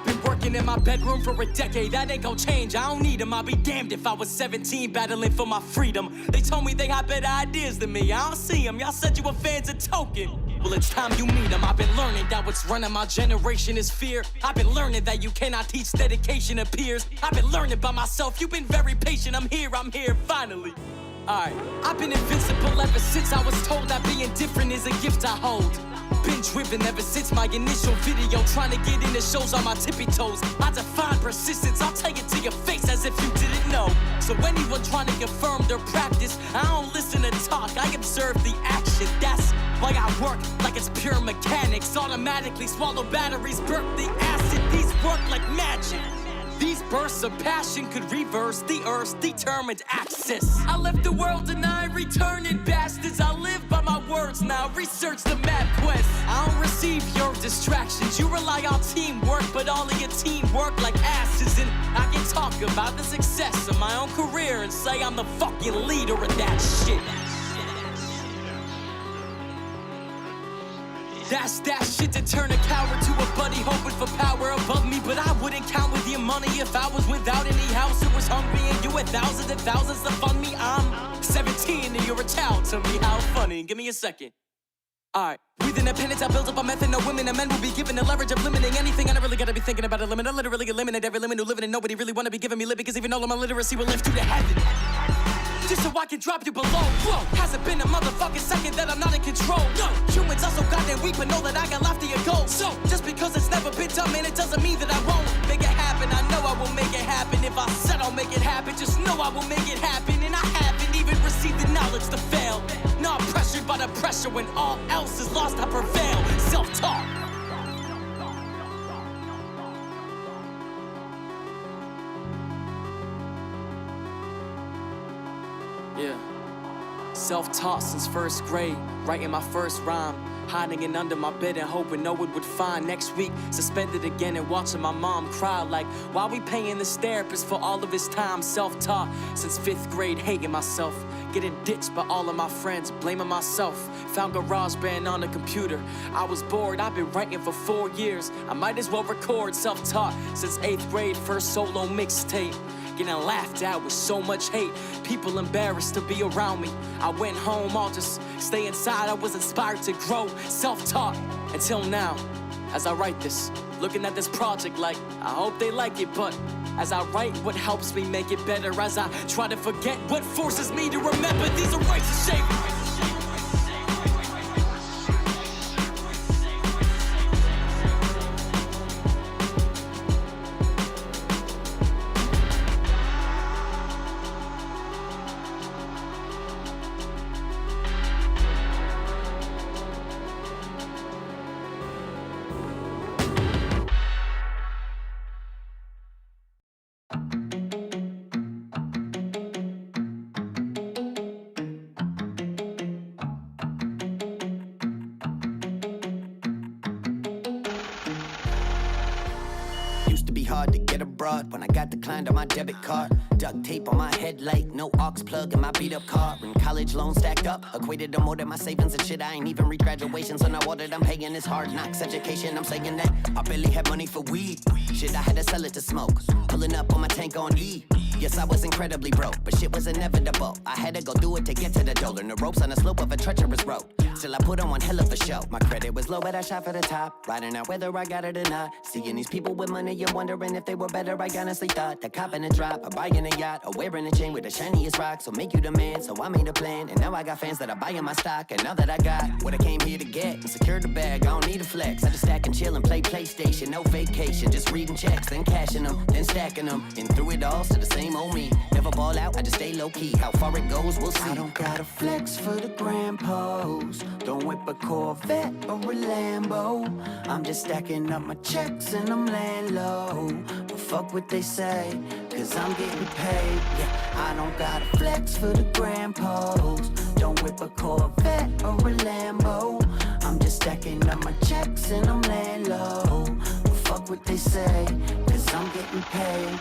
Been working in my bedroom for a decade, that ain't gon' change. I don't need them, I'll be damned if I was 17 battling for my freedom. They told me they had better ideas than me, I don't see them. Y'all said you were fans of Token. Well, it's time you meet them. I've been learning that what's running my generation is fear. I've been learning that you cannot teach dedication to peers. I've been learning by myself, you've been very patient. I'm here, finally. Alright, I've been invincible ever since I was told that being different is a gift I hold. Been driven ever since my initial video, trying to get into shows on my tippy toes. I define persistence, I'll tell it to your face as if you didn't know. So anyone trying to confirm their practice, I don't listen to talk, I observe the action. That's why I work like it's pure mechanics. Automatically swallow batteries, burp the acid. These work like magic. These bursts of passion could reverse the Earth's determined axis. I left the world and I ain't returning, bastards. I live by my words now, research the map quest. I don't receive your distractions. You rely on teamwork, but all of your team work like asses. And I can talk about the success of my own career and say I'm the fucking leader of that shit. That's that shit to turn a coward to a buddy hoping for power above me. But I wouldn't count with your money if I was without any house or was hungry and you had thousands and thousands to fund me. I'm 17 and you're a child to me, how funny. Give me a second. Alright, with independence I built up a method. No women and men will be given the leverage of limiting anything. I don't really gotta be thinking about a limit. I literally eliminate every limit who living and nobody really wanna be giving me lip. Because even all of my literacy will lift you to heaven, just so I can drop you below. Whoa, hasn't been a motherfucking second that I'm not in control. No, humans are so goddamn weak, but know that I got loftier goals. So, just because it's never been done, man, it doesn't mean that I won't make it happen. I know I will make it happen. If I said I'll make it happen, just know I will make it happen. And I haven't even received the knowledge to fail. Not pressured by the pressure when all else is lost, I prevail. Self-talk. Yeah. Self-taught since first grade, writing my first rhyme, hiding it under my bed and hoping no one would find. Next week, suspended again and watching my mom cry like, why we paying this therapist for all of his time? Self-taught since 5th grade, hating myself, getting ditched by all of my friends, blaming myself. Found GarageBand on the computer, I was bored, I've been writing for 4 years. I might as well record. Self-taught since 8th grade, first solo mixtape. Getting laughed at with so much hate, people embarrassed to be around me. I went home, I'll just stay inside. I was inspired to grow, self-taught until now. As I write this, looking at this project like, I hope they like it. But as I write, what helps me make it better? As I try to forget, what forces me to remember? These are rights to shape. Hard to get abroad when I got declined on my debit card. Duct tape on my headlight, no aux plug in my beat up car. When college loans stacked up, equated to more than my savings and shit. I ain't even read graduation, so now all that I'm paying is hard knocks education. I'm saying that I barely had money for weed. Shit, I had to sell it to smoke. Pulling up on my tank on E. Yes, I was incredibly broke, but shit was inevitable. I had to go do it to get to the dough. Learn the ropes on the slope of a treacherous road. Still I put on one hell of a show. My credit was low, but I shot for the top. Riding out whether I got it or not. Seeing these people with money, you're wondering if they were better. I honestly thought the cop in a drop, a buying a yacht, or wearing a chain with the shiniest rock. So make you the man, so I made a plan. And now I got fans that are buying my stock. And now that I got what I came here to get and secure the bag, I don't need a flex. I just stack and chill and play PlayStation. No vacation, just reading checks, then cashing them, then stacking them. And through it all, to the same old me. Never ball out, I just stay low-key. How far it goes, we'll see. I don't gotta flex for the grand pose. Don't whip a Corvette or a Lambo. I'm just stacking up my checks and I'm laying low. But fuck what they say, cause I'm getting paid. Yeah, I don't gotta flex for the grand pose. Don't whip a Corvette or a Lambo. I'm just stacking up my checks and I'm laying low. But fuck what they say, cause I'm getting paid.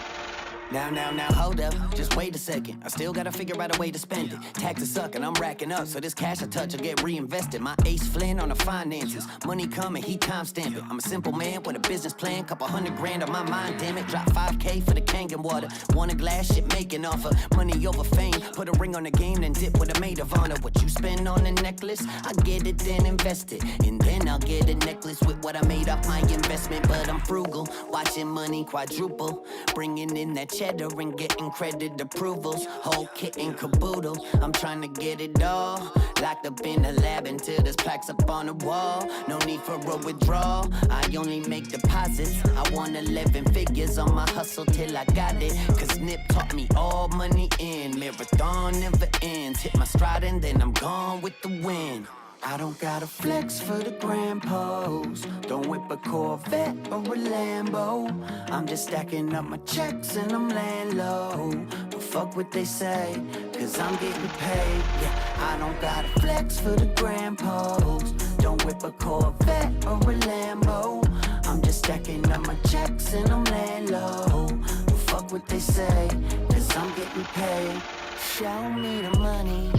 Now, hold up, just wait a second. I still gotta figure out a way to spend it. Taxes suck and I'm racking up, so this cash I touch will get reinvested. My ace Flynn on the finances. Money coming, he timestamp it. I'm a simple man with a business plan, couple $100,000 on my mind, damn it. Drop 5K for the Kangen water. Want a glass, shit making offer. Money over fame, put a ring on the game, then dip with a maid of honor. What you spend on a necklace, I get it, then invest it. And then I'll get a necklace with what I made off my investment. But I'm frugal, watching money quadruple. Bringing in that cheddar and getting credit approvals. Whole kit and caboodle, I'm trying to get it all. Locked up in the lab until there's plaques up on the wall. No need for a withdrawal, I only make deposits. I want 11 figures on my hustle till I got it. Cause Nip taught me all money in. Marathon never ends. Hit my stride and then I'm gone with the wind. I don't gotta flex for the grand pose. Don't whip a Corvette or a Lambo. I'm just stacking up my checks and I'm laying low. But fuck what they say, cause I'm getting paid. Yeah, I don't gotta flex for the grand pose. Don't whip a Corvette or a Lambo. I'm just stacking up my checks and I'm laying low. But fuck what they say, cause I'm getting paid. Show me the money.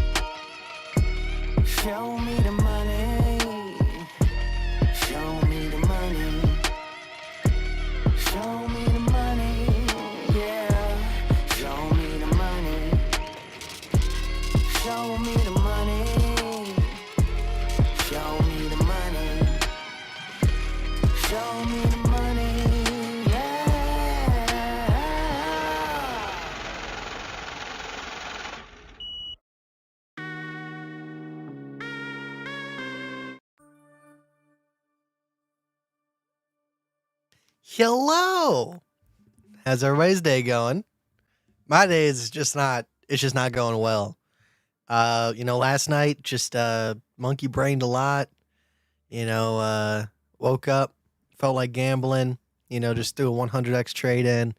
Show me the money. Show me the money. Show me the money. Yeah. Show me the money. Show me the money. Show me the money. Show me the money. Yeah. Hello. How's everybody's day going? My day is just not, it's just not going well. Last night just monkey brained a lot. Woke up, felt like gambling, just threw a 100x trade in.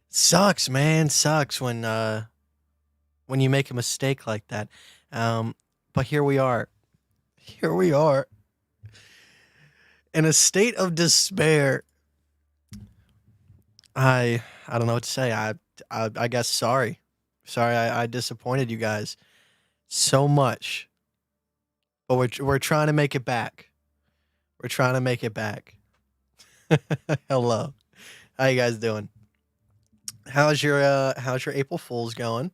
Sucks, man. Sucks when you make a mistake like that. But here we are. Here we are. In a state of despair. I don't know what to say. I guess sorry. Sorry I disappointed you guys so much. But we're trying to make it back. We're trying to make it back. Hello. How you guys doing? How's your April Fool's going?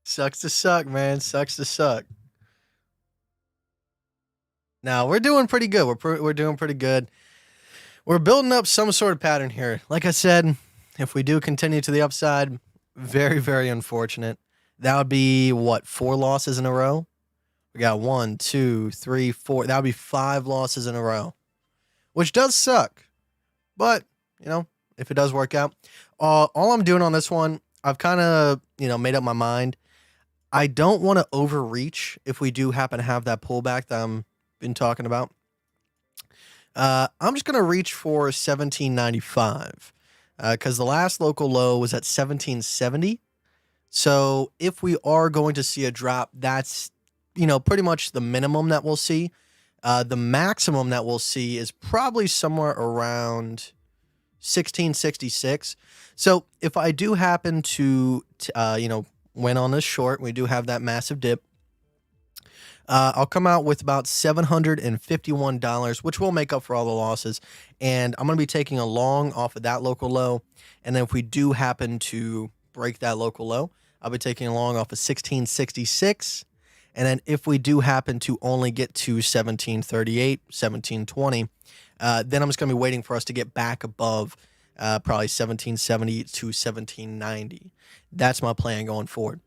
Sucks to suck, man. Sucks to suck. Now, we're doing pretty good. We're doing pretty good. We're building up some sort of pattern here. Like I said, if we do continue to the upside, very, very unfortunate. That would be, 4 losses in a row? We got 1, 2, 3, 4. That would be 5 losses in a row, which does suck. But, if it does work out. All I'm doing on this one, I've kind of, made up my mind. I don't want to overreach if we do happen to have that pullback that I'm been talking about. I'm just going to reach for 1795 because the last local low was at 1770. So if we are going to see a drop, that's, pretty much the minimum that we'll see. The maximum that we'll see is probably somewhere around 1666. So if I do happen to win on this short, we do have that massive dip. I'll come out with about $751, which will make up for all the losses. And I'm going to be taking a long off of that local low. And then if we do happen to break that local low, I'll be taking a long off of 1666. And then if we do happen to only get to 1738, 1720, then I'm just going to be waiting for us to get back above probably 1770 to 1790. That's my plan going forward.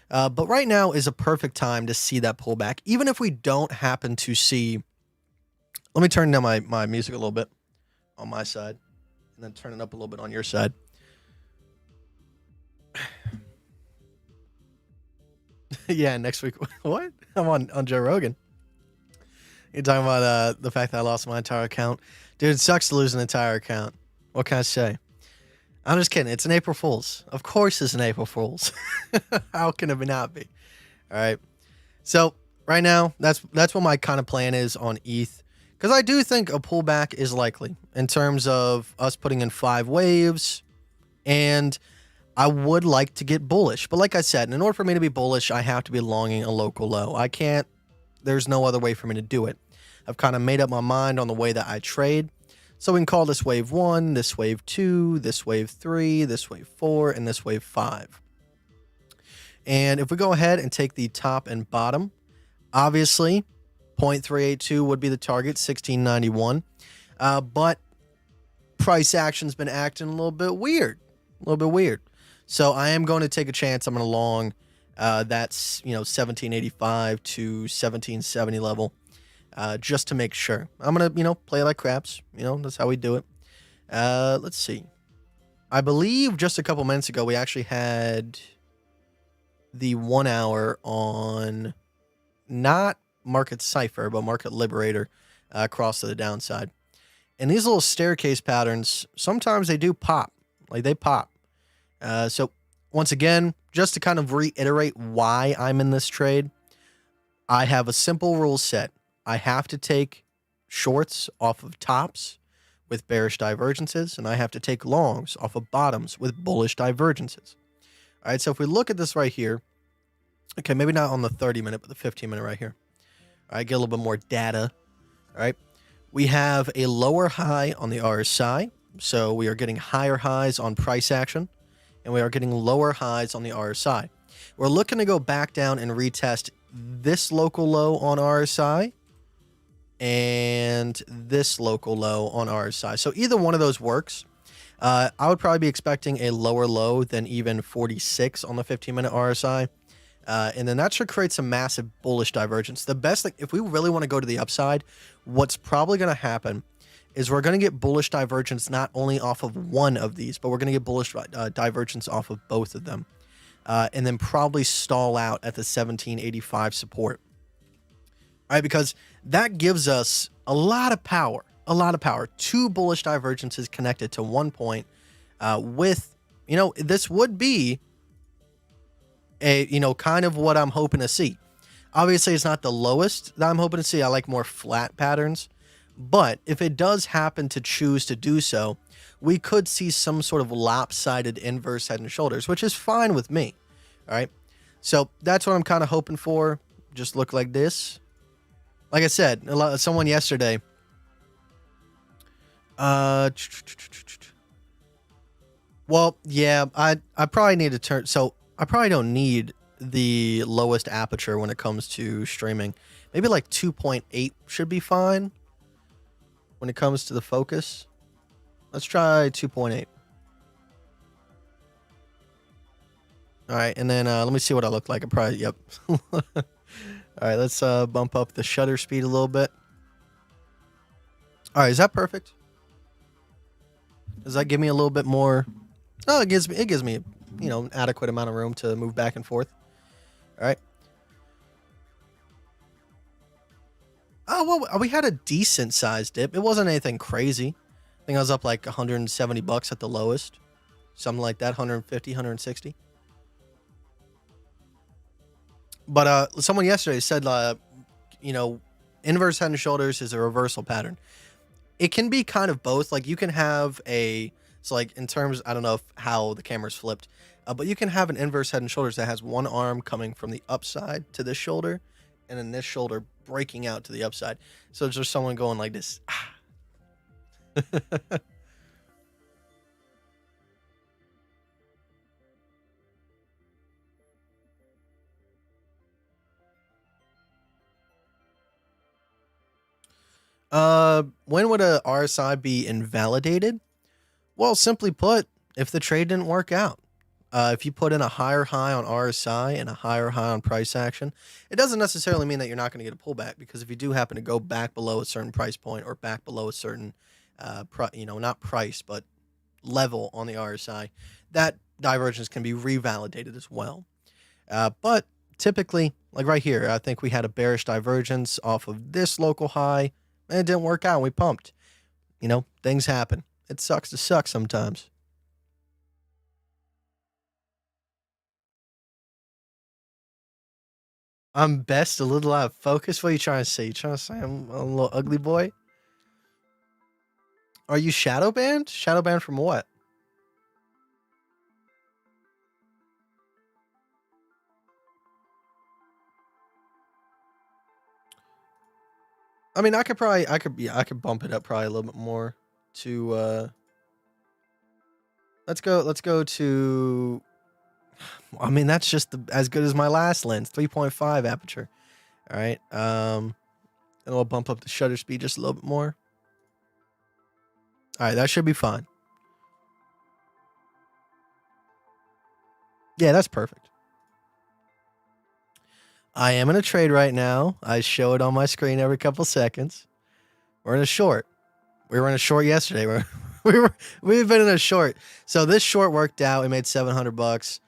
But right now is a perfect time to see that pullback. Even if we don't happen to see, let me turn down my music a little bit on my side and then turn it up a little bit on your side. Yeah, next week. What? I'm on Joe Rogan. You're talking about the fact that I lost my entire account. Dude, it sucks to lose an entire account. What can I say? I'm just kidding. It's an April Fool's. Of course it's an April Fool's. How can it not be? All right. So right now, that's what my kind of plan is on ETH, because I do think a pullback is likely in terms of us putting in 5 waves, and I would like to get bullish. But like I said, in order for me to be bullish, I have to be longing a local low. I can't, there's no other way for me to do it. I've kind of made up my mind on the way that I trade. So we can call this wave 1, this wave 2, this wave 3, this wave 4, and this wave 5. And if we go ahead and take the top and bottom, obviously 0.382 would be the target, 1691. But price action's been acting a little bit weird. So I am going to take a chance. I'm going to long that's 1785 to 1770 level, just to make sure. I'm going to play like craps. That's how we do it. Let's see. I believe just a couple minutes ago we actually had the 1 hour on not Market Cipher but Market Liberator across to the downside. And these little staircase patterns, sometimes they do pop. Like they pop. So once again, just to kind of reiterate why I'm in this trade, I have a simple rule set. I have to take shorts off of tops with bearish divergences, and I have to take longs off of bottoms with bullish divergences. All right, so if we look at this right here, okay, maybe not on the 30-minute, but the 15-minute right here. All right, get a little bit more data. All right, we have a lower high on the RSI, so we are getting higher highs on price action, and we are getting lower highs on the RSI. We're looking to go back down and retest this local low on RSI and this local low on RSI. So either one of those works. I would probably be expecting a lower low than even 46 on the 15-minute RSI. And then that should create some massive bullish divergence. The best thing, if we really want to go to the upside, what's probably going to happen is we're going to get bullish divergence not only off of one of these, but we're going to get bullish divergence off of both of them. And then probably stall out at the 1785 support. All right, because that gives us a lot of power. 2 bullish divergences connected to 1 point with, this would be a, kind of what I'm hoping to see. Obviously, it's not the lowest that I'm hoping to see. I like more flat patterns. But if it does happen to choose to do so, we could see some sort of lopsided inverse head and shoulders, which is fine with me. All right. So that's what I'm kind of hoping for. Just look like this. Like I said, someone yesterday. Well, yeah, I probably need to turn. So I probably don't need the lowest aperture when it comes to streaming. Maybe like 2.8 should be fine. When it comes to the focus, let's try 2.8. All right, and then let me see what I look like. I probably, yep. All right, let's bump up the shutter speed a little bit. All right, is that perfect? Does that give me a little bit more? Oh, it gives me an adequate amount of room to move back and forth. All right. Oh, well, we had a decent sized dip. It wasn't anything crazy. I think I was up like $170 at the lowest. Something like that, 150, 160. But someone yesterday said, inverse head and shoulders is a reversal pattern. It can be kind of both. Like you can have in terms, I don't know how the camera's flipped, but you can have an inverse head and shoulders that has one arm coming from the upside to this shoulder, and then this shoulder breaking out to the upside. So it's just someone going like this. When would a RSI be invalidated? Well, simply put, if the trade didn't work out. If you put in a higher high on RSI and a higher high on price action, it doesn't necessarily mean that you're not going to get a pullback, because if you do happen to go back below a certain price point or back below a certain, not price, but level on the RSI, that divergence can be revalidated as well. But typically, like right here, I think we had a bearish divergence off of this local high, and it didn't work out. We pumped. Things happen. It sucks to suck sometimes. I'm best a little out of focus. What are you trying to say? You trying to say I'm a little ugly boy? Are you shadow banned? Shadow banned from what? I mean, I could bump it up probably a little bit more to, let's go to, I mean, that's just as good as my last lens, 3.5 aperture. All right. And we'll bump up the shutter speed just a little bit more. All right. That should be fine. Yeah, that's perfect. I am in a trade right now. I show it on my screen every couple seconds. We're in a short. We were in a short yesterday. We've been in a short. So this short worked out. We made $700.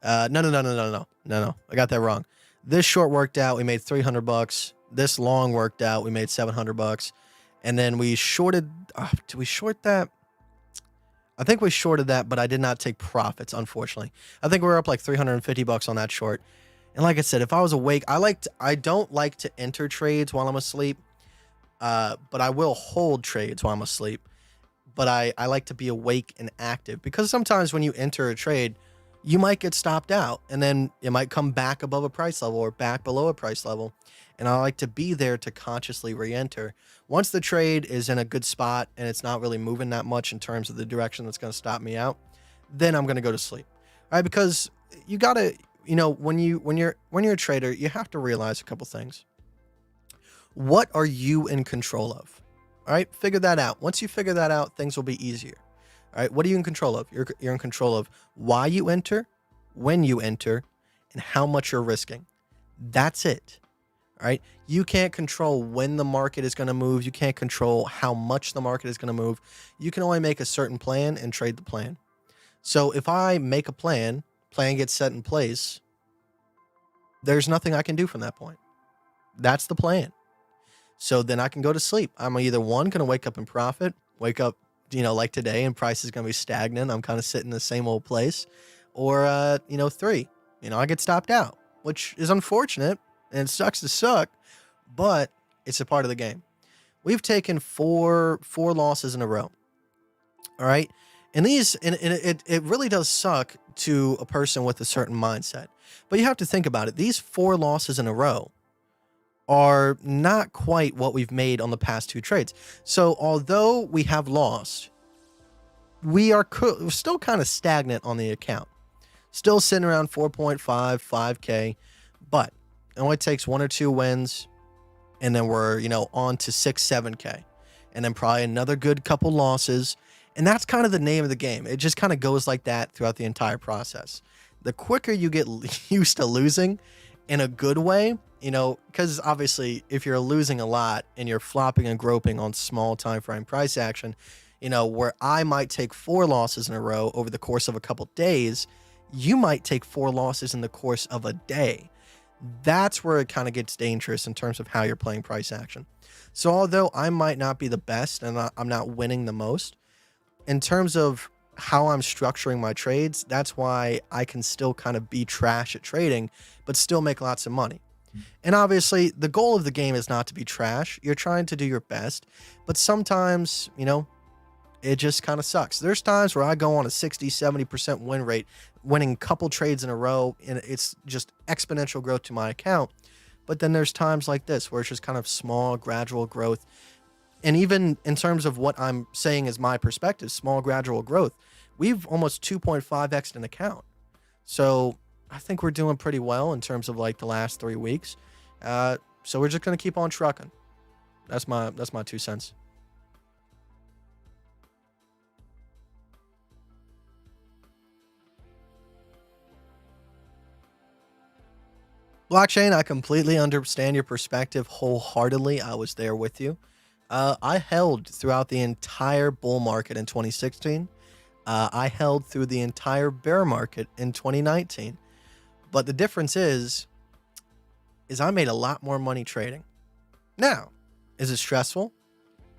No. I got that wrong. This short worked out. We made $300. This long worked out. We made $700. And then we shorted. Did we short that? I think we shorted that, but I did not take profits, unfortunately. I think we were up like $350 on that short. And like I said, if I was awake, I don't like to enter trades while I'm asleep. But I will hold trades while I'm asleep. But I like to be awake and active, because sometimes when you enter a trade, you might get stopped out, and then it might come back above a price level or back below a price level. And I like to be there to consciously re-enter. Once the trade is in a good spot and it's not really moving that much in terms of the direction that's going to stop me out, then I'm going to go to sleep. All right, because you got to, when you're a trader, you have to realize a couple things. What are you in control of? All right, figure that out. Once you figure that out, things will be easier. All right, what are you in control of? You're in control of why you enter, when you enter, and how much you're risking. That's it. All right, you can't control when the market is going to move. You can't control how much the market is going to move. You can only make a certain plan and trade the plan. So if I make a plan gets set in place, there's nothing I can do from that point. That's the plan. So then I can go to sleep. I'm either one, going to wake up in profit, wake up, like today, and price is going to be stagnant. I'm kind of sitting in the same old place. Or, three, I get stopped out, which is unfortunate and it sucks to suck, but it's a part of the game. We've taken four losses in a row. All right. And it really does suck to a person with a certain mindset, but you have to think about it. These 4 losses in a row are not quite what we've made on the past 2 trades. So although we have lost, we're still kind of stagnant on the account, still sitting around 4.5, 5K, but it only takes 1 or 2 wins. And then we're, on to 6, 7K, and then probably another good couple losses. And that's kind of the name of the game. It just kind of goes like that throughout the entire process. The quicker you get used to losing in a good way, because obviously if you're losing a lot and you're flopping and groping on small time frame price action, where I might take 4 losses in a row over the course of a couple days, you might take 4 losses in the course of a day. That's where it kind of gets dangerous in terms of how you're playing price action. So although I might not be the best and I'm not winning the most, in terms of how I'm structuring my trades, that's why I can still kind of be trash at trading, but still make lots of money. And obviously, the goal of the game is not to be trash. You're trying to do your best, but sometimes, it just kind of sucks. There's times where I go on a 60, 70% win rate, winning a couple trades in a row, and it's just exponential growth to my account. But then there's times like this where it's just kind of small, gradual growth. And even in terms of what I'm saying is my perspective, small, gradual growth, we've almost 2.5x'd an account. So I think we're doing pretty well in terms of like the last 3 weeks. So we're just going to keep on trucking. That's my 2 cents. Blockchain, I completely understand your perspective wholeheartedly. I was there with you. I held throughout the entire bull market in 2016. I held through the entire bear market in 2019. But the difference is I made a lot more money trading. Now, is it stressful?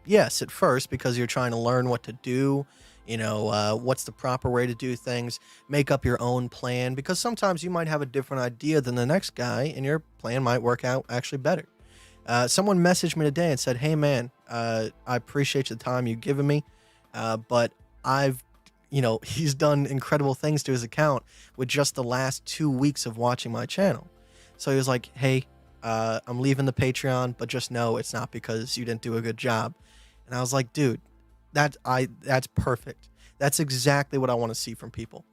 Yes, at first, because you're trying to learn what to do. What's the proper way to do things, make up your own plan, because sometimes you might have a different idea than the next guy and your plan might work out actually better. Someone messaged me today and said, hey man, I appreciate the time you've given me, but he's done incredible things to his account with just the last 2 weeks of watching my channel. So he was like, hey, I'm leaving the Patreon, but just know it's not because you didn't do a good job. And I was like, dude, that's perfect. That's exactly what I want to see from people.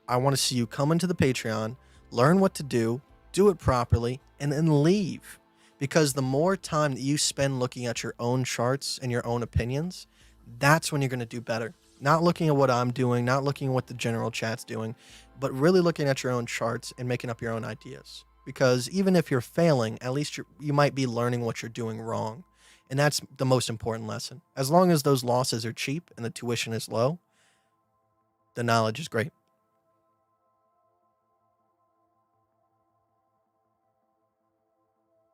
I want to see you come into the Patreon, learn what to do it properly, and then leave. Because the more time that you spend looking at your own charts and your own opinions, that's when you're going to do better. Not looking at what I'm doing, not looking at what the general chat's doing, but really looking at your own charts and making up your own ideas. Because even if you're failing, at least you might be learning what you're doing wrong. And that's the most important lesson. As long as those losses are cheap and the tuition is low, the knowledge is great.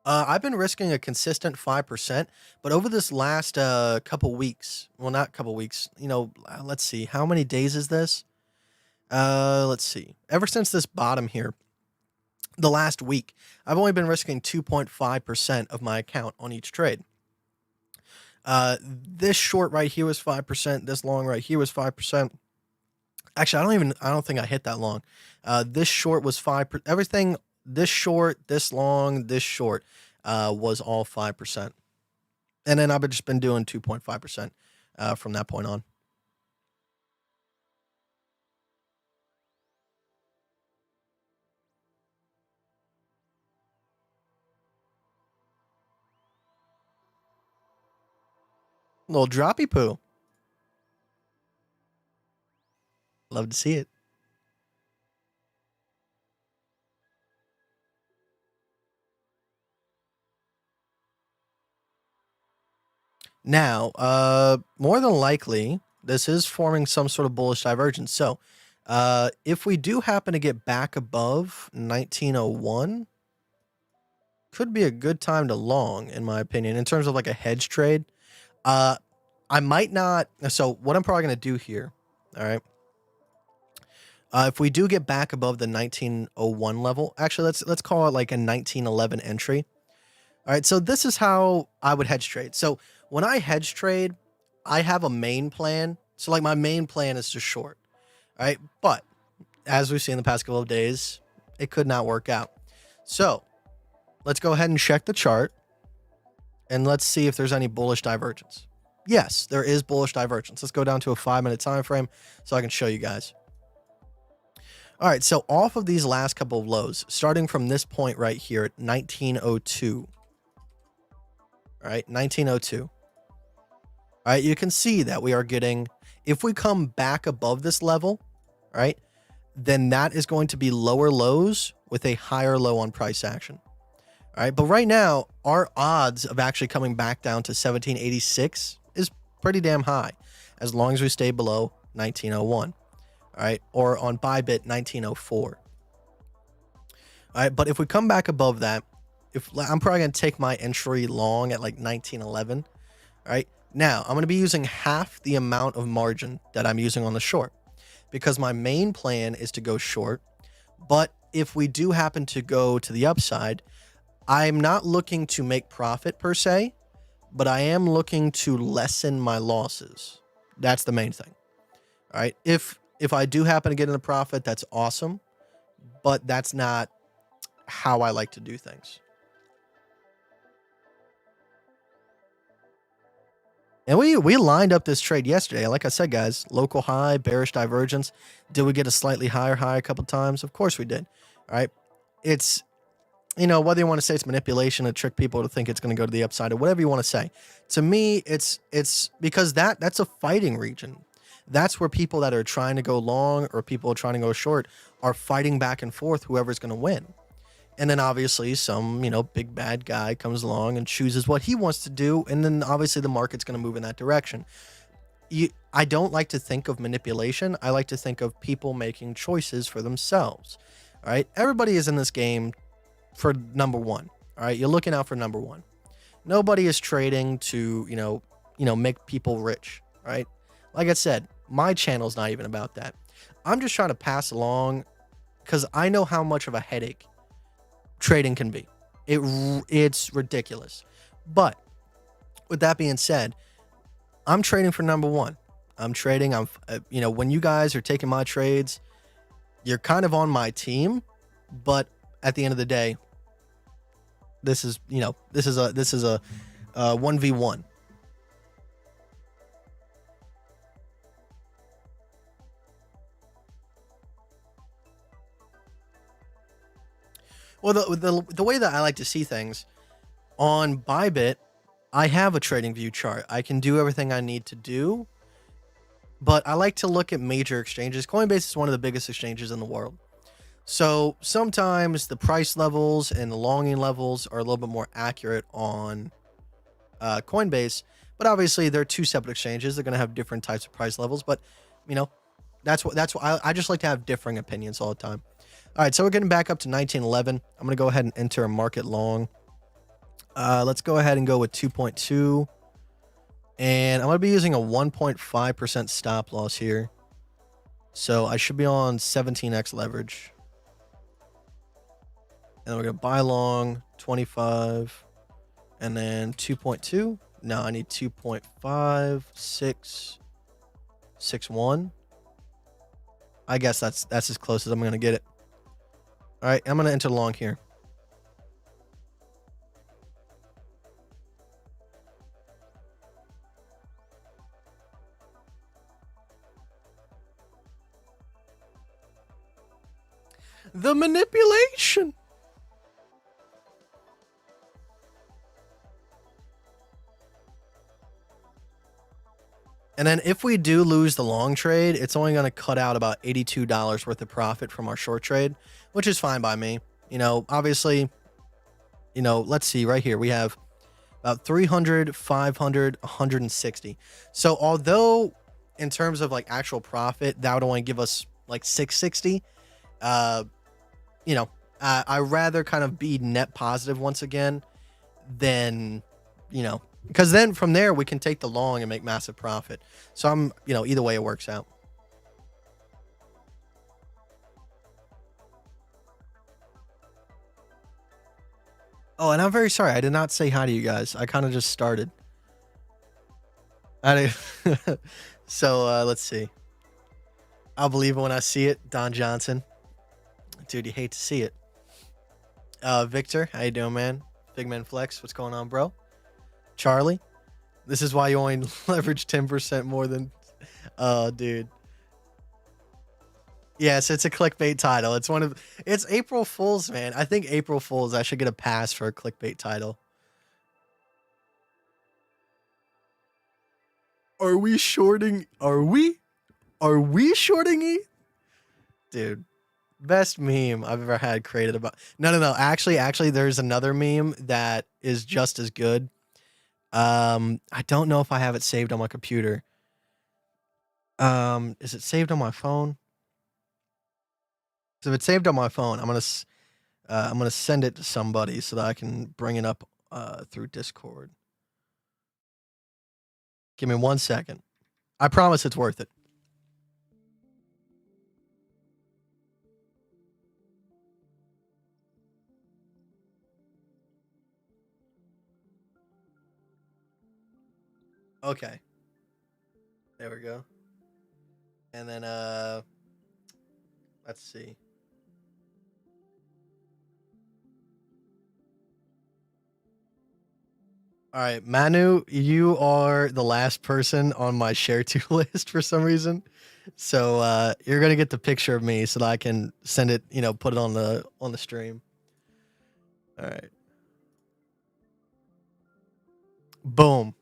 I've been risking a consistent 5%, but over this last couple weeks, well, not couple weeks, let's see, how many days is this? Let's see. Ever since this bottom here, the last week, I've only been risking 2.5% of my account on each trade. This short right here was 5%. This long right here was 5%. Actually, I don't think I hit that long. This short was 5%. Everything, this short, this long, this short, was all 5%. And then I've just been doing 2.5%, from that point on. Little droppy poo. Love to see it. Now, more than likely, this is forming some sort of bullish divergence. So, if we do happen to get back above 1901, could be a good time to long, in my opinion, in terms of like a hedge trade. I might not. So what I'm probably going to do here. All right. If we do get back above the 1901 level, actually, let's call it like a 1911 entry. All right. So this is how I would hedge trade. So when I hedge trade, I have a main plan. So like my main plan is to short. All right. But as we've seen the past couple of days, it could not work out. So let's go ahead and check the chart. And let's see if there's any bullish divergence. Yes, there is bullish divergence. Let's go down to a 5-minute time frame so I can show you guys. All right, so off of these last couple of lows, starting from this point right here at 1902. All right, 1902. All right, you can see that we are getting, if we come back above this level, right, then that is going to be lower lows with a higher low on price action. All right, but right now, our odds of actually coming back down to 1786 is pretty damn high, as long as we stay below 1901. All right, or on Bybit 1904. All right, but if we come back above that, I'm probably going to take my entry long at like 1911. All right, now I'm going to be using half the amount of margin that I'm using on the short, because my main plan is to go short. But if we do happen to go to the upside, I'm not looking to make profit per se, but I am looking to lessen my losses. That's the main thing. All right. If I do happen to get in a profit, that's awesome, but that's not how I like to do things. And we lined up this trade yesterday. Like I said, guys, local high, bearish divergence. Did we get a slightly higher high a couple times? Of course we did. All right. It's, whether you want to say it's manipulation to trick people to think it's going to go to the upside or whatever you want to say. To me, it's because that's a fighting region. That's where people that are trying to go long or people trying to go short are fighting back and forth, whoever's going to win. And then obviously some, big bad guy comes along and chooses what he wants to do. And then obviously the market's going to move in that direction. I don't like to think of manipulation. I like to think of people making choices for themselves. All right. Everybody is in this game for number one. All right. You're looking out for number one. Nobody is trading to, make people rich. Right. Like I said, My channel's not even about that. I'm just trying to pass along because I know how much of a headache trading can be. It's ridiculous. But with that being said, I'm trading for number one. I'm trading. When you guys are taking my trades, you're kind of on my team, but at the end of the day, this is a 1v1. Well, the way that I like to see things on Bybit, I have a trading view chart. I can do everything I need to do, but I like to look at major exchanges. Coinbase is one of the biggest exchanges in the world. So sometimes the price levels and the longing levels are a little bit more accurate on Coinbase, but obviously they're two separate exchanges. They're going to have different types of price levels, but that's what I just like to have differing opinions all the time. All right, so we're getting back up to 1911. I'm going to go ahead and enter a market long. Let's go ahead and go with 2.2. And I'm going to be using a 1.5% stop loss here. So I should be on 17x leverage. And we're going to buy long 25. And then 2.2. No, I need 2.5661. I guess that's as close as I'm going to get it. All right, I'm going to enter long here. The manipulation. And then if we do lose the long trade, it's only going to cut out about $82 worth of profit from our short trade, which is fine by me. Obviously, let's see right here. We have about 300, 500, 160. So although in terms of like actual profit, that would only give us like 660, I'd rather kind of be net positive once again than, because then from there we can take the long and make massive profit. So I'm, either way it works out. Oh, and I'm very sorry. I did not say hi to you guys. I kind of just started. So let's see. I'll believe it when I see it. Don Johnson. Dude, you hate to see it. Victor, how you doing, man? Big Man Flex, what's going on, bro? Charlie, this is why you only leverage 10% more than... Oh, dude. Yes, it's a clickbait title. It's April Fool's, man. I think April Fool's, I should get a pass for a clickbait title. Are we shorting? Are we shorting ETH? Dude, best meme I've ever had created about... No. Actually, there's another meme that is just as good. I don't know if I have it saved on my computer. Is it saved on my phone? So if it's saved on my phone, I'm gonna send it to somebody so that I can bring it up through Discord. Give me 1 second. I promise it's worth it. Okay. There we go. And then let's see. All right, Manu, you are the last person on my share to list for some reason. So you're gonna get the picture of me so that I can send it, put it on the stream. All right. Boom.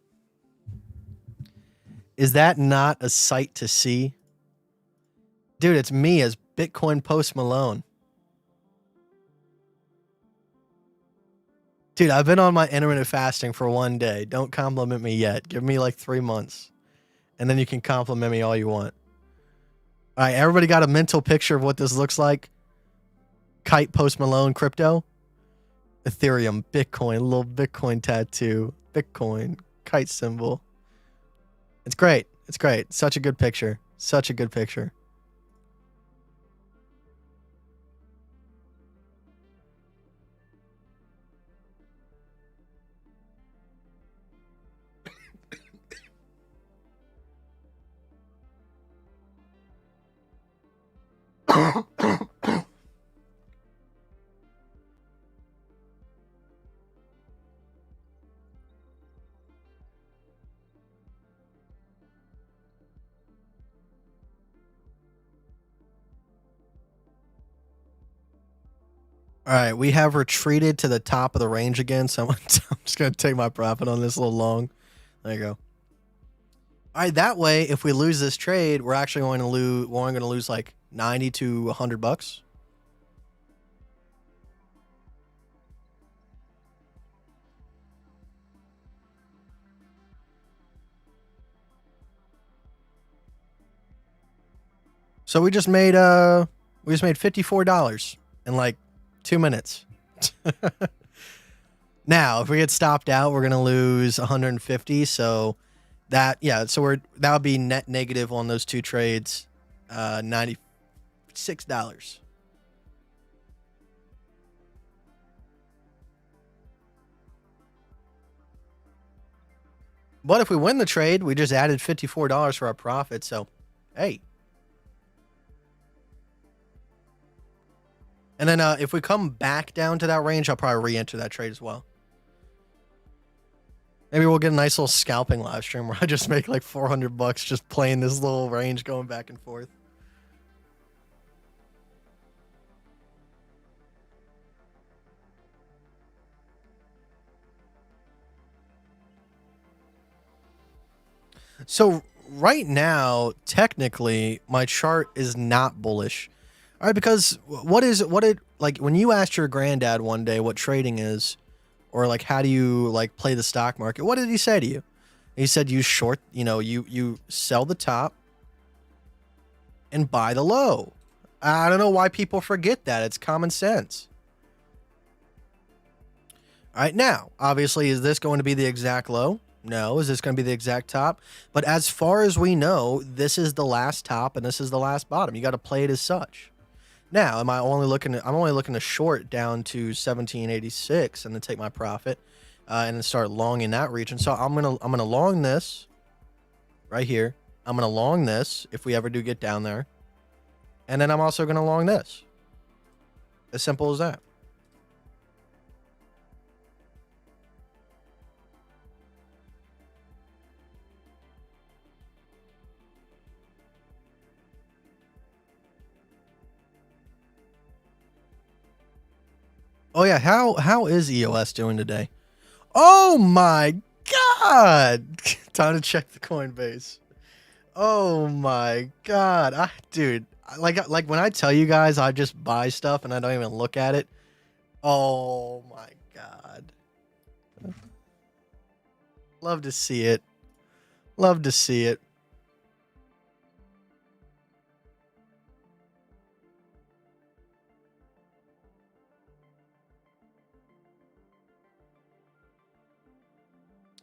Is that not a sight to see? Dude, it's me as Bitcoin Post Malone. Dude, I've been on my intermittent fasting for 1 day. Don't compliment me yet. Give me like 3 months. And then you can compliment me all you want. All right, everybody got a mental picture of what this looks like? Kite, Post Malone, crypto. Ethereum, Bitcoin, little Bitcoin tattoo. Bitcoin, kite symbol. It's great. It's great. Such a good picture. Such a good picture. All right, we have retreated to the top of the range again, so I'm just going to take my profit on this a little long. There you go. All right, that way, if we lose this trade, we're actually going to lose. We're only going to lose like 90 to $100. So we just made $54 in like 2 minutes. Now, if we get stopped out, we're gonna lose 150. So that that would be net negative on those two trades, $96. But if we win the trade, we just added $54 for our profit. So, hey. And then if we come back down to that range, I'll probably re-enter that trade as well. Maybe we'll get a nice little scalping live stream where I just make like $400 just playing this little range going back and forth. So right now, technically, my chart is not bullish. All right, because like when you asked your granddad one day what trading is, or like how do you like play the stock market, what did he say to you? He said you short, you sell the top and buy the low. I don't know why people forget that. It's common sense. All right, now, obviously, is this going to be the exact low? No. Is this going to be the exact top? But as far as we know, this is the last top and this is the last bottom. You got to play it as such. Now, I'm only looking to short down to 1786 and then take my profit and then start long in that region. So I'm gonna long this right here. I'm gonna long this if we ever do get down there, and then I'm also gonna long this. As simple as that. Oh yeah, how is EOS doing today? Oh my god! Time to check the Coinbase. Oh my god, dude, like when I tell you guys I just buy stuff and I don't even look at it. Oh my god, love to see it. Love to see it.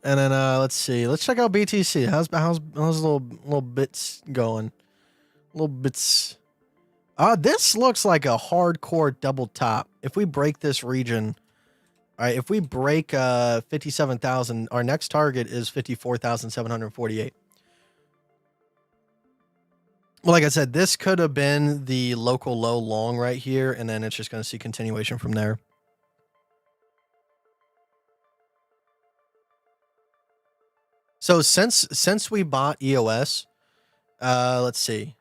And then let's see. Let's check out BTC. How's little bits going? Little bits. This looks like a hardcore double top. If we break this region, all right. If we break 57,000, our next target is 54,748. Well, like I said, this could have been the local low long right here, and then it's just going to see continuation from there. So since we bought EOS, let's see.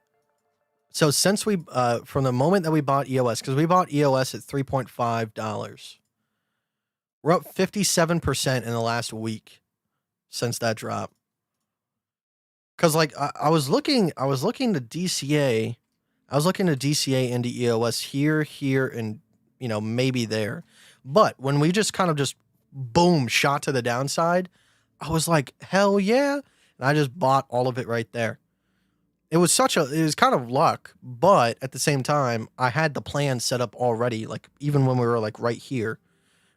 So since we from the moment that we bought EOS, because we bought EOS at $3.5, we're up 57% in the last week since that drop. Because like I was looking to DCA, into EOS here, and maybe there, but when we just kind of just boom shot to the downside, I was like, hell yeah. And I just bought all of it right there. It was kind of luck, but at the same time, I had the plan set up already, like even when we were like right here.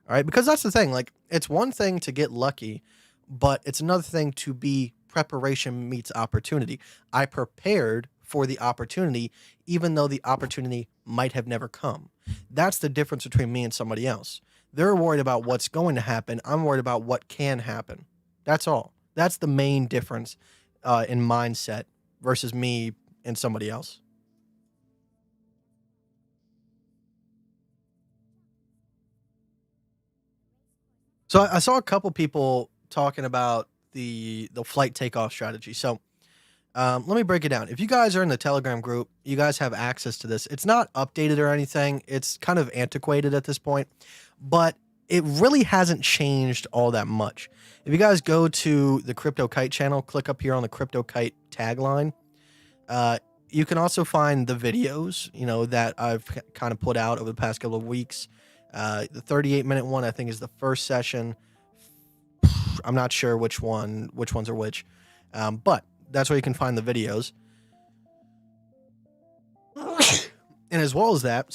All right. Because that's the thing, like it's one thing to get lucky, but it's another thing to be preparation meets opportunity. I prepared for the opportunity, even though the opportunity might have never come. That's the difference between me and somebody else. They're worried about what's going to happen. I'm worried about what can happen. That's all. That's the main difference in mindset versus me and somebody else. So I saw a couple people talking about the flight takeoff strategy. So let me break it down. If you guys are in the Telegram group, you guys have access to this. It's not updated or anything. It's kind of antiquated at this point, but it really hasn't changed all that much. If you guys go to the Crypto Kite channel, click up here on the Crypto Kite tagline. You can also find the videos, that I've kind of put out over the past couple of weeks. The 38-minute one, I think, is the first session. I'm not sure which ones are which, but that's where you can find the videos. And as well as that,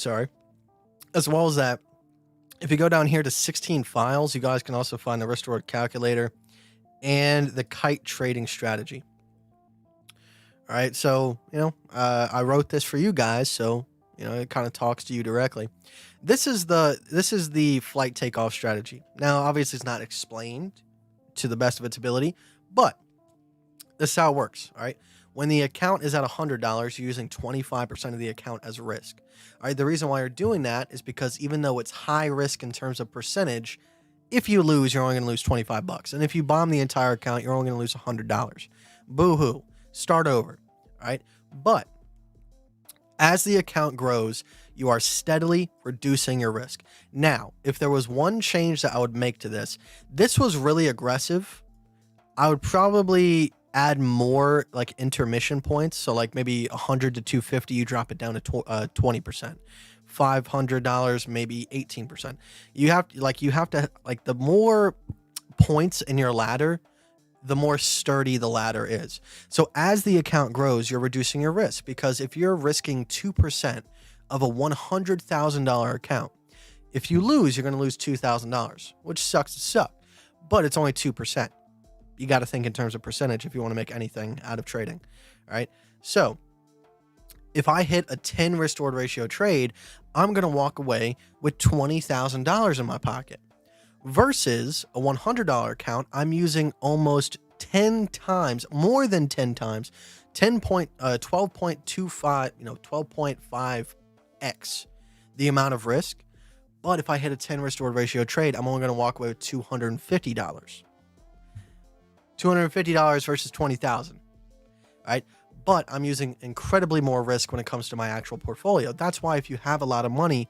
if you go down here to 16 files, you guys can also find the risk reward calculator and the Kite trading strategy. All right, so I wrote this for you guys, so it kind of talks to you directly. This is the flight takeoff strategy. Now, obviously, it's not explained to the best of its ability, but this is how it works. All right, when the account is at $100, you're using 25% of the account as risk. All right, the reason why you're doing that is because even though it's high risk in terms of percentage, if you lose, you're only going to lose $25, and if you bomb the entire account, you're only going to lose $100. Boo-hoo. Start over. All right, but as the account grows, you are steadily reducing your risk. Now, if there was one change that I would make to this was really aggressive. I would probably add more like intermission points. So like maybe 100 to 250, you drop it down to 20%. $500, maybe 18%. You have to the more points in your ladder, the more sturdy the ladder is. So as the account grows, you're reducing your risk, because if you're risking 2% of a $100,000 account, if you lose, you're going to lose $2,000, which sucks to suck, but it's only 2%. You got to think in terms of percentage if you want to make anything out of trading. All right. So if I hit a 10 risk reward ratio trade, I'm going to walk away with $20,000 in my pocket. Versus a $100 account, I'm using almost 10 times, more than 10 times, 12.5x the amount of risk. But if I hit a 10 risk reward ratio trade, I'm only going to walk away with $250. $250 versus $20,000. All right. But I'm using incredibly more risk when it comes to my actual portfolio. That's why if you have a lot of money,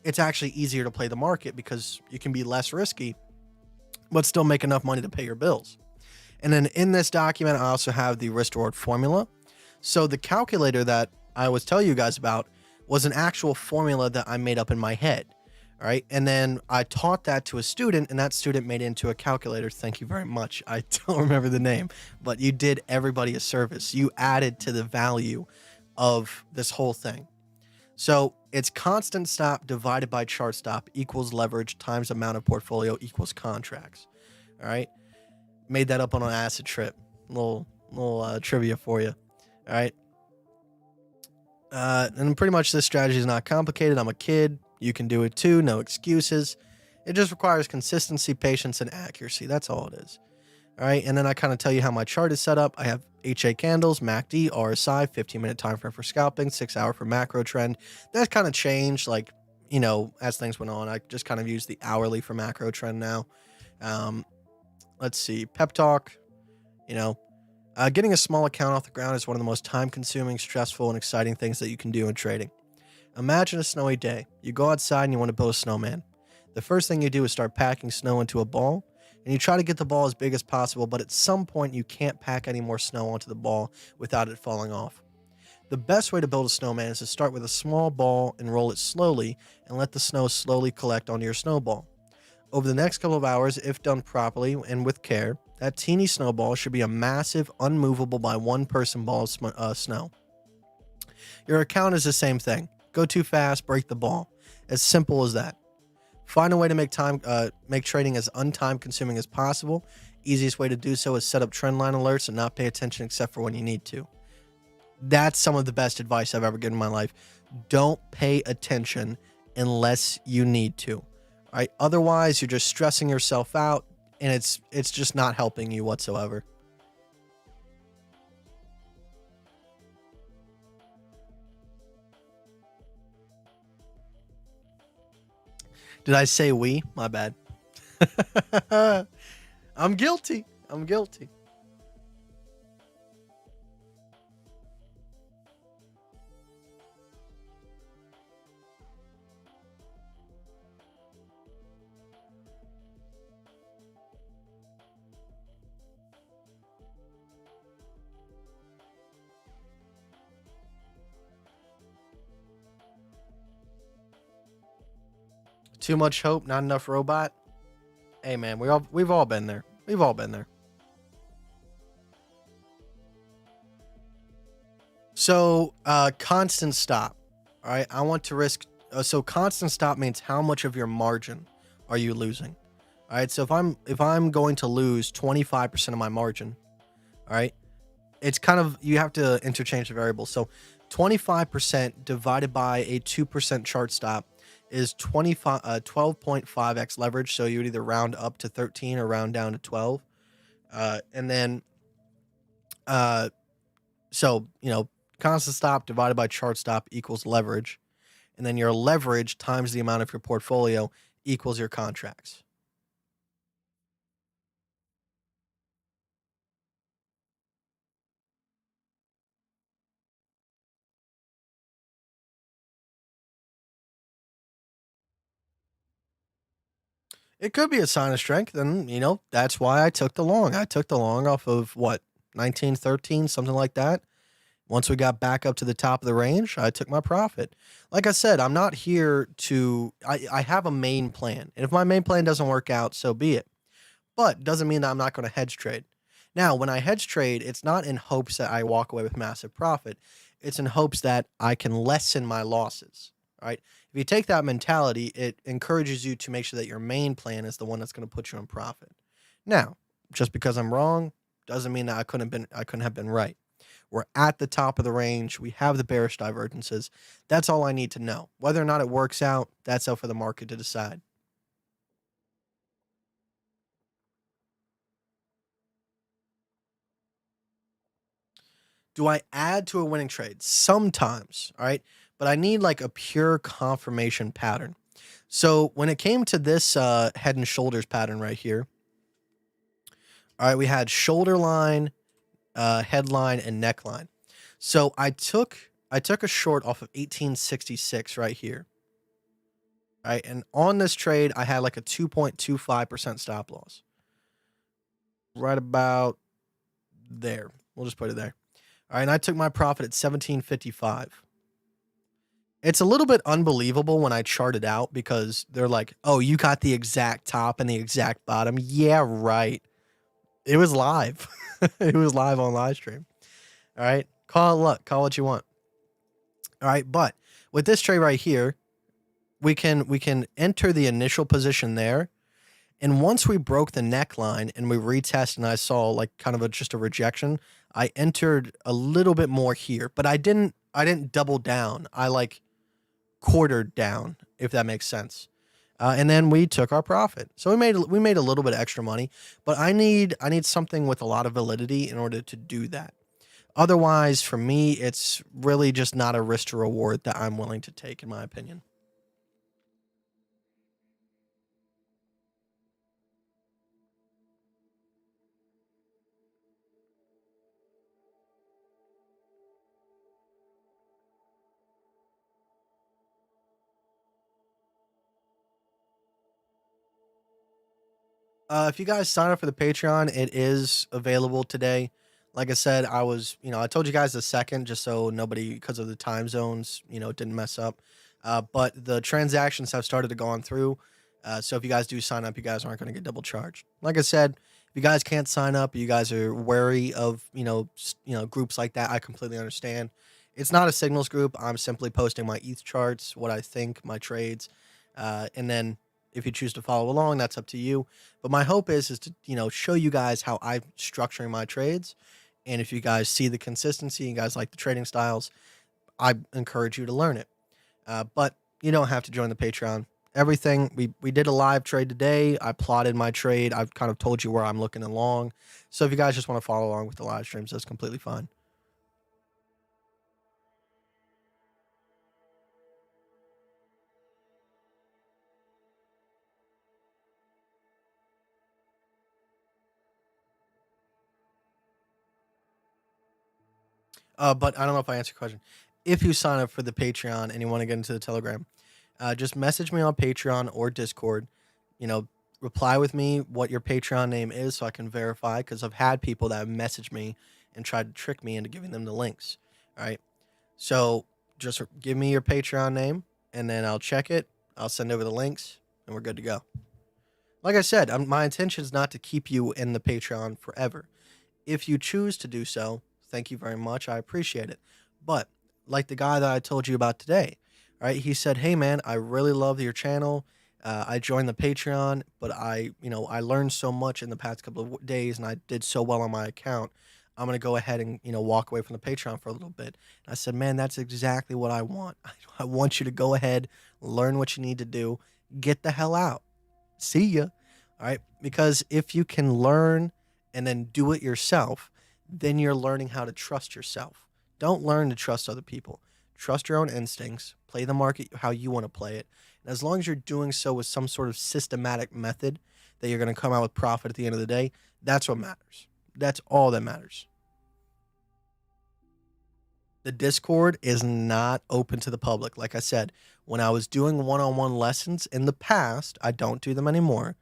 it's actually easier to play the market, because you can be less risky, but still make enough money to pay your bills. And then in this document, I also have the risk reward formula. So the calculator that I always tell you guys about was an actual formula that I made up in my head. All right. And then I taught that to a student, and that student made it into a calculator. Thank you very much. I don't remember the name, but you did everybody a service. You added to the value of this whole thing. So it's constant stop divided by chart stop equals leverage times amount of portfolio equals contracts. All right. Made that up on an acid trip. Little trivia for you. All right. And pretty much this strategy is not complicated. I'm a kid. You can do it too. No excuses. It just requires consistency, patience, and accuracy. That's all it is. All right. And then I kind of tell you how my chart is set up. I have HA candles, MACD, RSI, 15-minute time frame for scalping, 6 hour for macro trend. That kind of changed, as things went on. I just kind of use the hourly for macro trend now. Let's see. Pep talk. Getting a small account off the ground is one of the most time-consuming, stressful, and exciting things that you can do in trading. Imagine a snowy day. You go outside and you want to build a snowman. The first thing you do is start packing snow into a ball, and you try to get the ball as big as possible, but at some point you can't pack any more snow onto the ball without it falling off. The best way to build a snowman is to start with a small ball and roll it slowly, and let the snow slowly collect onto your snowball. Over the next couple of hours, if done properly and with care, that teeny snowball should be a massive, unmovable by one person ball of snow. Your account is the same thing. Go too fast, break the ball. As simple as that. Find a way to make trading as untime consuming as possible. Easiest way to do so is set up trend line alerts and not pay attention except for when you need to. That's some of the best advice I've ever given in my life. Don't pay attention unless you need to. All right? Otherwise, you're just stressing yourself out, and it's just not helping you whatsoever. Did I say we? My bad. I'm guilty. I'm guilty. Too much hope, not enough robot. Hey man, we've all been there. We've all been there. So, constant stop. All right, I want to risk. So, constant stop means how much of your margin are you losing? All right, so if I'm going to lose 25% of my margin, all right, it's kind of, you have to interchange the variables. So, 25% divided by a 2% chart stop is 12.5x leverage. So you would either round up to 13 or round down to 12. And then, so, constant stop divided by chart stop equals leverage. And then your leverage times the amount of your portfolio equals your contracts. It could be a sign of strength, and that's why I took the long. I took the long off of what, 1913, something like that. Once we got back up to the top of the range, I took my profit. Like I said, I'm not here to. I have a main plan, and if my main plan doesn't work out, so be it. But doesn't mean that I'm not going to hedge trade. Now, when I hedge trade, it's not in hopes that I walk away with massive profit. It's in hopes that I can lessen my losses. Right? If you take that mentality, it encourages you to make sure that your main plan is the one that's going to put you in profit. Now, just because I'm wrong doesn't mean that I couldn't have been right. We're at the top of the range. We have the bearish divergences. That's all I need to know. Whether or not it works out, that's up for the market to decide. Do I add to a winning trade? Sometimes, all right? But I need like a pure confirmation pattern. So when it came to this head and shoulders pattern right here, all right, we had shoulder line, headline, and neckline. So I took a short off of 1866 right here. All right, and on this trade, I had like a 2.25% stop loss. Right about there. We'll just put it there. All right, and I took my profit at 1755. It's a little bit unbelievable when I chart it out because they're like, "Oh, you got the exact top and the exact bottom." Yeah, right. It was live. It was live on Livestream. All right, call it luck. Call what you want. All right, but with this trade right here, we can enter the initial position there, and once we broke the neckline and we retest, and I saw like kind of just a rejection, I entered a little bit more here, but I didn't double down. I like quartered down, if that makes sense. And then we took our profit. So we made a little bit of extra money, but I need something with a lot of validity in order to do that. Otherwise, for me, it's really just not a risk to reward that I'm willing to take, in my opinion. If you guys sign up for the Patreon, it is available today. Like I said, I told you guys the second just so nobody, because of the time zones, didn't mess up. But the transactions have started to go on through. So if you guys do sign up, you guys aren't going to get double charged. Like I said, if you guys can't sign up, you guys are wary of, groups like that. I completely understand. It's not a signals group. I'm simply posting my ETH charts, what I think, my trades. And then If you choose to follow along, that's up to you. But my hope is to, show you guys how I'm structuring my trades. And if you guys see the consistency, you guys like the trading styles, I encourage you to learn it. But you don't have to join the Patreon. Everything, we did a live trade today. I plotted my trade. I've kind of told you where I'm looking along. So if you guys just want to follow along with the live streams, that's completely fine. But I don't know if I answered your question. If you sign up for the Patreon and you want to get into the Telegram, just message me on Patreon or Discord. Reply with me what your Patreon name is so I can verify, because I've had people that have messaged me and tried to trick me into giving them the links. All right. So just give me your Patreon name and then I'll check it. I'll send over the links and we're good to go. Like I said, my intention is not to keep you in the Patreon forever. If you choose to do so, thank you very much. I appreciate it. But like the guy that I told you about today, right? He said, "Hey man, I really love your channel. I joined the Patreon, but I learned so much in the past couple of days and I did so well on my account. I'm going to go ahead and, walk away from the Patreon for a little bit." And I said, "Man, that's exactly what I want. I want you to go ahead, learn what you need to do, get the hell out. See ya." All right. Because if you can learn and then do it yourself, then you're learning how to trust yourself. Don't learn to trust other people. Trust your own instincts. Play the market how you want to play it. And as long as you're doing so with some sort of systematic method that you're going to come out with profit at the end of the day, that's what matters. That's all that matters. The Discord is not open to the public. Like I said, when I was doing one-on-one lessons in the past, I don't do them anymore.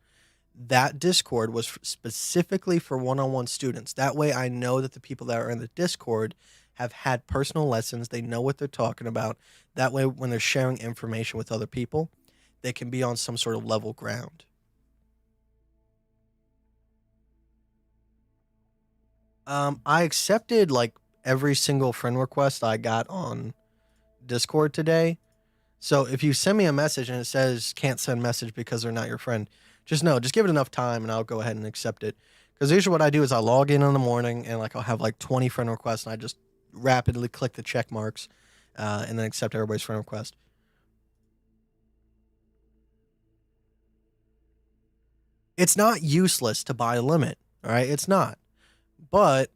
That Discord was specifically for one-on-one students. That way I know that the people that are in the Discord have had personal lessons. They know what they're talking about. That way when they're sharing information with other people, they can be on some sort of level ground. I accepted like every single friend request I got on Discord today. So if you send me a message and it says can't send message because they're not your friend, just give it enough time and I'll go ahead and accept it. Because usually what I do is I log in the morning and I'll have like 20 friend requests and I just rapidly click the check marks and then accept everybody's friend request. It's not useless to buy a limit, all right? It's not. But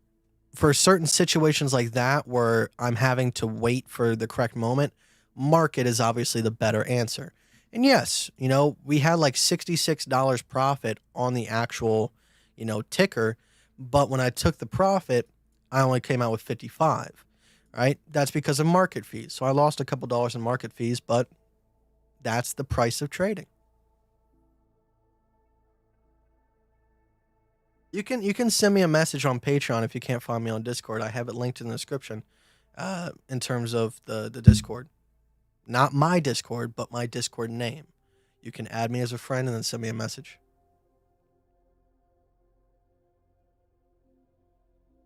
for certain situations like that where I'm having to wait for the correct moment, market is obviously the better answer. And yes, we had like $66 profit on the actual, ticker. But when I took the profit, I only came out with 55, right? That's because of market fees. So I lost a couple dollars in market fees, but that's the price of trading. You can send me a message on Patreon if you can't find me on Discord. I have it linked in the description in terms of the Discord. Not my Discord, but my Discord name. You can add me as a friend and then send me a message.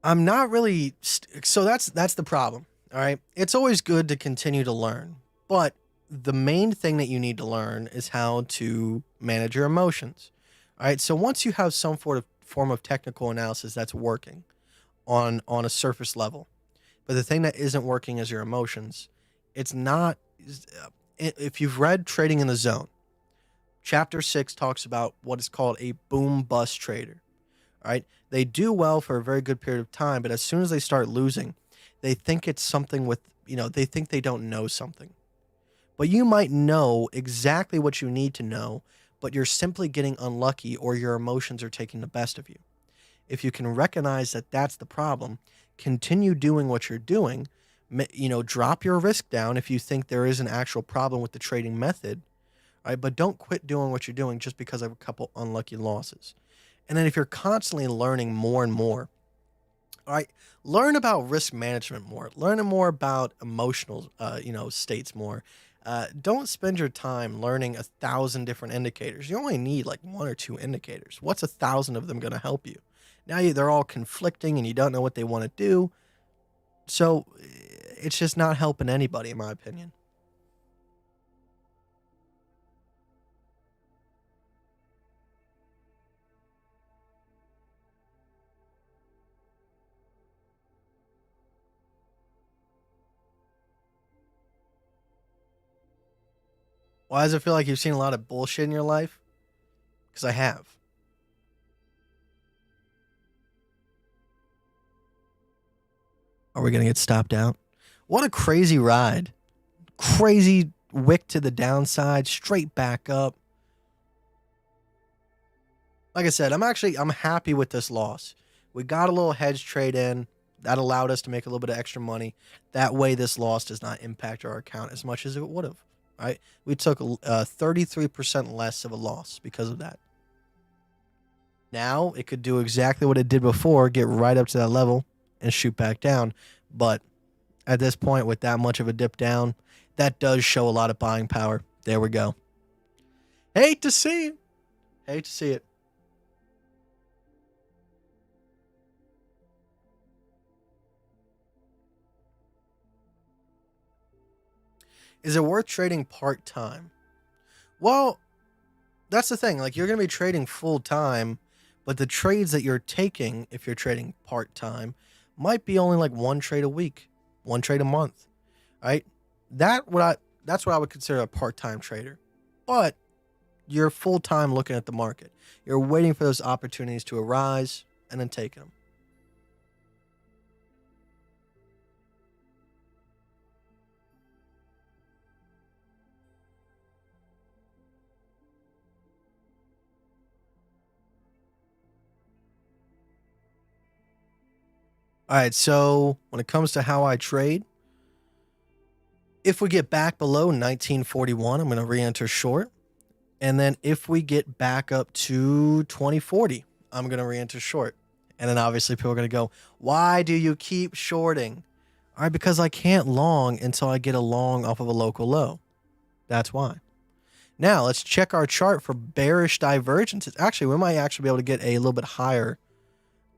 I'm not really... so that's the problem, all right? It's always good to continue to learn, but the main thing that you need to learn is how to manage your emotions, all right? So once you have some form of technical analysis that's working on a surface level, but the thing that isn't working is your emotions. It's not... if you've read Trading in the Zone, chapter 6 talks about what is called a boom bust trader. All right. They do well for a very good period of time, but as soon as they start losing, they think it's something with, they think they don't know something. But you might know exactly what you need to know, but you're simply getting unlucky or your emotions are taking the best of you. If you can recognize that that's the problem, continue doing what you're doing. Drop your risk down if you think there is an actual problem with the trading method, right? But don't quit doing what you're doing just because of a couple unlucky losses. And then if you're constantly learning more and more, all right, learn about risk management more, learn more about emotional, states more. Don't spend your time learning 1,000 different indicators. You only need like 1 or 2 indicators. What's 1,000 of them going to help you? Now they're all conflicting and you don't know what they want to do. So it's just not helping anybody, in my opinion. Why does it feel like you've seen a lot of bullshit in your life? Because I have. Are we going to get stopped out? What a crazy ride. Crazy wick to the downside, straight back up. Like I said, I'm happy with this loss. We got a little hedge trade in. That allowed us to make a little bit of extra money. That way this loss does not impact our account as much as it would have. Right? We took 33% less of a loss because of that. Now it could do exactly what it did before, get right up to that level and shoot back down. But at this point, with that much of a dip down, that does show a lot of buying power. There we go. Hate to see it. Hate to see it. Is it worth trading part-time? Well, that's the thing. Like, you're going to be trading full-time, but the trades that you're taking, if you're trading part-time, might be only like one trade a week, one trade a month, right? That's what I would consider a part-time trader. But you're full-time looking at the market. You're waiting for those opportunities to arise and then taking them. All right, so when it comes to how I trade, if we get back below 1941, I'm going to re-enter short. And then if we get back up to 2040, I'm going to re-enter short. And then obviously people are going to go, why do you keep shorting? All right, because I can't long until I get a long off of a local low. That's why. Now, let's check our chart for bearish divergences. Actually, we might actually be able to get a little bit higher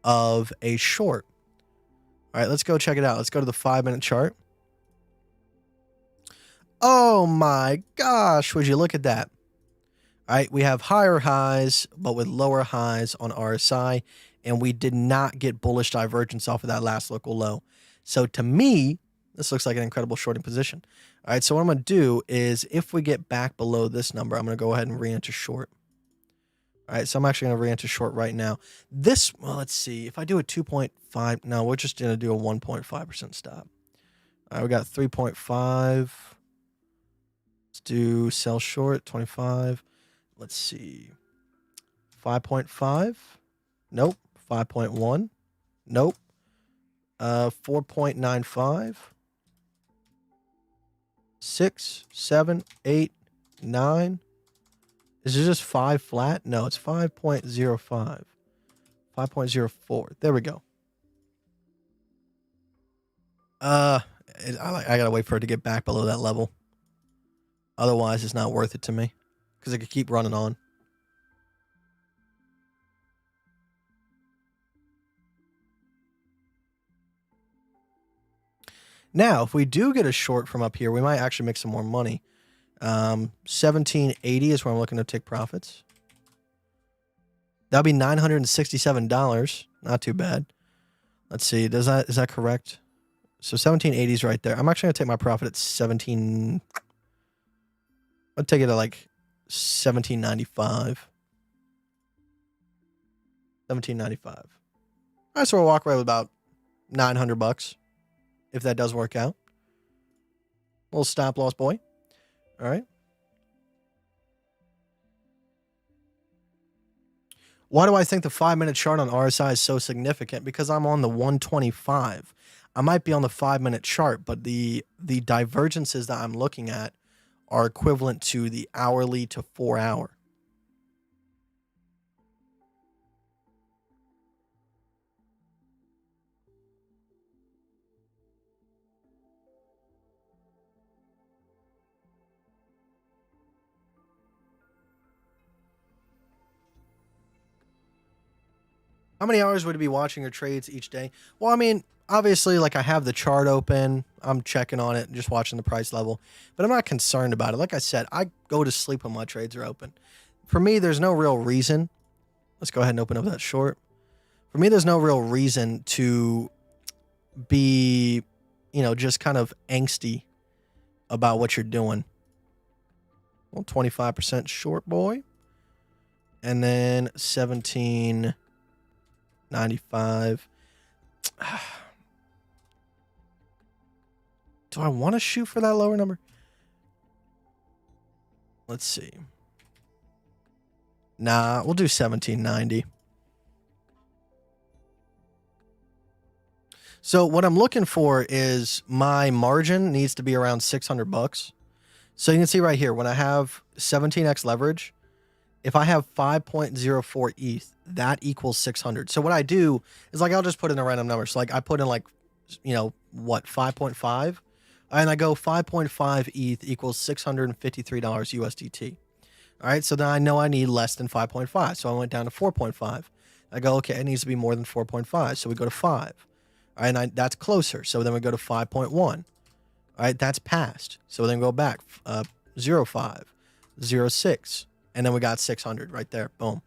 of a short. All right, let's go check it out. Let's go to the 5-minute chart. Oh my gosh, would you look at that? All right, we have higher highs, but with lower highs on RSI, and we did not get bullish divergence off of that last local low. So to me, this looks like an incredible shorting position. All right, so what I'm going to do is if we get back below this number, I'm going to go ahead and re-enter short. All right, so I'm actually going to re-enter short right now. This, well, let's see. If I do a 2.5, no, we're just going to do a 1.5% stop. All right, we got 3.5. Let's do sell short, 25. Let's see. 5.5. Nope. 5.1. Nope. 4.95. 6, 7, 8, 9. Is it just 5 flat? No, it's 5.05. 5.04. There we go. I gotta wait for it to get back below that level. Otherwise, it's not worth it to me because it could keep running on. Now, if we do get a short from up here, we might actually make some more money. 1780 is where I'm looking to take profits. That'll be $967. Not too bad. Let's see. Is that correct? So 1780 is right there. I'm actually gonna take my profit at 17. I'll take it at like 1795. 1795. All right, so we'll walk away with about $900 if that does work out. Little stop loss, boy. All right. Why do I think the 5-minute chart on RSI is so significant? Because I'm on the 125. I might be on the 5-minute chart, but the divergences that I'm looking at are equivalent to the hourly to 4-hour. How many hours would you be watching your trades each day? Well, I mean, obviously, like I have the chart open. I'm checking on it and just watching the price level. But I'm not concerned about it. Like I said, I go to sleep when my trades are open. For me, there's no real reason. Let's go ahead and open up that short. For me, there's no real reason to be, just kind of angsty about what you're doing. Well, 25% short, boy. And then 17.95. Do I want to shoot for that lower number? Let's see. Nah, we'll do 17.90. So what I'm looking for is my margin needs to be around $600. So you can see right here, when I have 17x leverage, if I have 5.04 ETH, that equals 600. So what I do is like, I'll just put in a random number. So like I put in like, 5.5, and I go 5.5 ETH equals $653 USDT. All right. So then I know I need less than 5.5. So I went down to 4.5. I go, okay, it needs to be more than 4.5. So we go to 5. All right, and that's closer. So then we go to 5.1. All right, that's passed. So then go back, 0.5, 0.6, and then we got 600 right there. Boom.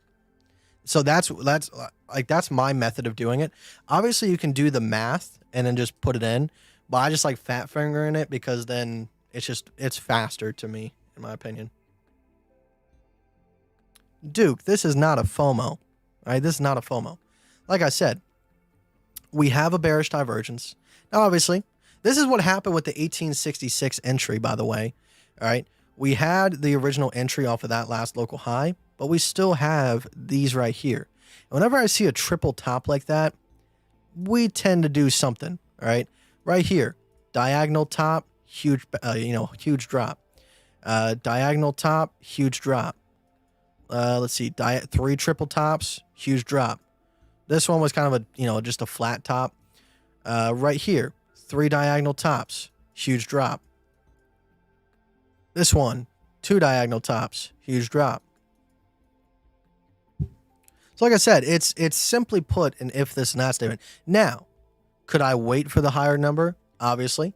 So that's my method of doing it. Obviously, you can do the math and then just put it in, but I just like fat fingering it because then it's faster to me, in my opinion. Duke, this is not a FOMO. All right, this is not a FOMO. Like I said, we have a bearish divergence. Now, obviously, this is what happened with the 1866 entry, by the way. All right. We had the original entry off of that last local high, but we still have these right here. And whenever I see a triple top like that, we tend to do something. All right. Right here, diagonal top, huge, huge drop. Diagonal top, huge drop. Let's see, 3 triple tops, huge drop. This one was kind of a, just a flat top. Right here, 3 diagonal tops, huge drop. This one, 2 diagonal tops, huge drop. So like I said, it's simply put an if this and that statement. Now, could I wait for the higher number? Obviously.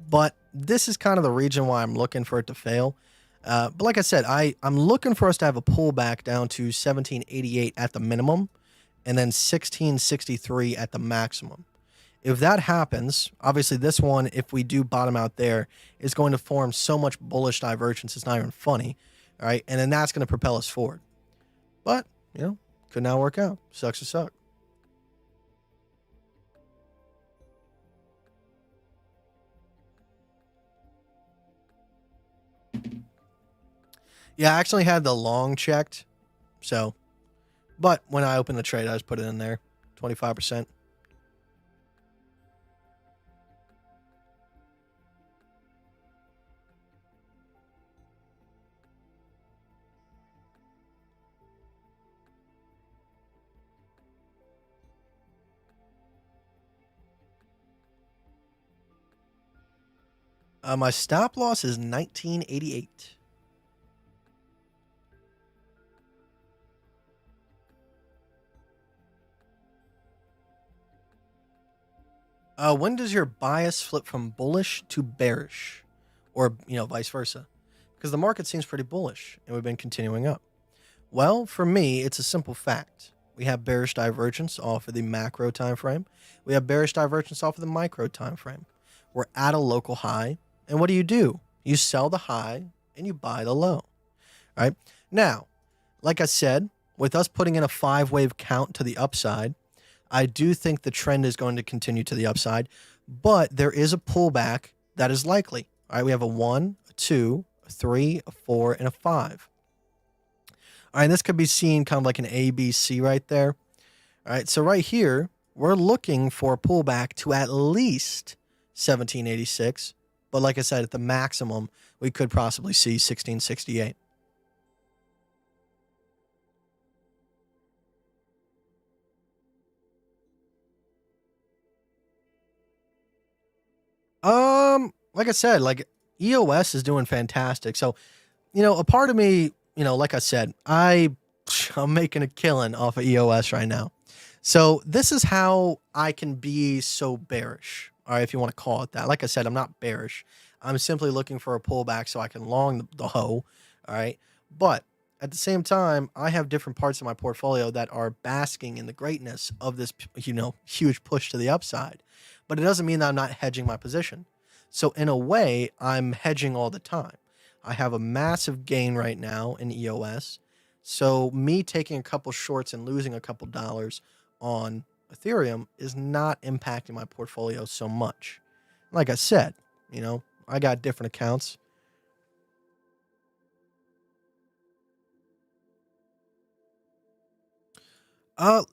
But this is kind of the region why I'm looking for it to fail. But like I said, I'm looking for us to have a pullback down to 1788 at the minimum, and then 1663 at the maximum. If that happens, obviously this one, if we do bottom out there, is going to form so much bullish divergence, it's not even funny. All right. And then that's going to propel us forward. But, could not work out. Sucks to suck. Yeah, I actually had the long checked. So, but when I opened the trade, I just put it in there. 25%. My stop loss is 1988. When does your bias flip from bullish to bearish, or vice versa? Because the market seems pretty bullish and we've been continuing up. Well, for me, it's a simple fact. We have bearish divergence off of the macro time frame. We have bearish divergence off of the micro time frame. We're at a local high. And what do? You sell the high and you buy the low. All right. Now, like I said, with us putting in a 5-wave count to the upside, I do think the trend is going to continue to the upside, but there is a pullback that is likely. All right. We have a 1, a 2, a 3, a 4, and a 5. All right. This could be seen kind of like an A, B, C right there. All right. So right here, we're looking for a pullback to at least 1786. But like I said, at the maximum, we could possibly see 1668. Like I said, like EOS is doing fantastic. So, a part of me, like I said, I'm making a killing off of EOS right now. So this is how I can be so bearish. All right, if you want to call it that. Like I said, I'm not bearish. I'm simply looking for a pullback so I can long the hoe. All right. But at the same time, I have different parts of my portfolio that are basking in the greatness of this, huge push to the upside. But it doesn't mean that I'm not hedging my position. So in a way, I'm hedging all the time. I have a massive gain right now in EOS. So me taking a couple shorts and losing a couple dollars on Ethereum is not impacting my portfolio so much. Like I said, I got different accounts.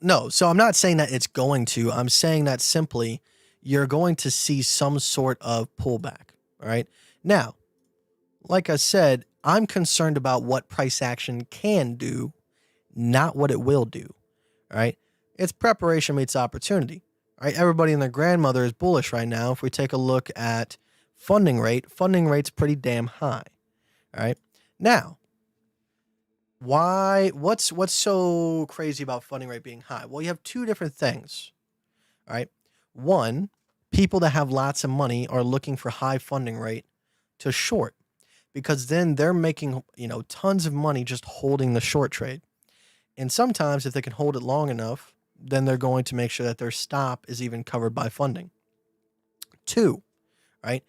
No. So I'm not saying that it's going to. I'm saying that simply you're going to see some sort of pullback. All right. Now, like I said, I'm concerned about what price action can do, not what it will do. All right. It's preparation meets opportunity. All right. Everybody and their grandmother is bullish right now. If we take a look at funding rate's pretty damn high. All right. Now, what's so crazy about funding rate being high? Well, you have two different things. All right. One, people that have lots of money are looking for high funding rate to short, because then they're making, tons of money just holding the short trade. And sometimes if they can hold it long enough, then they're going to make sure that their stop is even covered by funding. Two, right?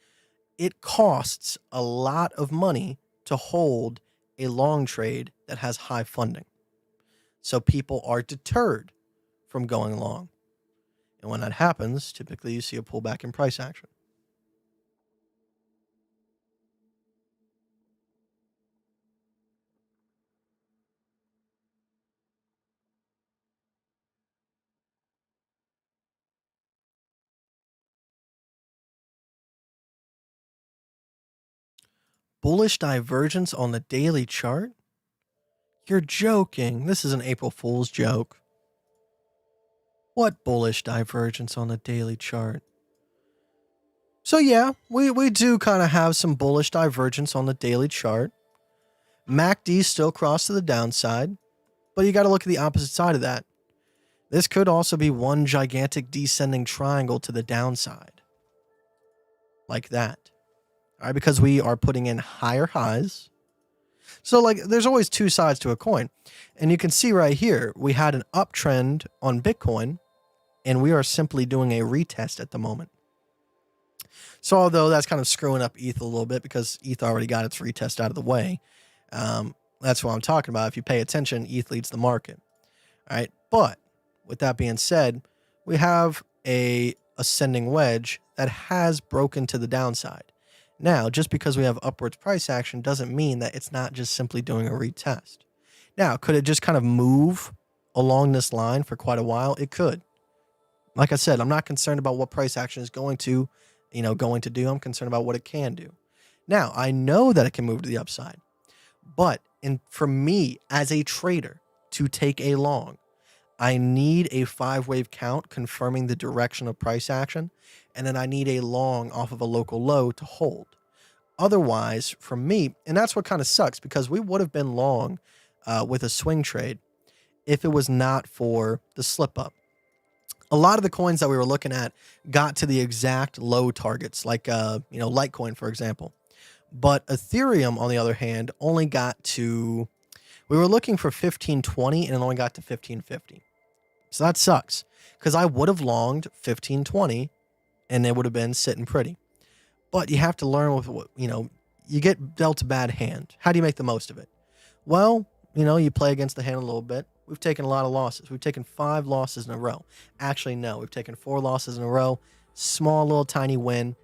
It costs a lot of money to hold a long trade that has high funding. So people are deterred from going long. And when that happens, typically you see a pullback in price action. Bullish divergence on the daily chart? You're joking. This is an April Fool's joke. What bullish divergence on the daily chart? So yeah, we do kind of have some bullish divergence on the daily chart. MACD still crossed to the downside, but you got to look at the opposite side of that. This could also be one gigantic descending triangle to the downside. Like that. All right, because we are putting in higher highs. So there's always two sides to a coin. And you can see right here, we had an uptrend on Bitcoin, and we are simply doing a retest at the moment. So although that's kind of screwing up ETH a little bit because ETH already got its retest out of the way, that's what I'm talking about. If you pay attention, ETH leads the market. All right, but with that being said, we have a ascending wedge that has broken to the downside. Now, just because we have upwards price action doesn't mean that it's not just simply doing a retest. Now, could it just kind of move along this line for quite a while? It could. Like I said, I'm not concerned about what price action is going to do. I'm concerned about what it can do. Now, I know that it can move to the upside, but for me as a trader to take a long, I need a 5-wave count confirming the direction of price action, and then I need a long off of a local low to hold. Otherwise, for me, and that's what kind of sucks, because we would have been long with a swing trade if it was not for the slip up. A lot of the coins that we were looking at got to the exact low targets, like Litecoin, for example. But Ethereum, on the other hand, only got to, we were looking for 1520 and it only got to 1550. So that sucks, because I would have longed 1520 and it would have been sitting pretty. But you have to learn with what, you get dealt a bad hand. How do you make the most of it? Well, you play against the hand a little bit. We've taken a lot of losses. We've taken 5 losses in a row. Actually, no, we've taken 4 losses in a row, small little tiny win,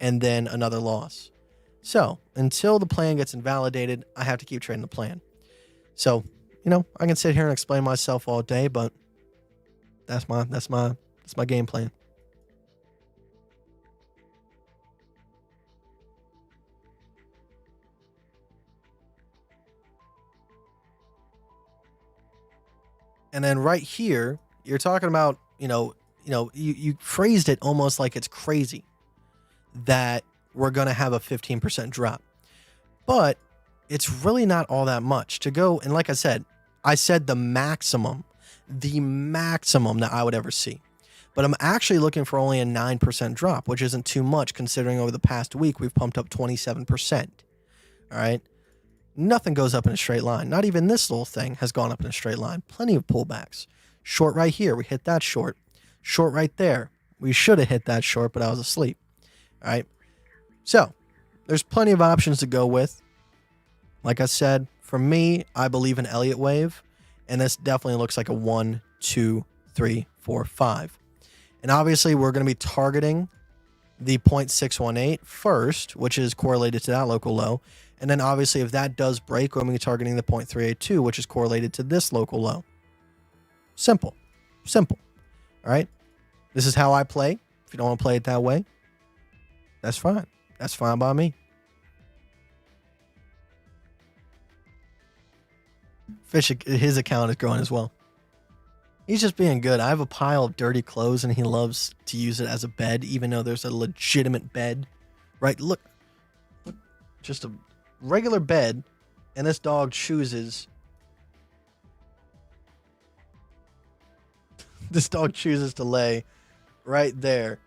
and then another loss. So until the plan gets invalidated, I have to keep trading the plan. So, I can sit here and explain myself all day, but that's my game plan. And then right here, you're talking about, you phrased it almost like it's crazy that we're going to have a 15% drop. But it's really not all that much to go. And like I said the maximum that I would ever see. But I'm actually looking for only a 9% drop, which isn't too much considering over the past week we've pumped up 27%. All right. Nothing goes up in a straight line. Not even this little thing has gone up in a straight line. Plenty of pullbacks. Short right here. We hit that short. Short right there. We should have hit that short, but I was asleep. All right. So there's plenty of options to go with. Like I said, for me, I believe in Elliot Wave, and this definitely looks like a 1, 2, 3, 4, 5. And obviously, we're going to be targeting the 0.618 first, which is correlated to that local low. And then obviously, if that does break, we're going to be targeting the 0.382, which is correlated to this local low. Simple. Simple. All right? This is how I play. If you don't want to play it that way, that's fine. That's fine by me. Fish, his account is growing as well. He's just being good. I have a pile of dirty clothes and he loves to use it as a bed, even though there's a legitimate bed. Right? Look. Just a regular bed, and this dog chooses. This dog chooses to lay right there.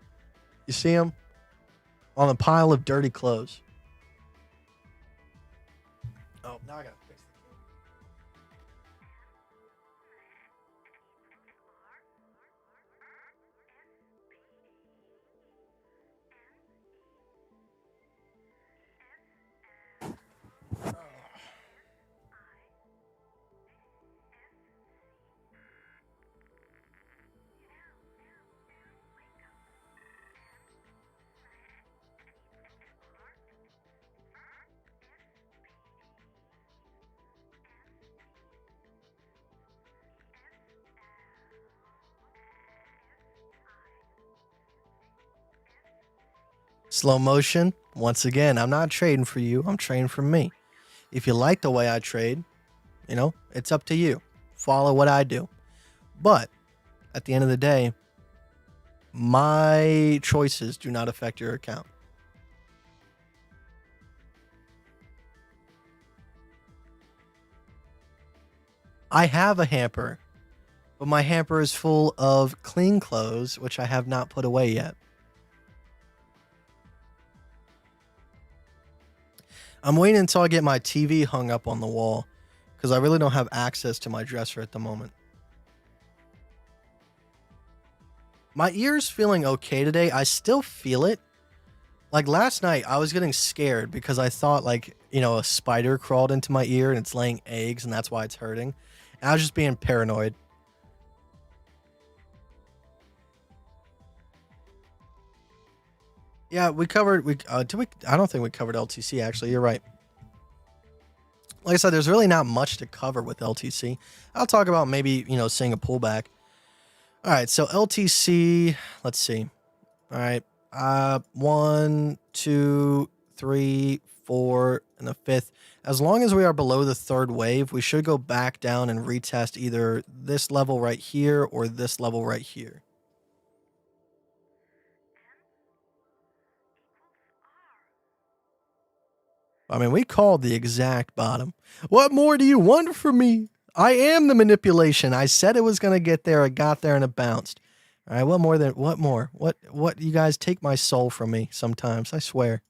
You see him? On a pile of dirty clothes. Oh, now I gotta fix the camera. Slow motion. Once again, I'm not trading for you. I'm trading for me. If you like the way I trade, it's up to you. Follow what I do. But at the end of the day, my choices do not affect your account. I have a hamper, but my hamper is full of clean clothes, which I have not put away yet. I'm waiting until I get my TV hung up on the wall because I really don't have access to my dresser at the moment. My ear's feeling okay today. I still feel it. Like last night, I was getting scared because I thought a spider crawled into my ear and it's laying eggs and that's why it's hurting. And I was just being paranoid. Yeah, we covered. I don't think we covered LTC. Actually, you're right. Like I said, there's really not much to cover with LTC. I'll talk about maybe seeing a pullback. All right, so LTC. Let's see. All right, 1, 2, 3, 4, and the fifth. As long as we are below the third wave, we should go back down and retest either this level right here or this level right here. I mean, we called the exact bottom. What more do you want from me? I am the manipulation. I said it was going to get there. It got there and it bounced. All right, what more? What you guys take my soul from me sometimes, I swear.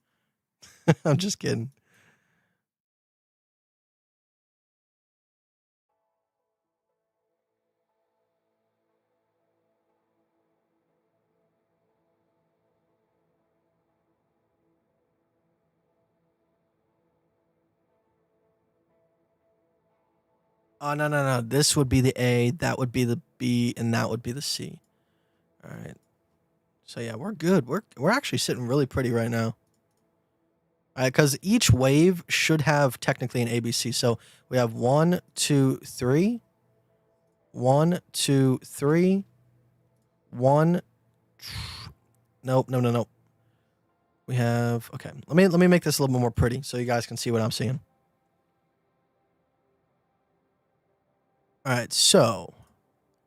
I'm just kidding. Oh, no. This would be the A, that would be the B, and that would be the C. All right. So yeah, we're good. We're actually sitting really pretty right now. All right, because each wave should have technically an ABC. So we have 1, 2, 3. 1, 2, 3. 1. Nope. We have Let me make this a little bit more pretty so you guys can see what I'm seeing. All right, so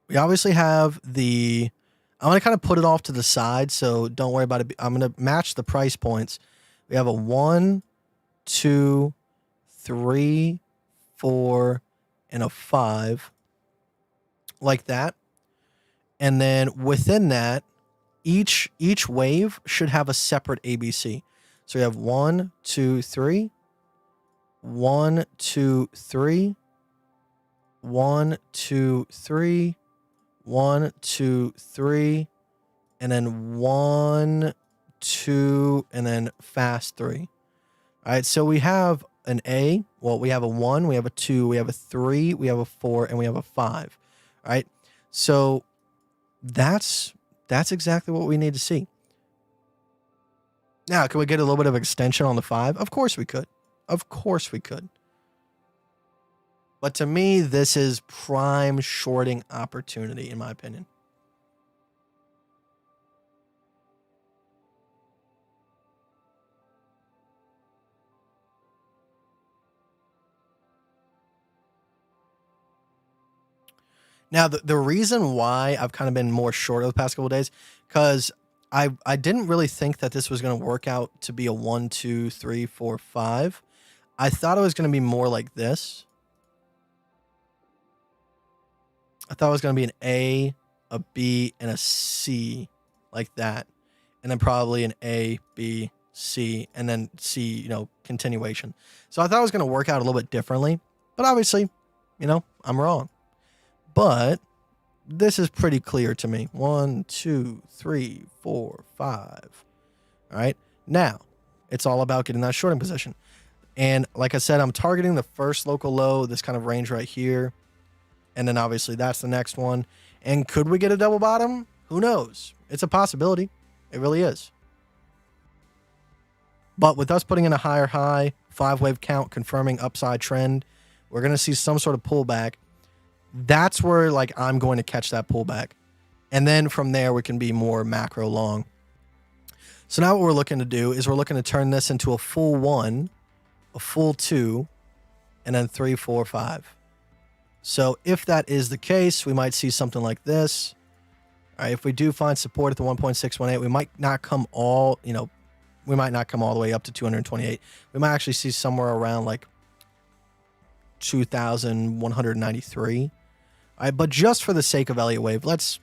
we obviously have I'm going to kind of put it off to the side, so don't worry about it. I'm going to match the price points. We have a 1, 2, 3, 4, and a 5, like that. And then within that, each wave should have a separate ABC. So we have 1, 2, 3, 1, 2, 3, 1, 2, 3, 1, 2, 3, and then 1, 2, and then fast 3. All right, so we have an A. Well, we have a 1, we have a 2, we have a 3, we have a 4, and we have a 5. All right. So that's exactly what we need to see. Now, can we get a little bit of extension on the 5? Of course we could. Of course we could. But to me, this is prime shorting opportunity, in my opinion. Now, the reason why I've kind of been more short over the past couple of days, because I didn't really think that this was going to work out to be a 1, 2, 3, 4, 5. I thought it was going to be more like this. I thought it was going to be an A, a B, and a C, like that. And then probably an A, B, C, and then C, continuation. So I thought it was going to work out a little bit differently. But obviously, I'm wrong. But this is pretty clear to me. 1, 2, 3, 4, 5. All right. Now, it's all about getting that shorting position. And like I said, I'm targeting the first local low, this kind of range right here. And then obviously that's the next one. And could we get a double bottom? Who knows? It's a possibility. It really is. But with us putting in a higher high, 5-wave count confirming upside trend, we're going to see some sort of pullback. That's where I'm going to catch that pullback. And then from there, we can be more macro long. So now what we're looking to do is we're looking to turn this into a full 1, a full 2, and then 3, 4, 5. So if that is the case, we might see something like this. All right, if we do find support at the 1.618, we might not come all the way up to 228. We might actually see somewhere around 2,193. All right, but just for the sake of Elliot Wave, let's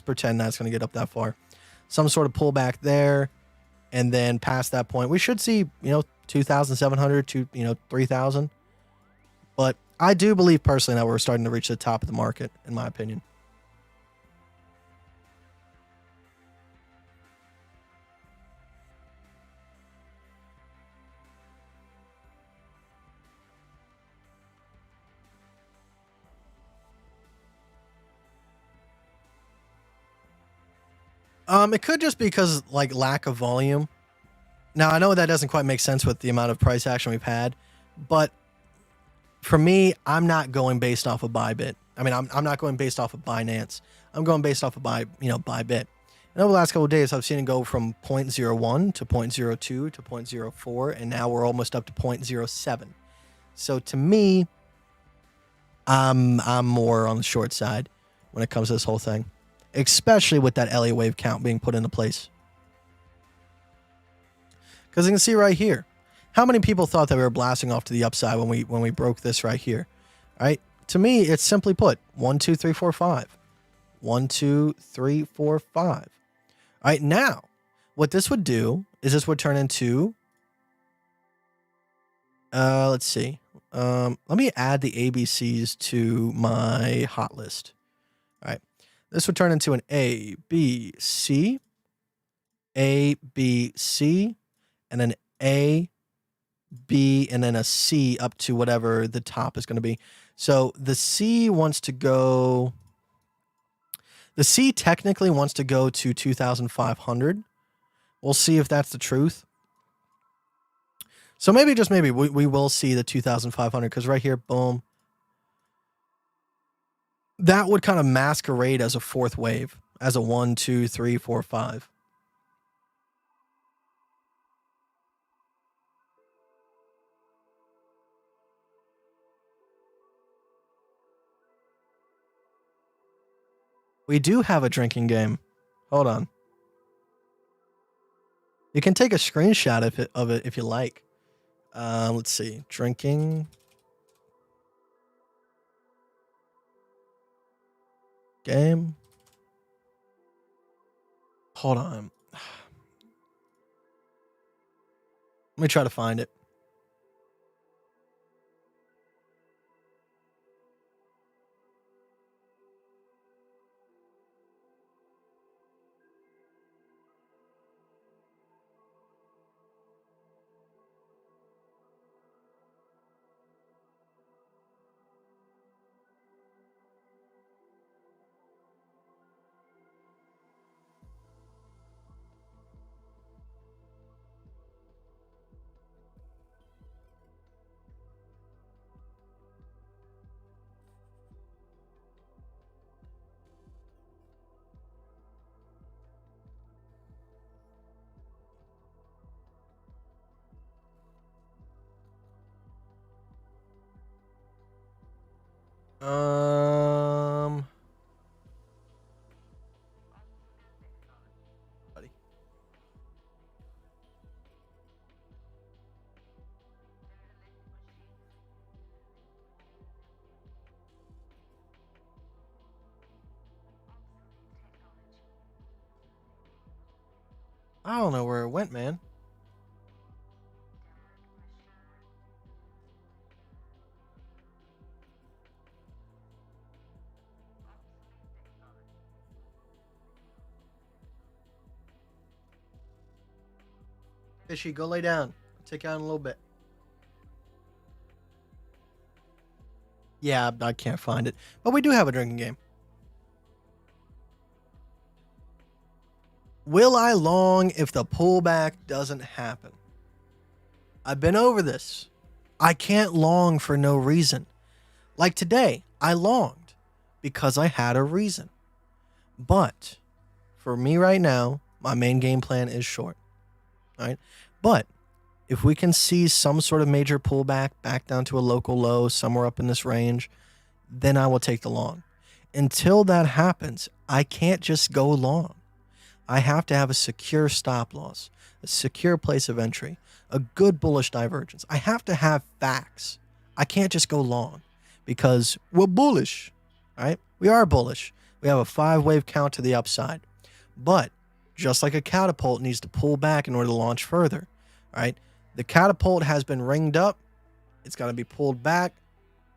pretend that's going to get up that far. Some sort of pullback there, and then past that point, we should see 2,700 to 3,000. But I do believe personally that we're starting to reach the top of the market, in my opinion. It could just be because lack of volume. Now I know that doesn't quite make sense with the amount of price action we've had, but for me, I'm not going based off of Bybit. I mean, I'm not going based off of Binance. I'm going based off of Bybit. And over the last couple of days, I've seen it go from 0.01 to 0.02 to 0.04, and now we're almost up to 0.07. So to me, I'm more on the short side when it comes to this whole thing, especially with that Elliot Wave count being put into place. Because you can see right here, how many people thought that we were blasting off to the upside when we broke this right here? All right. To me, it's simply put 1, 2, 3, 4, 5. 1, 2, 3, 4, 5. All right. Now, what this would do is this would turn into, let's see. Let me add the ABCs to my hot list. All right. This would turn into an A, B, C, A, B, C, and an A, B, and then a C up to whatever the top is going to be. So the C wants to go, the C technically wants to go to 2,500. We'll see if that's the truth. So maybe, just maybe, we will see the 2,500 because right here, boom. That would kind of masquerade as a fourth wave, as a 1, 2, 3, 4, 5. We do have a drinking game. Hold on. You can take a screenshot of it if you like. Let's see. Drinking game. Hold on. Let me try to find it. Buddy. I don't know where it went, man. Fishy, go lay down. I'll take you out in a little bit. Yeah, I can't find it. But we do have a drinking game. Will I long if the pullback doesn't happen? I've been over this. I can't long for no reason. Like today, I longed because I had a reason. But for me right now, my main game plan is short. All right. But if we can see some sort of major pullback back down to a local low somewhere up in this range, then I will take the long. Until that happens, I can't just go long. I have to have a secure stop loss, a secure place of entry, a good bullish divergence. I have to have facts. I can't just go long because we're bullish, right? We are bullish. We have a 5-wave count to the upside. But just like a catapult needs to pull back in order to launch further, right? The catapult has been ringed up. It's got to be pulled back,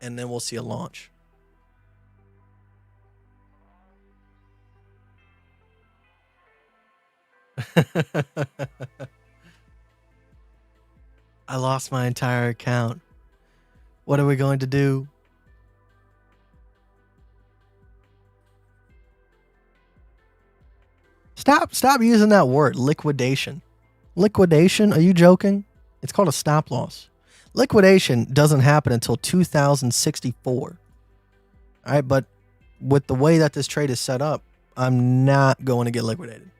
and then we'll see a launch. I lost my entire account. What are we going to do? Stop using that word, liquidation. Liquidation? Are you joking? It's called a stop loss. Liquidation doesn't happen until 2064. All right, but with the way that this trade is set up, I'm not going to get liquidated.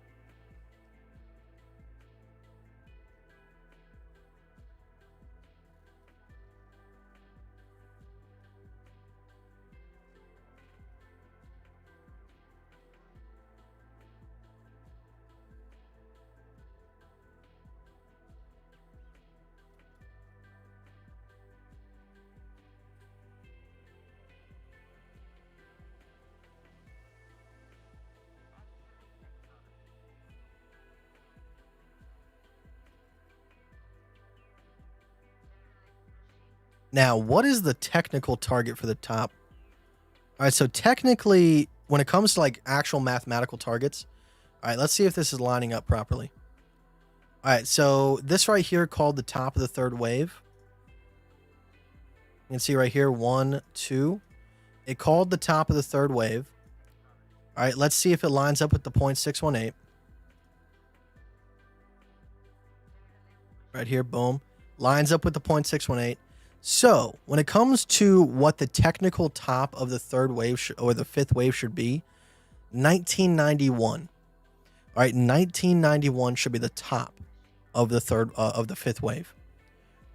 Now, what is the technical target for the top? All right, so technically, when it comes to like actual mathematical targets, all right, let's see if this is lining up properly. All right, so this right here called the top of the third wave. You can see right here, 1, 2. It called the top of the third wave. All right, let's see if it lines up with the 0.618. Right here, boom. Lines up with the 0.618. So when it comes to what the technical top of the third wave or the fifth wave should be, 1991. All right, 1991 should be the top of the fifth wave.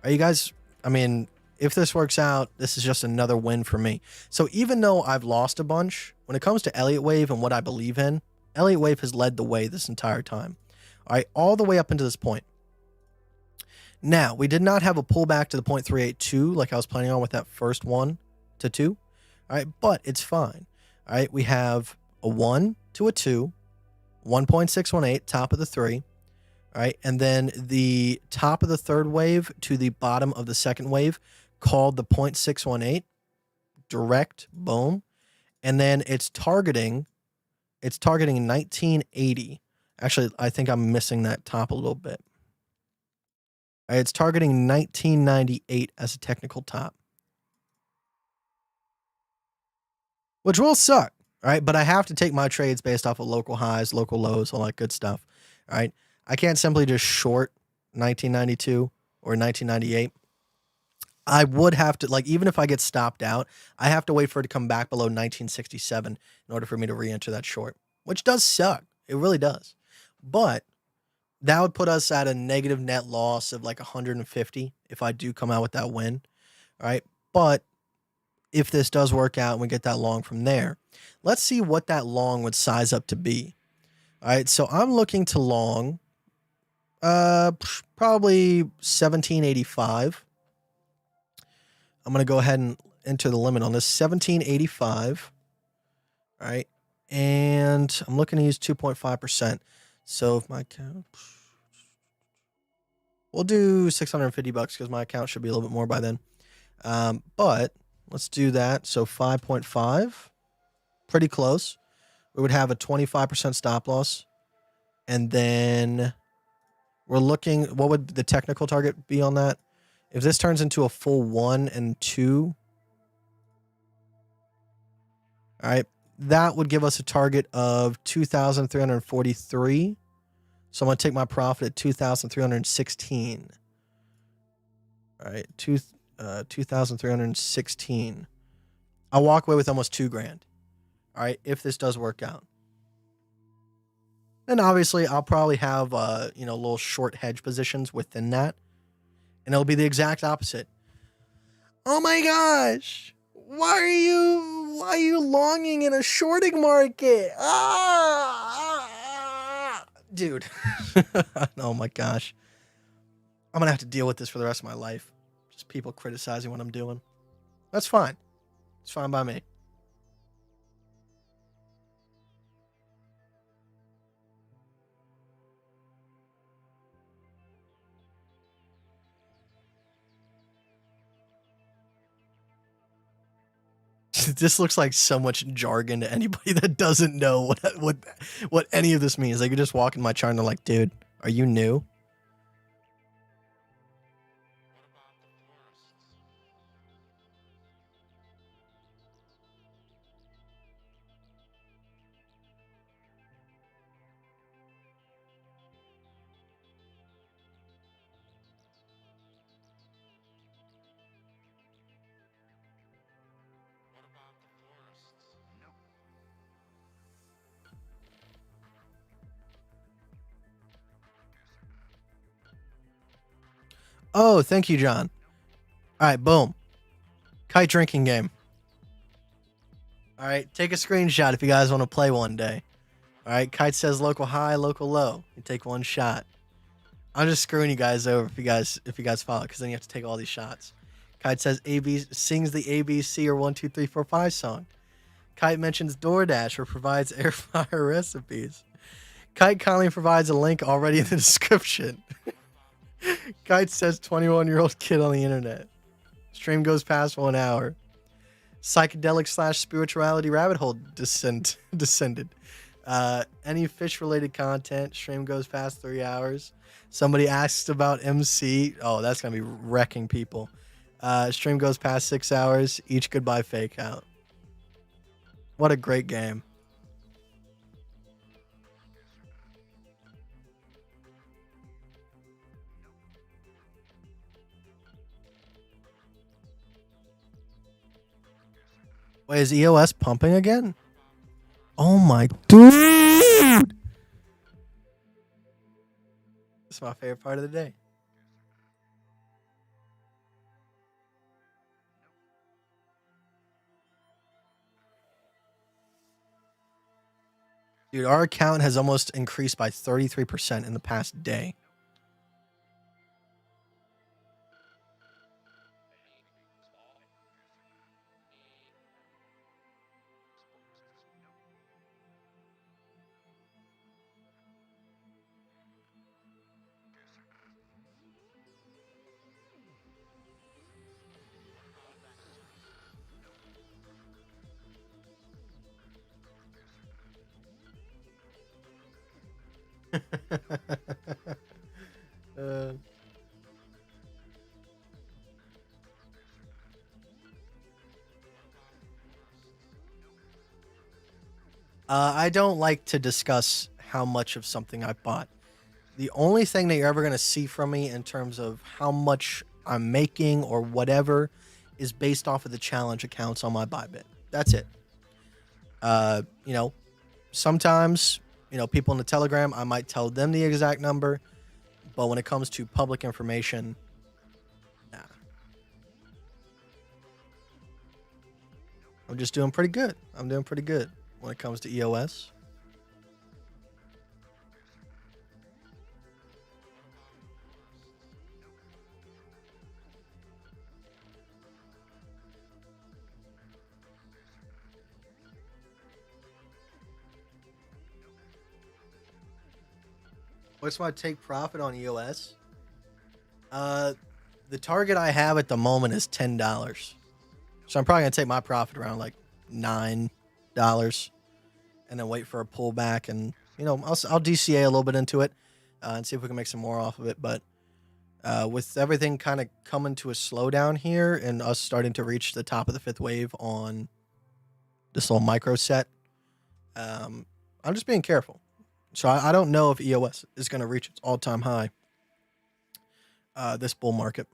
Are you guys? I mean, if this works out, this is just another win for me. So even though I've lost a bunch, when it comes to Elliot Wave and what I believe in, Elliot Wave has led the way this entire time. All right, all the way up into this point. Now, we did not have a pullback to the 0.382 like I was planning on with that first 1 to 2. All right, but it's fine. All right, we have a 1 to a 2, 1.618, top of the 3. All right, and then the top of the third wave to the bottom of the second wave called the 0.618, direct, boom. And then it's targeting 1980. Actually, I think I'm missing that top a little bit. All right, it's targeting 1998 as a technical top, which will suck. All right, but I have to take my trades based off of local highs, local lows, all that good stuff. All right, I can't simply just short 1992 or 1998. I would have to, like, even if I get stopped out, I have to wait for it to come back below 1967 in order for me to re-enter that short, which does suck. It really does. But that would put us at a negative net loss of like 150 if I do come out with that win. All right. But if this does work out and we get that long from there. Let's see what that long would size up to be. All right, so I'm looking to long probably 1785. I'm going to go ahead and enter the limit on this, 1785. All right, and I'm looking to use 2.5%. So if my account, we'll do $650 because my account should be a little bit more by then. But let's do that. So 5.5, pretty close. We would have a 25% stop loss. And then we're looking, what would the technical target be on that? If this turns into a full 1 and 2, all right, that would give us a target of 2,343. So I'm going to take my profit at 2,316. All right, 2,316. I'll walk away with almost $2,000. All right, if this does work out. Then obviously I'll probably have little short hedge positions within that. And it'll be the exact opposite. Oh my gosh. Why are you longing in a shorting market? Dude. Oh my gosh. I'm going to have to deal with this for the rest of my life. Just people criticizing what I'm doing. That's fine. It's fine by me. This looks like so much jargon to anybody that doesn't know what any of this means. They could just walk in my chart and they're like, dude, are you new? Oh, thank you, John. All right, boom. Kite drinking game. All right, take a screenshot if you guys want to play one day. All right, Kite says local high, local low. You take one shot. I'm just screwing you guys over if you guys follow, because then you have to take all these shots. Kite says AB sings the ABC or 1 2 3 4 5 song. Kite mentions DoorDash or provides air fryer recipes. Kite kindly provides a link already in the description. Kite says 21-year-old kid on the internet. Stream goes past 1 hour. Psychedelic / spirituality rabbit hole descended. Any fish related content. Stream goes past 3 hours. Somebody asks about MC. Oh, that's gonna be wrecking people. Stream goes past 6 hours. Each goodbye fake out. What a great game. Wait, is EOS pumping again? Oh my dude! It's my favorite part of the day. Dude, our account has almost increased by 33% in the past day. I don't like to discuss how much of something I bought. The only thing that you're ever going to see from me in terms of how much I'm making or whatever is based off of the challenge accounts on my Bybit. That's it. Sometimes, people in the Telegram, I might tell them the exact number, but when it comes to public information, nah. I'm just doing pretty good. I'm doing pretty good when it comes to EOS. What's my take profit on EOS? The target I have at the moment is $10. So I'm probably gonna take my profit around like $9, and then wait for a pullback, and I'll DCA a little bit into it, and see if we can make some more off of it. But with everything kind of coming to a slowdown here, and us starting to reach the top of the fifth wave on this little micro set, I'm just being careful. So I don't know if EOS is going to reach its all-time high this bull market.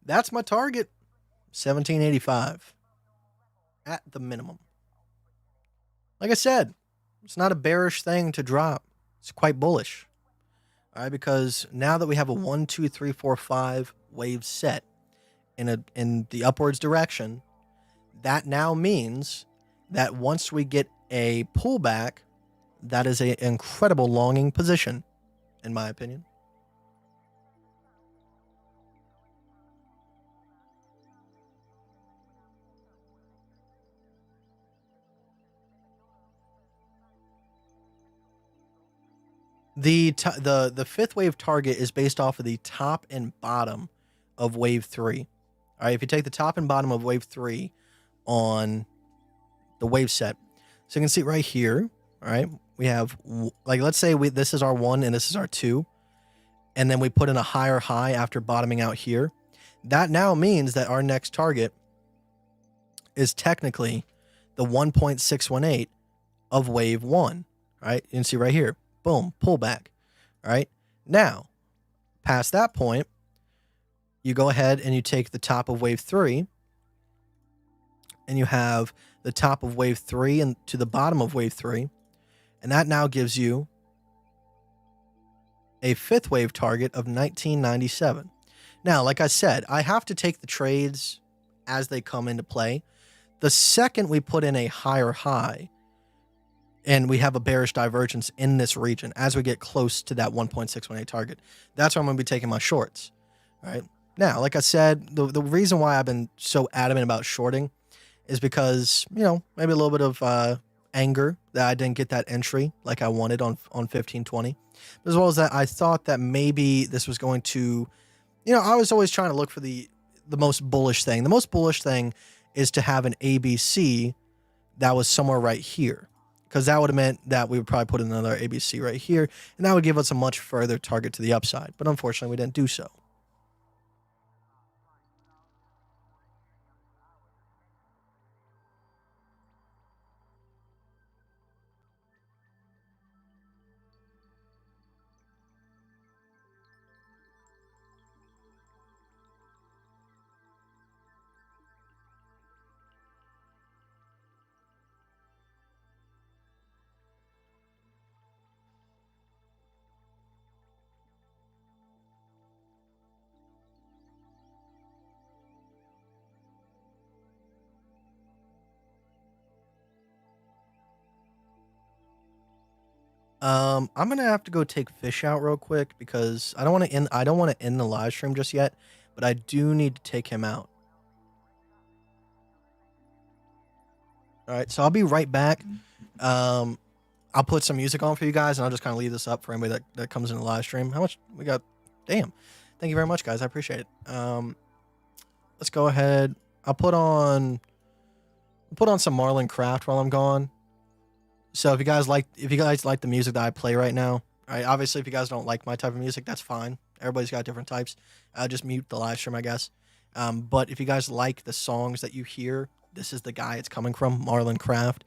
That's my target, 1785 at the minimum. Like I said, it's not a bearish thing to drop. It's quite bullish. All right, because now that we have a 1, 2, 3, 4, 5 wave set in the upwards direction, that now means that once we get a pullback, that is an incredible longing position, in my opinion. The fifth wave target is based off of the top and bottom of wave 3. All right, if you take the top and bottom of wave 3 on the wave set, so you can see right here. All right, we have, like, let's say this is our 1 and this is our 2, and then we put in a higher high after bottoming out here. That now means that our next target is technically the 1.618 of wave 1. Right, you can see right here. Boom, pullback. All right. Now, past that point, you go ahead and you take the top of wave 3, and you have the top of wave 3 and to the bottom of wave 3, and that now gives you a fifth wave target of 1997. Now, like I said, I have to take the trades as they come into play. The second we put in a higher high, and we have a bearish divergence in this region as we get close to that 1.618 target, that's where I'm going to be taking my shorts. All right. Now, like I said, the reason why I've been so adamant about shorting is because, maybe a little bit of anger that I didn't get that entry like I wanted on 1520. As well as that, I thought that maybe this was going to, I was always trying to look for the most bullish thing. The most bullish thing is to have an ABC that was somewhere right here, because that would have meant that we would probably put another ABC right here, and that would give us a much further target to the upside. But unfortunately, we didn't do so. I'm gonna have to go take Fish out real quick because I don't want to end the live stream just yet, but I do need to take him out. All right, so I'll be right back. I'll put some music on for you guys, and I'll just kind of leave this up for anybody that comes in the live stream. How much we got? Damn. Thank you very much, guys. I appreciate it. Let's go ahead. I'll put on some Marlon Craft while I'm gone. So if you guys like the music that I play right now, all right, obviously if you guys don't like my type of music, that's fine. Everybody's got different types. I'll just mute the live stream, I guess. But if you guys like the songs that you hear, this is the guy it's coming from, Marlon Craft.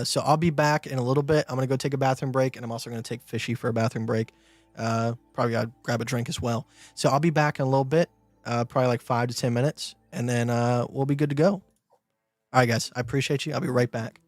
So I'll be back in a little bit. I'm going to go take a bathroom break, and I'm also going to take Fishy for a bathroom break. Probably got to grab a drink as well. So I'll be back in a little bit, probably like 5 to 10 minutes, and then we'll be good to go. All right, guys. I appreciate you. I'll be right back.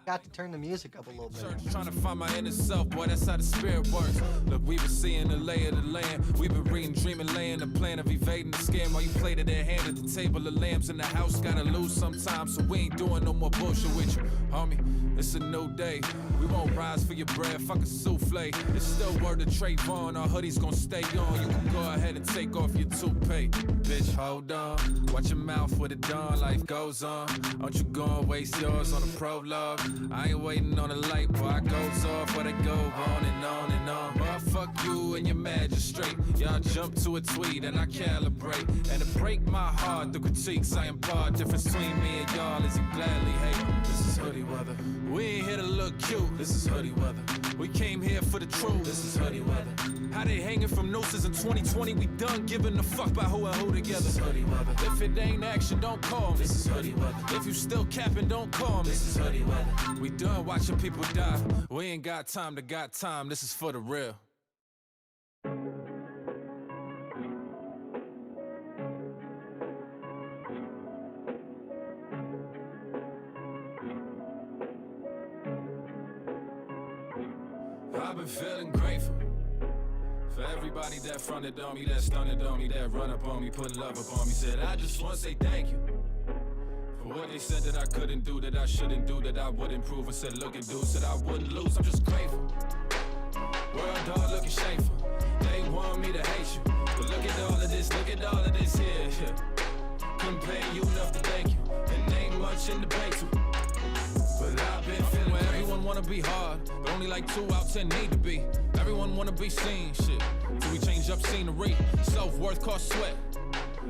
Got to turn the music up a little bit. Trying to find my inner self, boy, that's how the spirit works. Look, we been seeing the lay of the land. We've been reading, dreaming, laying the plan of evading the scam while you play to their hand at the table of lambs in the house. Gotta lose sometimes, so we ain't doing no more bullshit with you, homie. It's a new day. We won't rise for your bread, fuck a souffle. It's still word to Trayvon, our hoodies gon' stay on. You can go ahead and take off your toupee. Bitch, hold on, watch your mouth with it dawn, life goes on. Don't you go and waste yours on a prologue. I ain't waiting on the light, boy, it goes off, but it go on and on and on. Boy, fuck you and your magistrate. Y'all jump to a tweet and I calibrate. And to break my heart, the critiques I impart. Difference between me and y'all is you gladly hate. This is hoodie weather. We ain't here to look cute. This is hoodie weather. We came here for the truth. This is hoodie weather. How they hanging from nooses in 2020? We done giving a fuck about who and who together. This is hoodie weather. If it ain't action, don't call me. This is hoodie weather. If you still capping, don't call me. This is hoodie weather. We done watching people die. We ain't got time to got time. This is for the real. I've been feeling grateful for everybody that fronted on me, that stunted on me, that run up on me, put love up on me. Said I just want to say thank you for what they said that I couldn't do, that I shouldn't do, that I would improve. And said look and do, said I wouldn't lose. I'm just grateful. World dog looking shameful. They want me to hate you, but look at all of this, look at all of this here. Couldn't pay you enough to thank you, and ain't much in the bank too. But I've been feeling where everyone wanna be hard, but only like 2 out 10 need to be. Everyone wanna be seen, shit. So we change up scenery. Self-worth costs sweat.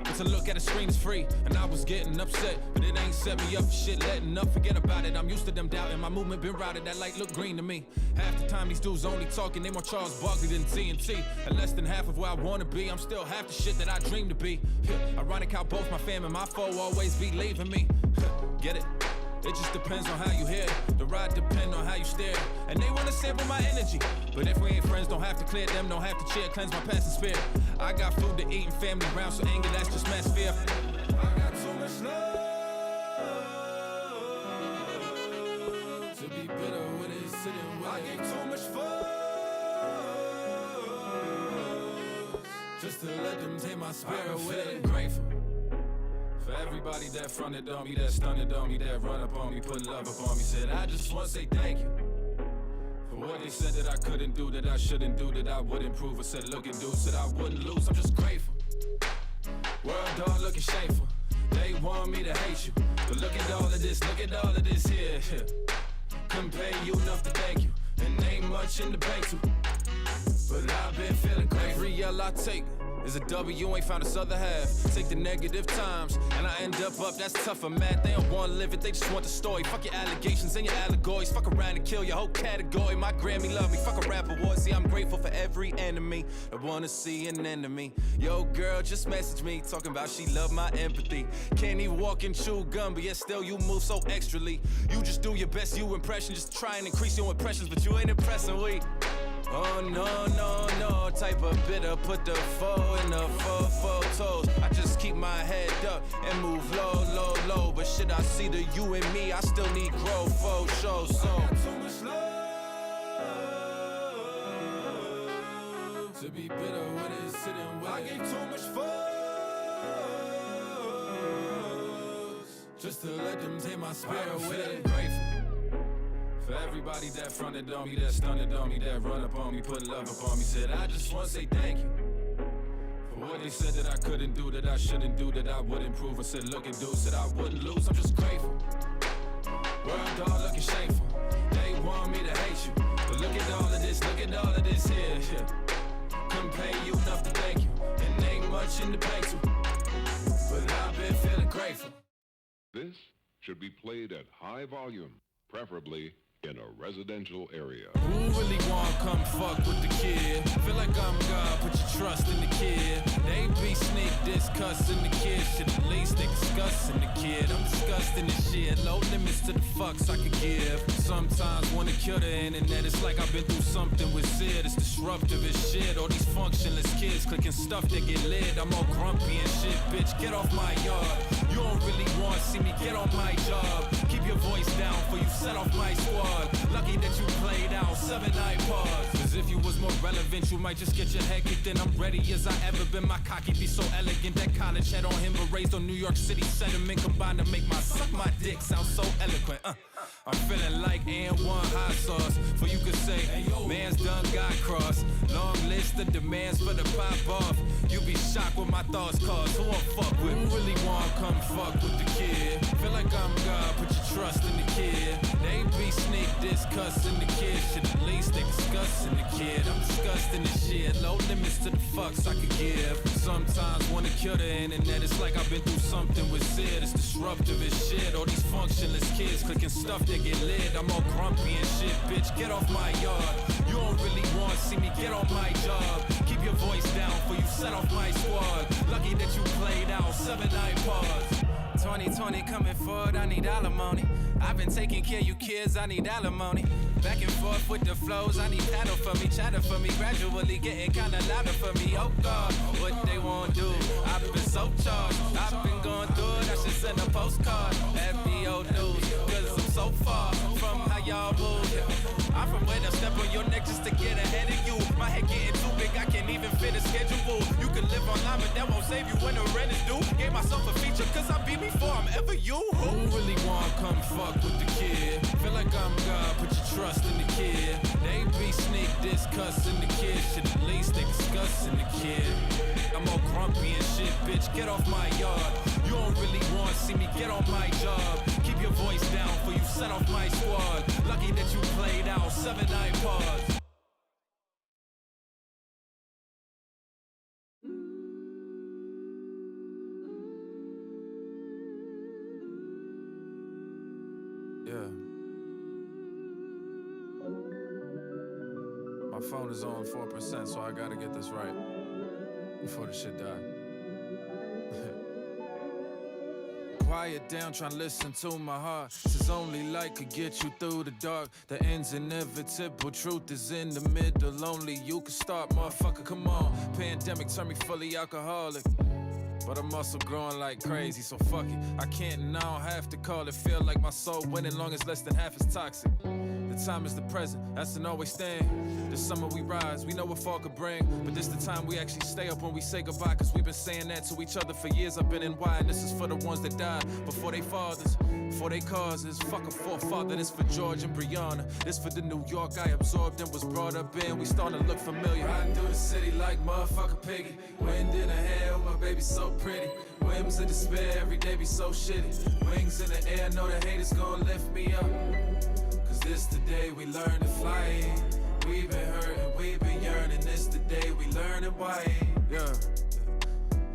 But to look at a screen is free, and I was getting upset, but it ain't set me up for shit, letting up, forget about it. I'm used to them doubting, my movement been routed, that light look green to me. Half the time these dudes only talking, they more Charles Barkley than TNT. At less than half of where I wanna be, I'm still half the shit that I dream to be. Ironic how both my fam and my foe always be leaving me. Get it? It just depends on how you hear it. The ride depend on how you stare. And they wanna sample my energy, but if we ain't friends, don't have to clear them, don't have to cheer, cleanse my past and spirit. I got food to eat and family around, so anger, that's just mass fear. I got too much love to be bitter when it's sitting with. I gave too much fuss just to let them take my spirit with it. Grateful for everybody that fronted on me, that stunted on me, that run up on me, put love up on me. Said I just want to say thank you for what they said that I couldn't do, that I shouldn't do, that I would improve. I said look and do, said I wouldn't lose. I'm just grateful. World dog looking shameful. They want me to hate you, but look at all of this, look at all of this here. Couldn't pay you enough to thank you, and ain't much in the bank too. But I've been feeling great. Every yell I take is a W, ain't found this other half. Take the negative times, and I end up, that's tougher math. They don't wanna live it, they just want the story. Fuck your allegations and your allegories. Fuck around and kill your whole category. My Grammy love me, fuck a rap award. See, I'm grateful for every enemy that wanna see an enemy. Yo, girl, just message me, talking about she love my empathy. Can't even walk and chew gum, but yet still you move so extrally. You just do your best, you impression, just try and increase your impressions, but you ain't impressing, we. Oh no, no, no, type of bitter, put the foe in the four photos. I just keep my head up and move low, low, low. But shit, I see the you and me, I still need growth for sure. So I got too much love to be bitter when it's sitting with. I gave too much fuss just to let them take my spirit with it. Grateful for everybody that fronted on me, that stunted on me, that run up on me, put love up on me. Said I just want to say thank you for what they said that I couldn't do, that I shouldn't do, that I wouldn't prove. I said look and do, said I wouldn't lose. I'm just grateful. World dog looking shameful. They want me to hate you, but look at all of this, look at all of this here. Yeah. Couldn't pay you enough to thank you, and ain't much in the bank too, but I've been feeling grateful. This should be played at high volume, preferably in a residential area. Who really wanna come fuck with the kid? Feel like I'm God, put your trust in the kid. They be sneak discussing the kid. Shit, at least they discussing the kid. I'm disgusting this shit. Low limits to the fucks I could give. Sometimes wanna kill the internet. It's like I've been through something with Sid. It's disruptive as shit. All these functionless kids clicking stuff that get lit. I'm all grumpy and shit, bitch. Get off my yard. You don't really wanna see me get on my job. Keep your voice down before you set off my squad. Lucky that you played out 7 iPods. Cause if you was more relevant, you might just get your head kicked in. I'm ready as I ever been. My cocky be so elegant. That college head on him, but raised on New York City sentiment. Combined to make my suck my dick sound so eloquent. I'm feeling like and one hot sauce. For you could say, man's done got crossed. Long list of demands for the pop off. You be shocked what my thoughts cause. Who I'm fuck with? Who really wanna come fuck with the kid? Feel like I'm God, put your trust in the kid. They be sneak discussing the kid. Shit, at least they discussing the kid. I'm disgusting this shit. Low limits to the fucks I could give. Sometimes wanna kill the internet. It's like I've been through something with Sid. It's disruptive as shit. All these functionless kids clicking stuff that get lit. I'm all grumpy and shit, bitch. Get off my yard. You don't really wanna see me get on my job. Keep your voice down before you set off my squad. Lucky that you played out 7 iPods. 2020 coming forward, I need alimony. I've been taking care of you kids, I need alimony. Back and forth with the flows, I need paddle for me, chatter for me. Gradually getting kinda louder for me. Oh God, what they wanna do? I've been so charged, I've been going through it. I should send a postcard, FBO news, cause I'm so far from how y'all move. I'm from where they'll step on your neck just to get ahead of you. My head getting too big, I can't even fit a schedule. You can live online, but that won't save you when the rent is due. Gave myself a feature, cause I beat before I'm ever you. Who really wanna come fuck with the kid? Feel like I'm God, put your trust in the kid. They be sneak discussing the kid. Shit, at least they discussing the kid. I'm all grumpy and shit, bitch. Get off my yard. You don't really wanna see me get on my job. Keep your voice down before you set off my squad. Lucky that you played out 7 iPods. Yeah. My phone is on 4%, so I gotta get this right before the shit die. Quiet down, try to listen to my heart. Says only light could get you through the dark. The end's inevitable, truth is in the middle. Only you can start, motherfucker, come on. Pandemic turned me fully alcoholic, but I'm also growing like crazy, so fuck it. I can't and I don't have to call it. Feel like my soul winning long as less than half is toxic. The time is the present, that's an always stand. This summer we rise, we know what fall could bring. But this the time we actually stay up when we say goodbye. Cause we've been saying that to each other for years. I've been in why, and this is for the ones that died before they fathers, before they causes. Fuck a forefather, this for George and Brianna. This for the New York I absorbed and was brought up in. We starting to look familiar. Riding through the city like motherfucker piggy. Wind in the hair, my baby so pretty. Whims of despair, every day be so shitty. Wings in the air, know the haters gon' lift me up. Cause this the day we learn to fly. We been hurting, we been yearning. This the day we learning why. Yeah.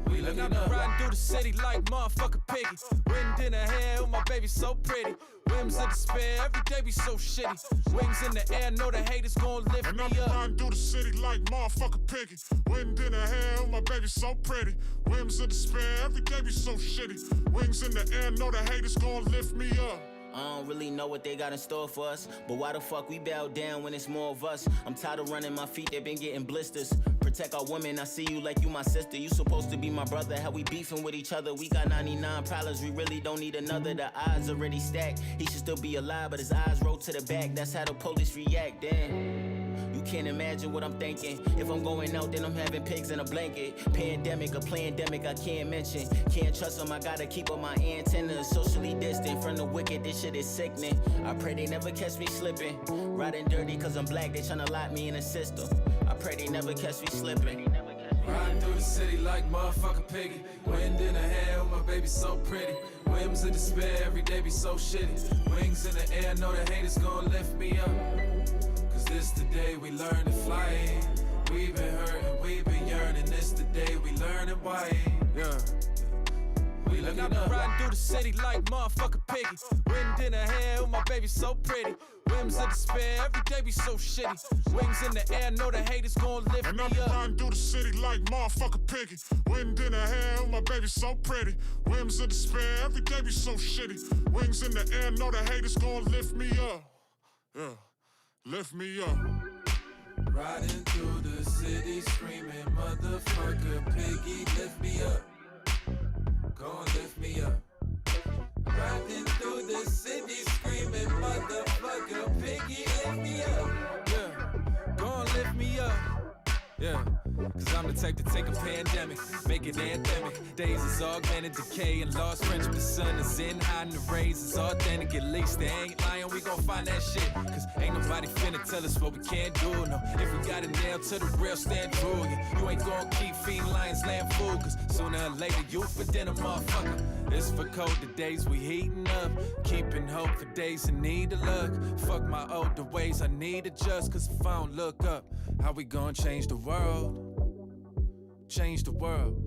We looking up. Riding through the city like motherfucker piggy. Wind in the hair, oh my baby so pretty. Whims of despair, every day be so shitty. Wings in the air, know the haters gon' lift me up. And I'm riding through the city like motherfucker piggy. Wind in the hair, oh my baby so pretty. Whims of despair, every day be so shitty. Wings in the air, know the haters gon' lift me up. I don't really know what they got in store for us, but why the fuck we bow down when it's more of us? I'm tired of running my feet, they been getting blisters. Protect our women, I see you like you my sister. You supposed to be my brother, how we beefing with each other. We got 99 problems, we really don't need another. The odds already stacked, he should still be alive, but his eyes roll to the back. That's how the police react, damn. You can't imagine what I'm thinking. If I'm going out, then I'm having pigs in a blanket. Pandemic, a plandemic, I can't mention. Can't trust them, I gotta keep up my antennas. Socially distant from the wicked, this shit is sickening. I pray they never catch me slipping. Riding dirty cause I'm black, they tryna lock me in a system. I pray they never catch me slipping. Riding through the city like motherfucking piggy. Wind in the hair, my baby so pretty. Whims of despair, every day be so shitty. Wings in the air, know the haters gon' lift me up. Cause this the day we learn to fly. We been hurting, we been yearning. This the day we learning why. Yeah. We looking up. Riding through the city like motherfucking piggy. Wind in the hair, my baby so pretty. Whims of despair, every day be so shitty. Wings in the air, know the haters gon' lift And me I be up. riding through the city like motherfucking piggy. Wind in the hair, my baby so pretty. Whims of despair, every day be so shitty. Wings in the air, know the haters gon' lift me up. Yeah, lift me up. Riding through the city screaming, motherfucker piggy, lift me up. Gon' lift me up. Riding through the city screaming, motherfucker piggy, lift me up. Yeah, gon' lift me up. Yeah, cause I'm the type to take a pandemic, make it anthemic. Days is augmented decay and lost friends, but the sun is in, hiding the rays is authentic. At least they ain't lying, we gon' find that shit. Cause ain't nobody finna tell us what we can't do, no. If we got a nail to the real, stand true. You ain't gon' keep feeding lions land food, cause sooner or later you for dinner, motherfucker. It's for cold, the days we heating up. Keeping hope for days in need of luck. Fuck my older ways, I need adjust. Cause if I don't look up, how we gon' change the world? Change the world.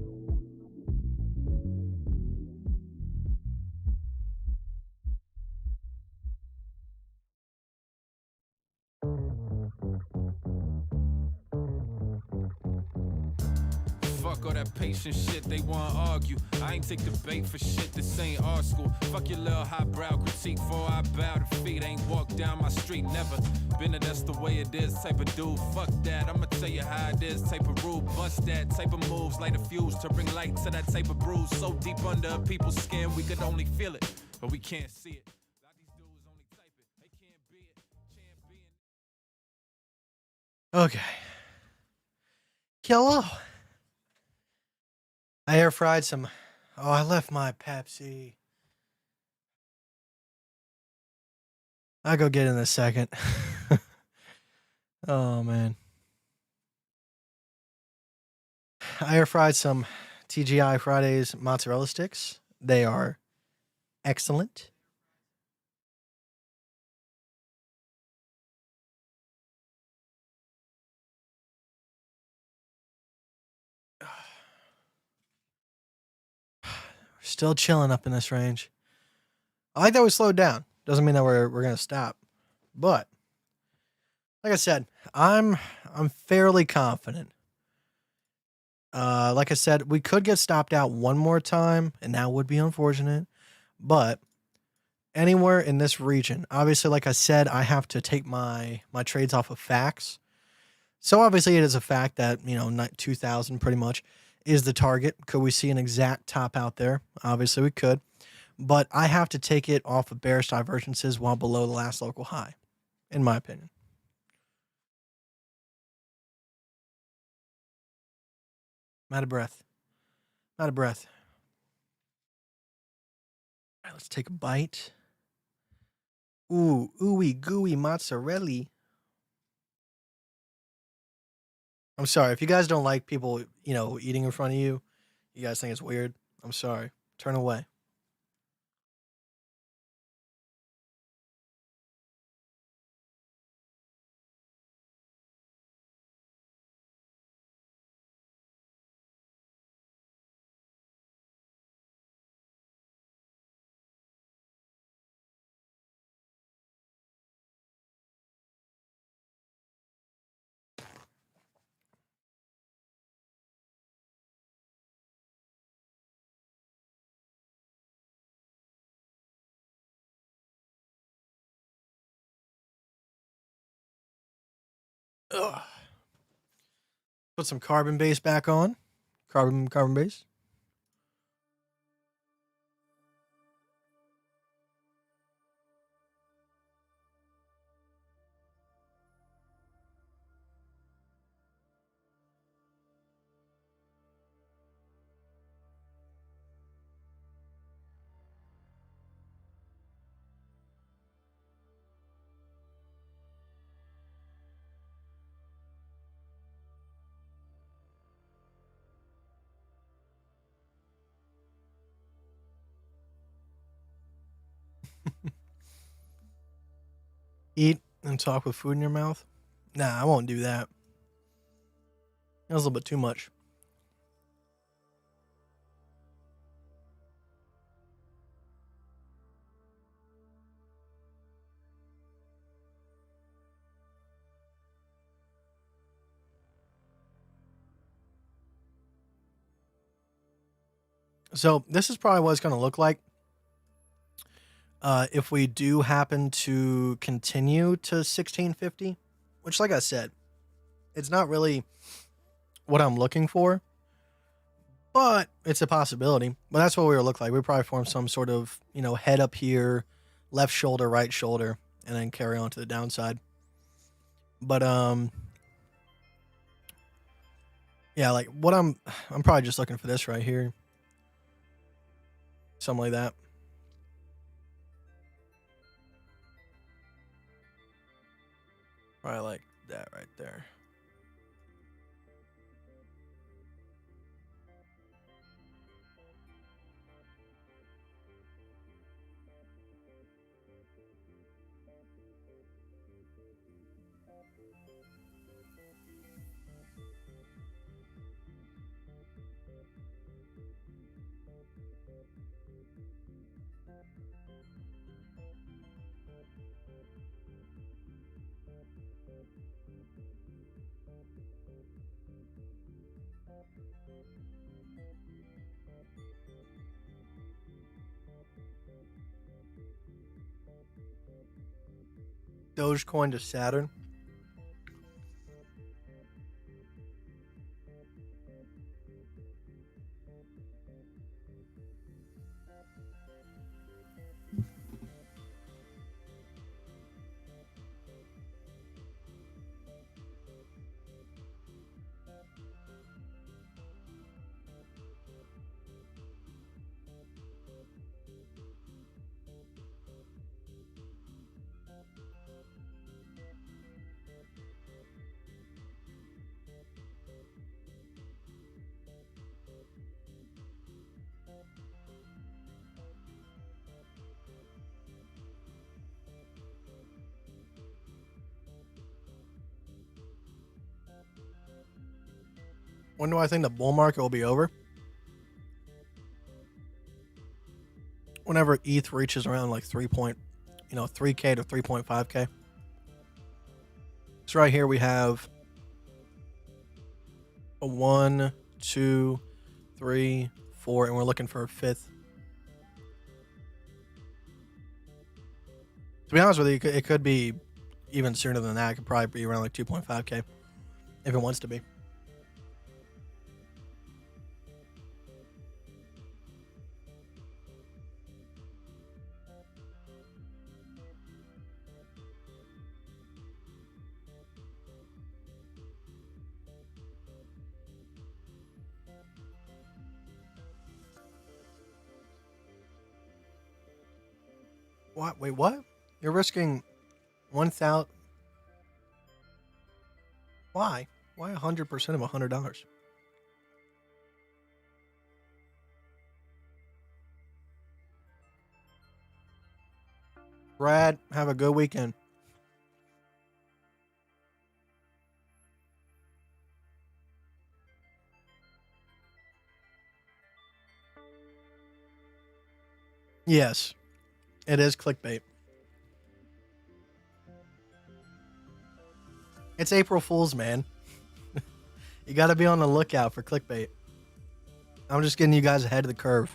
Fuck all that patient shit, they wanna argue. I ain't take the bait for shit, this ain't our school. Fuck your little highbrow critique before I bow to feet. Ain't walked down my street, never been a that's the way it is type of dude. Fuck that, I'ma tell you how it is type of rule. Bust that type of moves, light a fuse to bring light to that type of bruise. So deep under people's skin, we could only feel it, but we can't see it. A lot of these dudes only type it, they can't be it. Okay. Hello. I air fried some. Oh, I left my Pepsi. I'll go get it in a second. Oh, man. I air fried some TGI Fridays mozzarella sticks. They are excellent. Still chilling up in this range. I like that we slowed down. Doesn't mean that we're gonna stop. But like I said, I'm fairly confident. Like I said, we could get stopped out one more time, and that would be unfortunate. But anywhere in this region, obviously, like I said, I have to take my trades off of facts. So obviously, it is a fact that 2,000 pretty much is the target. Could we see an exact top out there? Obviously, we could. But I have to take it off of bearish divergences while below the last local high, in my opinion. I'm out of breath. Out of breath. All right, let's take a bite. Ooh, ooey gooey mozzarella. I'm sorry. If you guys don't like people, eating in front of you, you guys think it's weird, I'm sorry. Turn away. Ugh. Put some carbon base back on. Carbon base. Eat and talk with food in your mouth. Nah, I won't do that. That was a little bit too much. So this is probably what it's going to look like. If we do happen to continue to 1650, which, like I said, it's not really what I'm looking for, but it's a possibility. But that's what we would look like. We probably form some sort of, head up here, left shoulder, right shoulder, and then carry on to the downside. But yeah, like what I'm probably just looking for this right here, something like that. Probably like that right there. Dogecoin to Saturn. When do I think the bull market will be over? Whenever ETH reaches around like 3K to 3.5K. So right here we have a 1, 2, 3, 4, and we're looking for a fifth. To be honest with you, it could be even sooner than that. It could probably be around like 2.5K if it wants to be. What? Wait, what? You're risking 1,000. Why? Why 100% of $100? Brad, have a good weekend. Yes, it is clickbait. It's April Fool's, man. You got to be on the lookout for clickbait. I'm just getting you guys ahead of the curve.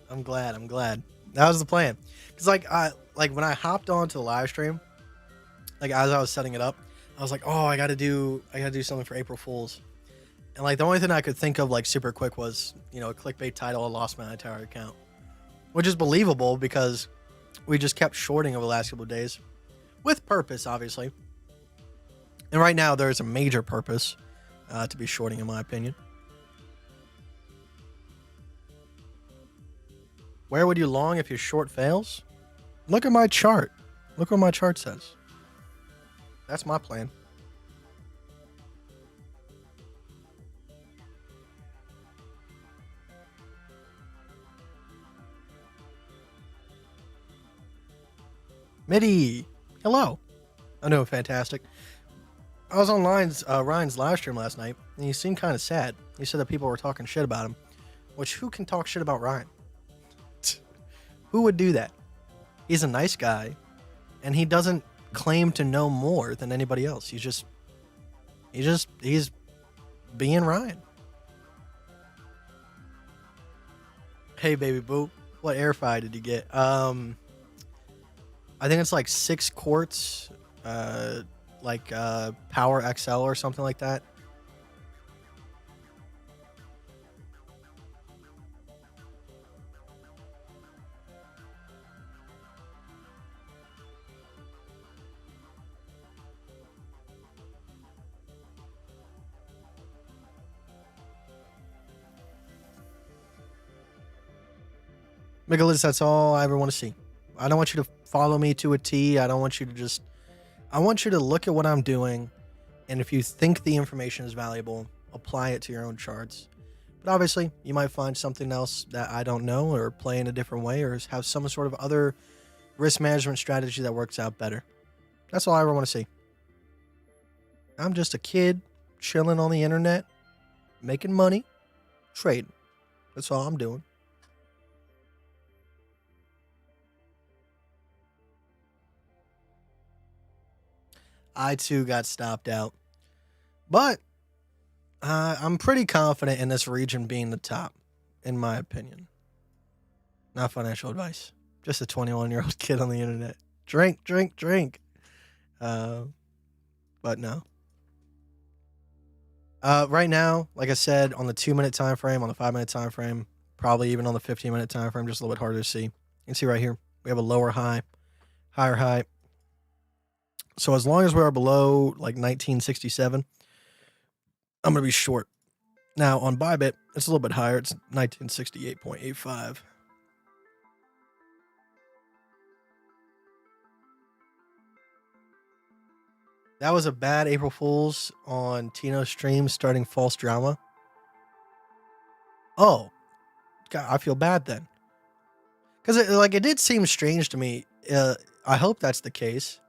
I'm glad. I'm glad. That was the plan. Cause like when I hopped onto the live stream, like as I was setting it up, I was like, oh, I gotta do something for April Fools. And like the only thing I could think of like super quick was, a clickbait title. I lost my entire account, which is believable because we just kept shorting over the last couple of days, with purpose, obviously. And right now there is a major purpose to be shorting, in my opinion. Where would you long if your short fails? Look at my chart. Look what my chart says. That's my plan. Mitty, hello. I know, fantastic. I was on Ryan's live stream last night, and he seemed kind of sad. He said that people were talking shit about him, which who can talk shit about Ryan? Who would do that? He's a nice guy, and he doesn't claim to know more than anybody else. He's being Ryan. Hey, baby boo, what airfry did you get? I think it's like 6 quarts, Power XL or something like that. Megalith, that's all I ever want to see. I don't want you to follow me to a T. I don't want you to just... I want you to look at what I'm doing, and if you think the information is valuable, apply it to your own charts. But obviously, you might find something else that I don't know, or play in a different way, or have some sort of other risk management strategy that works out better. That's all I ever want to see. I'm just a kid chilling on the internet, making money, trading. That's all I'm doing. I too got stopped out. But I'm pretty confident in this region being the top, in my opinion. Not financial advice. Just a 21-year-old kid on the internet. Drink, drink, drink. But no. Right now, like I said, on the 2-minute time frame, on the 5-minute time frame, probably even on the 15-minute time frame, just a little bit harder to see. You can see right here, we have a lower high, higher high. So as long as we are below like 1967, I'm going to be short. Now on Bybit, it's a little bit higher. It's 1968.85. That was a bad April Fool's on Tino's stream starting false drama. Oh, God, I feel bad then. Because it did seem strange to me. I hope that's the case.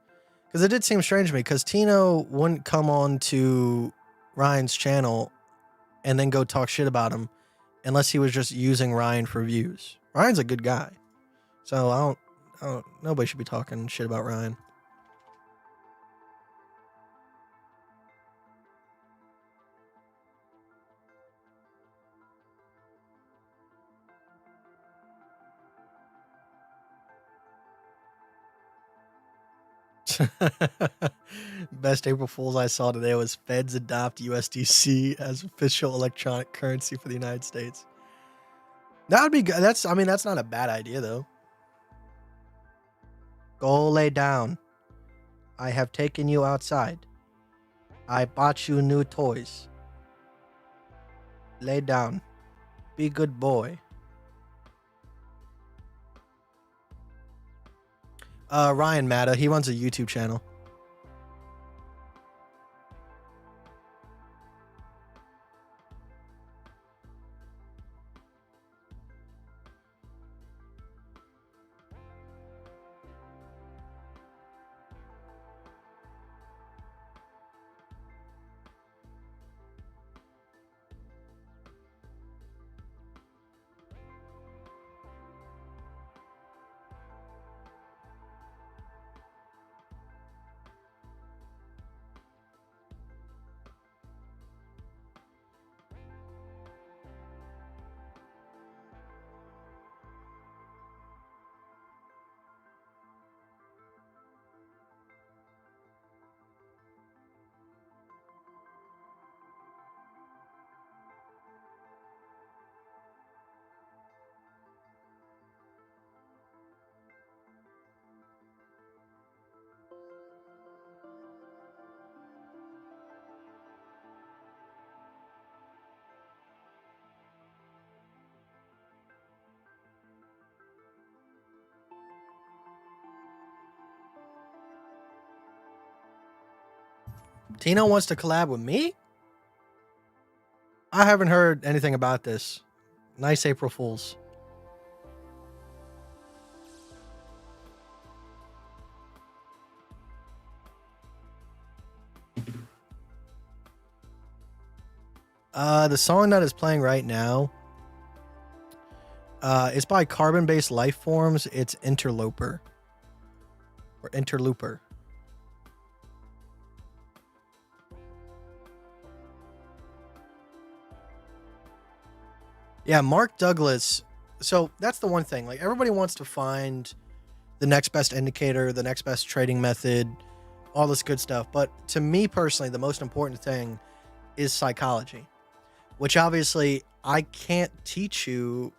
Because it did seem strange to me, because Tino wouldn't come on to Ryan's channel and then go talk shit about him unless he was just using Ryan for views. Ryan's a good guy. So nobody should be talking shit about Ryan. Best April Fool's I saw today was Feds adopt USDC as official electronic currency for the United States. That would be good. That's not a bad idea though. Go lay down. I have taken you outside. I bought you new toys. Lay down. Be good boy. Ryan Matta, he runs a YouTube channel. Tino wants to collab with me? I haven't heard anything about this. Nice April Fools. The song that is playing right now is by Carbon Based Life Forms. It's Interloper. Or Interlooper. Yeah, Mark Douglas. So that's the one thing. Like, everybody wants to find the next best indicator, the next best trading method, all this good stuff. But to me personally, the most important thing is psychology, which obviously I can't teach you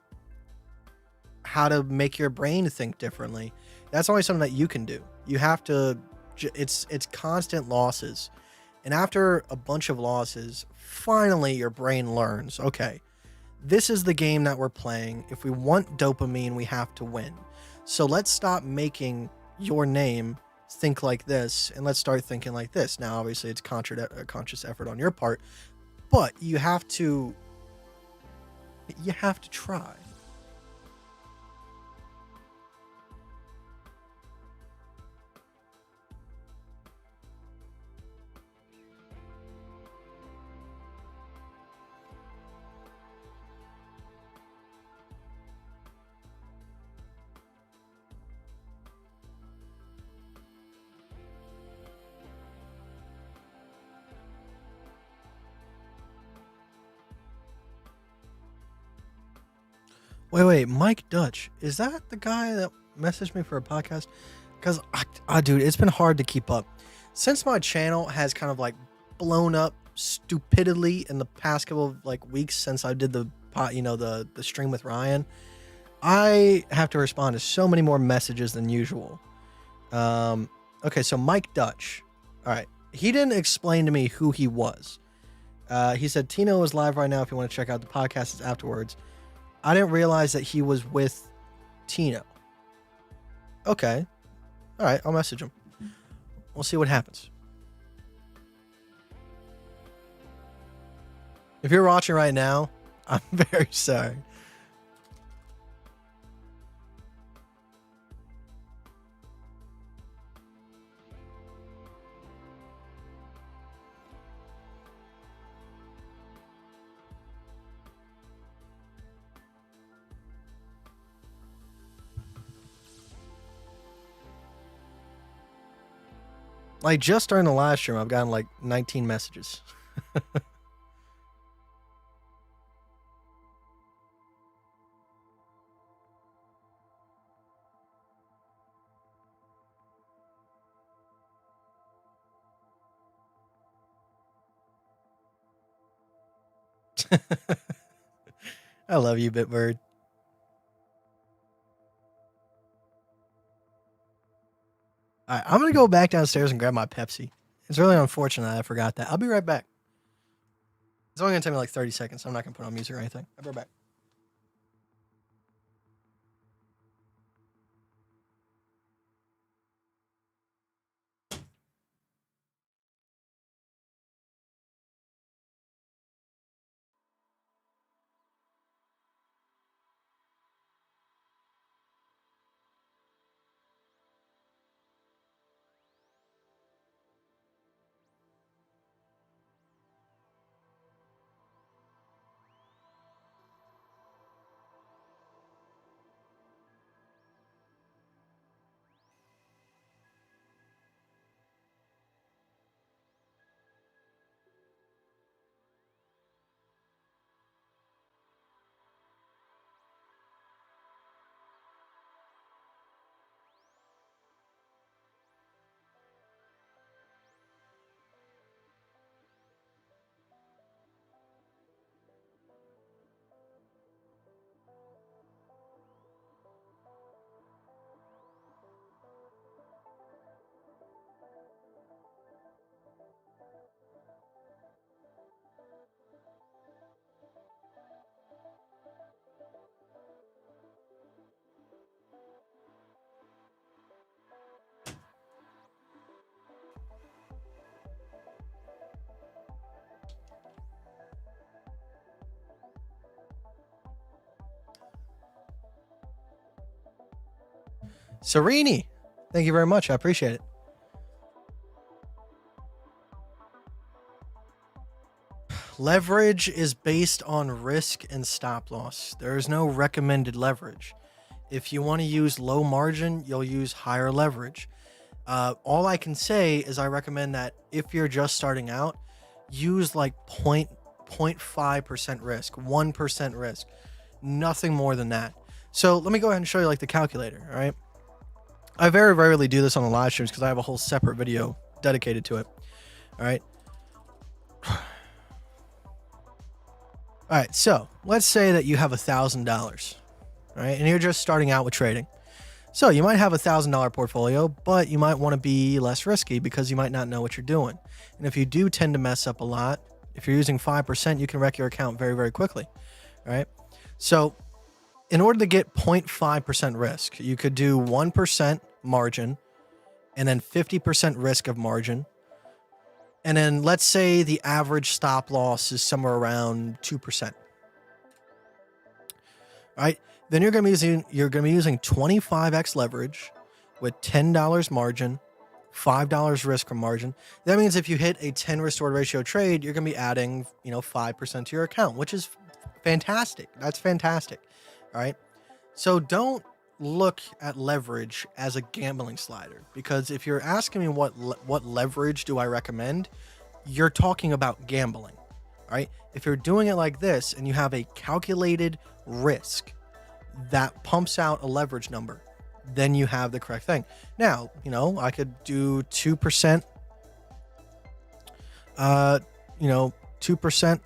how to make your brain think differently. That's only something that you can do. You have to, it's constant losses. And after a bunch of losses, finally your brain learns, okay, this is the game that we're playing. If we want dopamine, we have to win. So let's stop making your name think like this and let's start thinking like this. Now, obviously, it's a conscious effort on your part, but you have to try. Wait, Mike Dutch. Is that the guy that messaged me for a podcast? Because, dude, it's been hard to keep up. Since my channel has kind of like blown up stupidly in the past couple of like weeks since I did the stream with Ryan, I have to respond to so many more messages than usual. Okay, so Mike Dutch. All right. He didn't explain to me who he was. He said, Tino is live right now if you want to check out the podcast. It's afterwards. I didn't realize that he was with Tino. Okay. All right, I'll message him. We'll see what happens. If you're watching right now, I'm very sorry. Like, just during the live stream, I've gotten like 19 messages. I love you, Bitbird. All right, I'm going to go back downstairs and grab my Pepsi. It's really unfortunate I forgot that. I'll be right back. It's only going to take me like 30 seconds. So I'm not going to put on music or anything. I'll be right back. Serini, thank you very much. I appreciate it. Leverage is based on risk and stop loss. There is no recommended leverage. If you want to use low margin, you'll use higher leverage. All I can say is I recommend that if you're just starting out, use like 0.5% risk, 1% risk, nothing more than that. So let me go ahead and show you like the calculator. All right. I very rarely do this on the live streams because I have a whole separate video dedicated to it. All right. All right, so let's say that you have $1,000, right? And you're just starting out with trading. So you might have $1,000 portfolio, but you might want to be less risky because you might not know what you're doing. And if you do tend to mess up a lot, if you're using 5%, you can wreck your account very, very quickly, all right? So in order to get 0.5% risk, you could do 1% margin and then 50% risk of margin. And then let's say the average stop loss is somewhere around 2%. All right. Then you're going to be using 25x leverage with $10 margin, $5 risk from margin. That means if you hit a 10 restored ratio trade, you're going to be adding, 5% to your account, which is fantastic. That's fantastic. All right. So don't look at leverage as a gambling slider, because if you're asking me what leverage do I recommend, you're talking about gambling. All right. If you're doing it like this and you have a calculated risk that pumps out a leverage number, then you have the correct thing. Now, I could do 2%, 2%,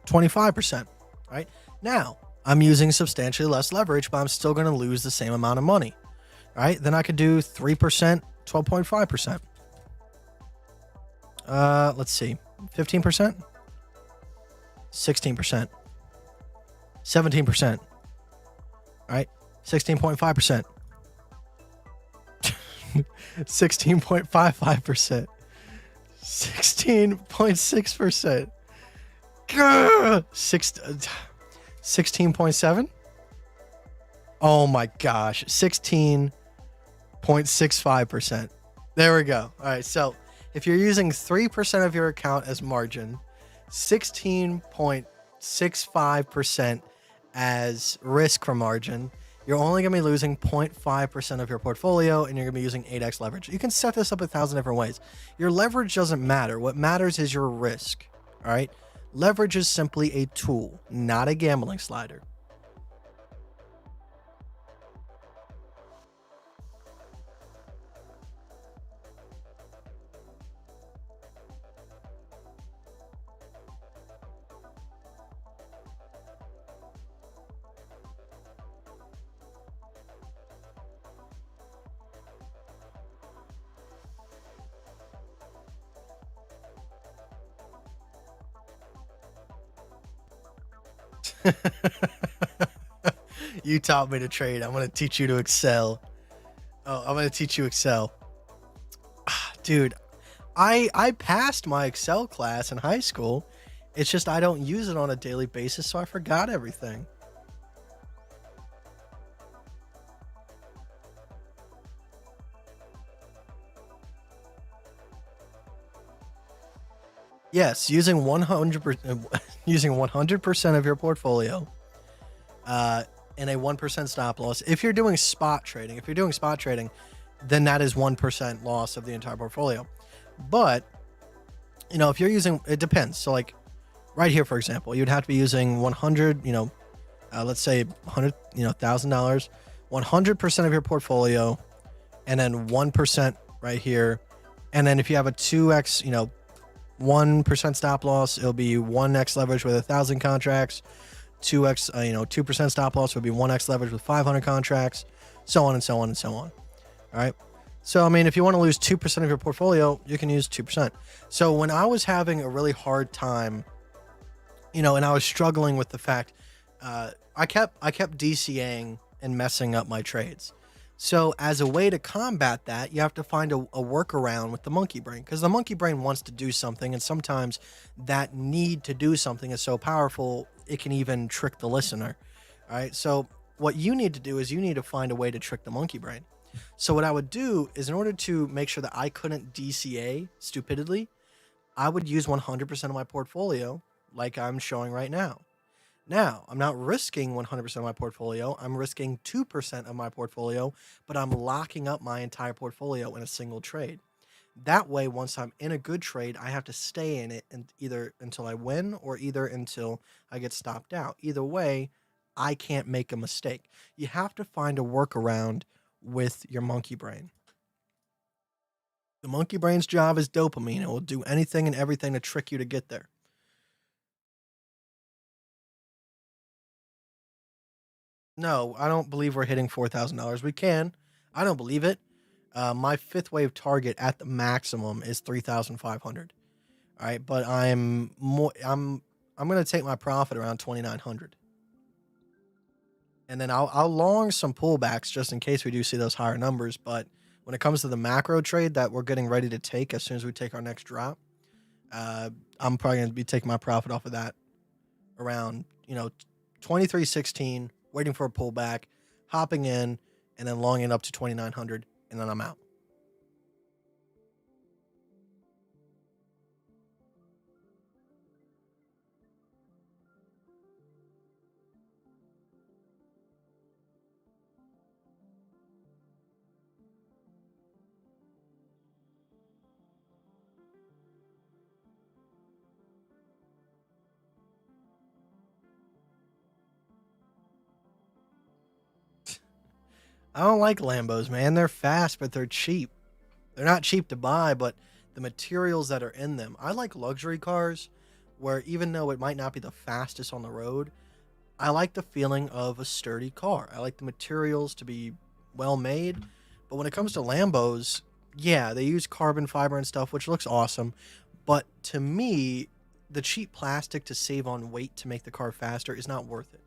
25%, right? Now, I'm using substantially less leverage, but I'm still going to lose the same amount of money, all right? Then I could do 3%, 12.5%. Let's see, 15%, 16%, 17%, all right? 16.5%, 16.55%, 16.6%, 16.7. Oh my gosh, 16.65%. There we go. All right, so if you're using 3% of your account as margin, 16.65% as risk from margin, you're only going to be losing 0.5% of your portfolio, and you're going to be using 8x leverage. You can set this up 1,000 different ways. Your leverage doesn't matter. What matters is your risk, all right? Leverage is simply a tool, not a gambling slider. You taught me to trade. I'm going to teach you to excel. Oh, I'm going to teach you Excel. Dude, I passed my Excel class in high school. It's just I don't use it on a daily basis, so I forgot everything. Yes, using 100% of your portfolio, and a 1% stop loss. If you're doing spot trading, then that is 1% loss of the entire portfolio. But if you're using, it depends. So like right here, for example, you'd have to be using 100. Let's say 100, $1,000, 100% of your portfolio, and then 1% right here, and then if you have a 2x, 1% stop loss, it'll be 1x leverage with 1,000 contracts. 2x, 2% stop loss would be 1x leverage with 500 contracts, so on and so on and so on. All right. So, if you want to lose 2% of your portfolio, you can use 2%. So when I was having a really hard time, and I was struggling with the fact, I kept DCAing and messing up my trades. So as a way to combat that, you have to find a workaround with the monkey brain, because the monkey brain wants to do something, and sometimes that need to do something is so powerful it can even trick the listener. All right. So what you need to do is you need to find a way to trick the monkey brain. So what I would do is, in order to make sure that I couldn't DCA stupidly, I would use 100% of my portfolio like I'm showing right now. Now, I'm not risking 100% of my portfolio. I'm risking 2% of my portfolio, but I'm locking up my entire portfolio in a single trade. That way, once I'm in a good trade, I have to stay in it and either until I win or either until I get stopped out. Either way, I can't make a mistake. You have to find a workaround with your monkey brain. The monkey brain's job is dopamine. It will do anything and everything to trick you to get there. No, I don't believe we're hitting $4,000. We can. I don't believe it. My fifth wave target at the maximum is 3,500. All right, but I'm going to take my profit around 2,900. And then I'll long some pullbacks just in case we do see those higher numbers. But when it comes to the macro trade that we're getting ready to take as soon as we take our next drop, I'm probably going to be taking my profit off of that around 23.16, waiting for a pullback, hopping in, and then longing up to 2,900, and then I'm out. I don't like Lambos, man. They're fast, but they're cheap. They're not cheap to buy, but the materials that are in them. I like luxury cars where even though it might not be the fastest on the road, I like the feeling of a sturdy car. I like the materials to be well made. But when it comes to Lambos, yeah, they use carbon fiber and stuff, which looks awesome. But to me, the cheap plastic to save on weight to make the car faster is not worth it.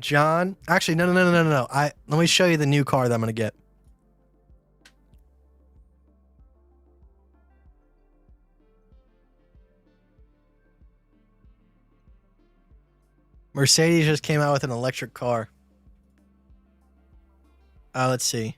John, actually, no. Let me show you the new car that I'm gonna get. Mercedes just came out with an electric car. Let's see.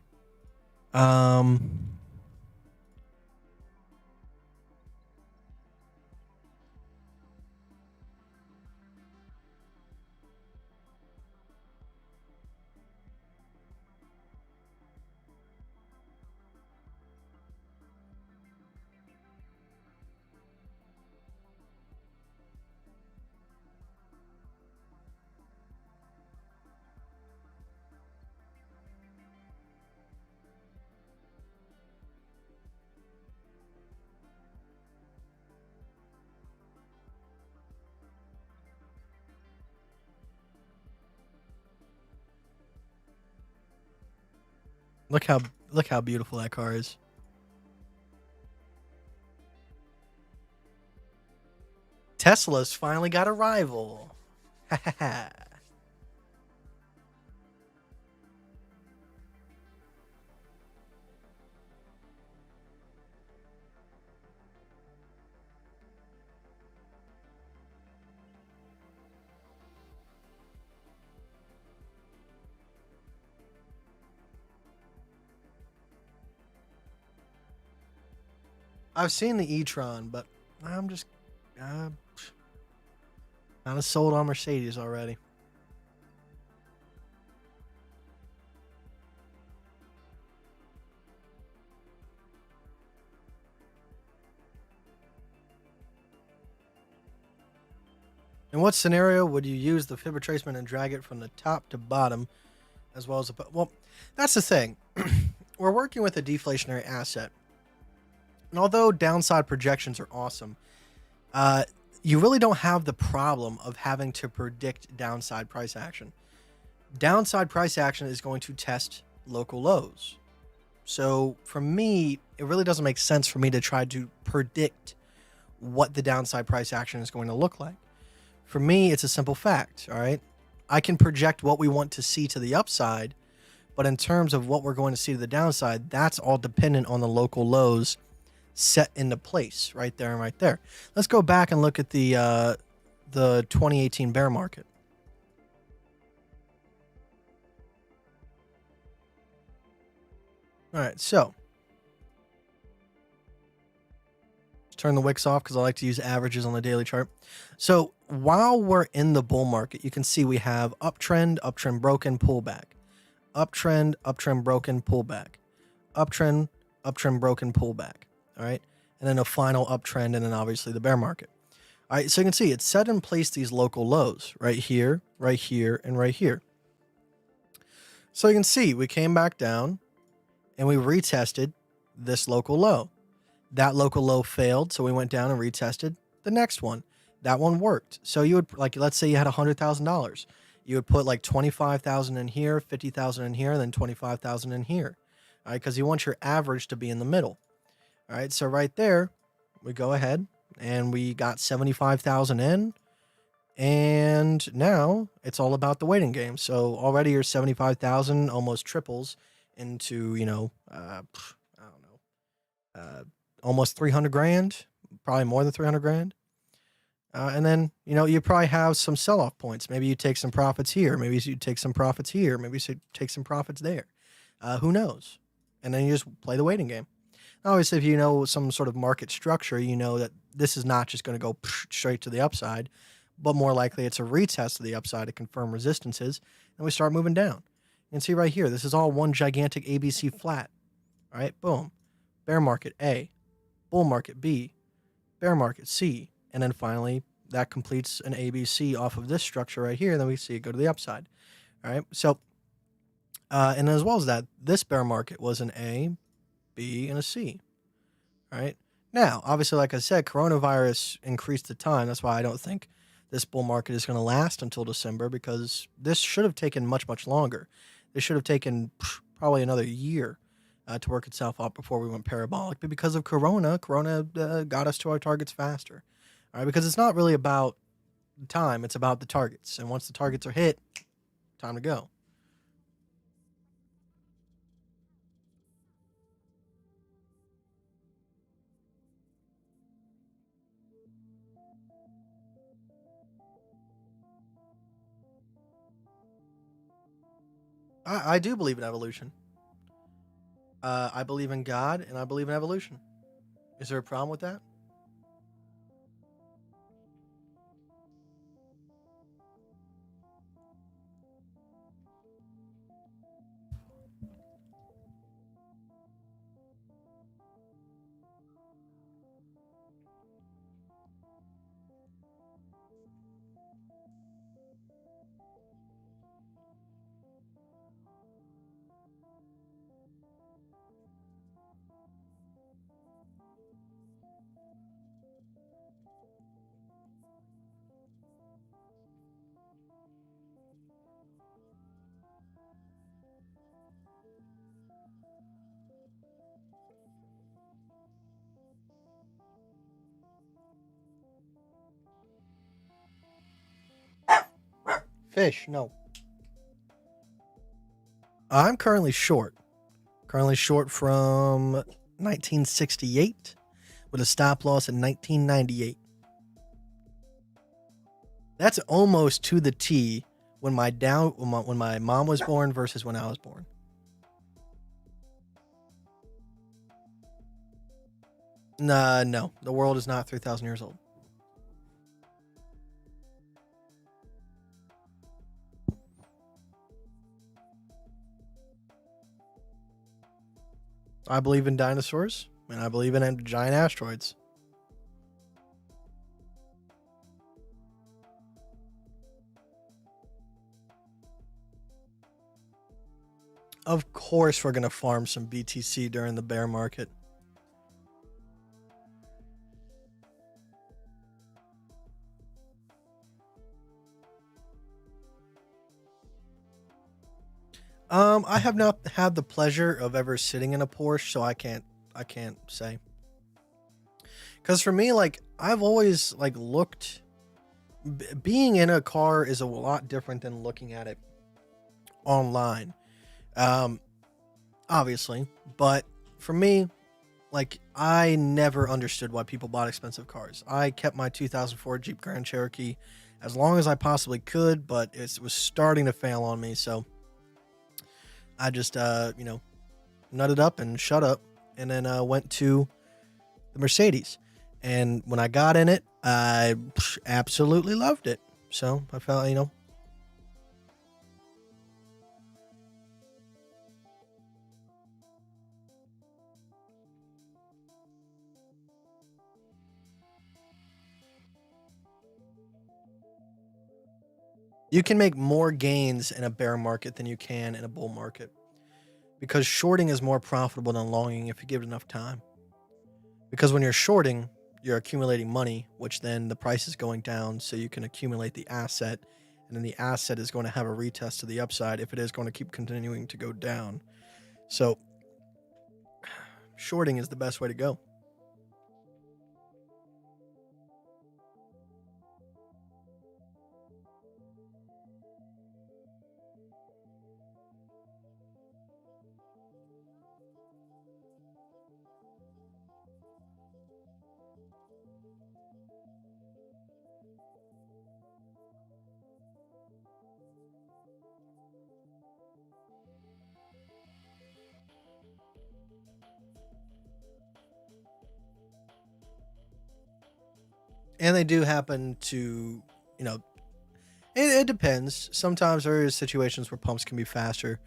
Look how beautiful that car is. Tesla's finally got a rival. I've seen the e-tron, but I'm just kind of sold on Mercedes already. In what scenario would you use the fib retracement and drag it from the top to bottom, as well as the... Well, that's the thing. We're working with a deflationary asset. And although downside projections are awesome, you really don't have the problem of having to predict downside price action. Downside price action is going to test local lows. So for me, it really doesn't make sense for me to try to predict what the downside price action is going to look like. For me, it's a simple fact, all right? I can project what we want to see to the upside, but in terms of what we're going to see to the downside, that's all dependent on the local lows set into place right there and right there. Let's go back and look at the 2018 bear market. All right, so turn the wicks off because I like to use averages on the daily chart. So while we're in the bull market, you can see we have uptrend, uptrend broken, pullback, uptrend, uptrend broken, pullback, uptrend, uptrend broken, pullback. All right, and then a final uptrend, and then obviously the bear market. All right, so you can see it's set in place these local lows right here, and right here. So you can see we came back down and we retested this local low. That local low failed, so we went down and retested the next one. That one worked. So you would, like, let's say you had $100,000. You would put like 25,000 in here, 50,000 in here, and then 25,000 in here. All right, because you want your average to be in the middle. All right, so right there, we go ahead and we got 75,000 in, and now it's all about the waiting game. So already your 75,000 almost triples into, you know, I don't know, almost 300 grand, probably more than 300 grand. And then, you know, you probably have some sell-off points. Maybe you take some profits here. Maybe you take some profits here. Maybe you take some profits there. Who knows? And then you just play the waiting game. Obviously, if you know some sort of market structure, you know that this is not just going to go straight to the upside, but more likely it's a retest to the upside to confirm resistances, and we start moving down. You can see right here, this is all one gigantic ABC flat. All right, boom. Bear market A, bull market B, bear market C, and then finally that completes an ABC off of this structure right here, and then we see it go to the upside. All right, so, and as well as that, this bear market was an A, B, and a C. All right, now, obviously, like I said, coronavirus increased the time. That's why I don't think this bull market is going to last until December, because this should have taken much, much longer. This should have taken probably another year to work itself out before we went parabolic. But because of Corona got us to our targets faster. All right, because it's not really about time, it's about the targets. And once the targets are hit, time to go. I do believe in evolution. I believe in God, and I believe in evolution. Is there a problem with that? Fish, no. I'm currently short. Currently short from 1968 with a stop loss in 1998. That's almost to the T when my mom was born versus when I was born. No, the world is not 3,000 years old. I believe in dinosaurs, and I believe in giant asteroids. Of course we're going to farm some BTC during the bear market. I have not had the pleasure of ever sitting in a Porsche, so I can't say. Because for me, like, I've always like looked being in a car is a lot different than looking at it online. Um, Obviously, but for me, like I never understood why people bought expensive cars. I kept my 2004 Jeep Grand Cherokee as long as I possibly could, but it was starting to fail on me, so I just nutted up and shut up, and then went to the Mercedes. And when I got in it, I absolutely loved it. So I felt, you can make more gains in a bear market than you can in a bull market, because shorting is more profitable than longing if you give it enough time. Because when you're shorting, you're accumulating money, which then the price is going down, so you can accumulate the asset, and then the asset is going to have a retest to the upside if it is going to keep continuing to go down. So shorting is the best way to go. And they do happen to, you know, it depends. Sometimes there is situations where pumps can be faster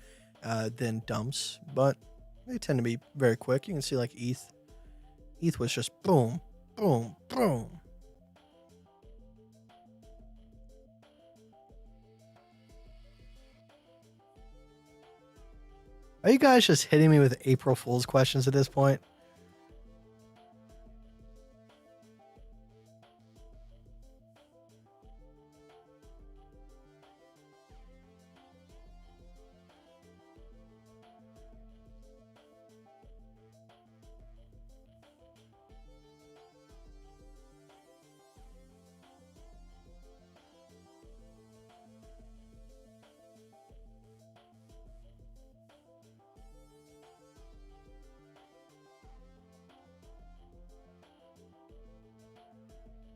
than dumps, but they tend to be very quick. You can see like ETH. ETH was just boom, boom, boom. Are you guys just hitting me with April Fool's questions at this point?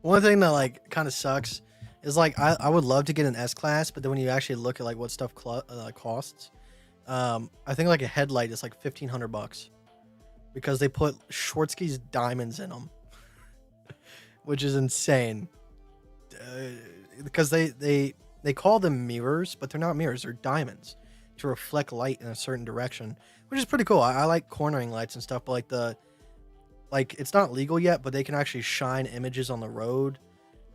One thing that like kind of sucks is like I would love to get an S class, but then when you actually look at like what stuff costs, I think like a headlight is like $1,500 because they put Schwarzkopf's diamonds in them, which is insane. Because they call them mirrors, but they're not mirrors; they're diamonds to reflect light in a certain direction, which is pretty cool. I like cornering lights and stuff, but like it's not legal yet, but they can actually shine images on the road.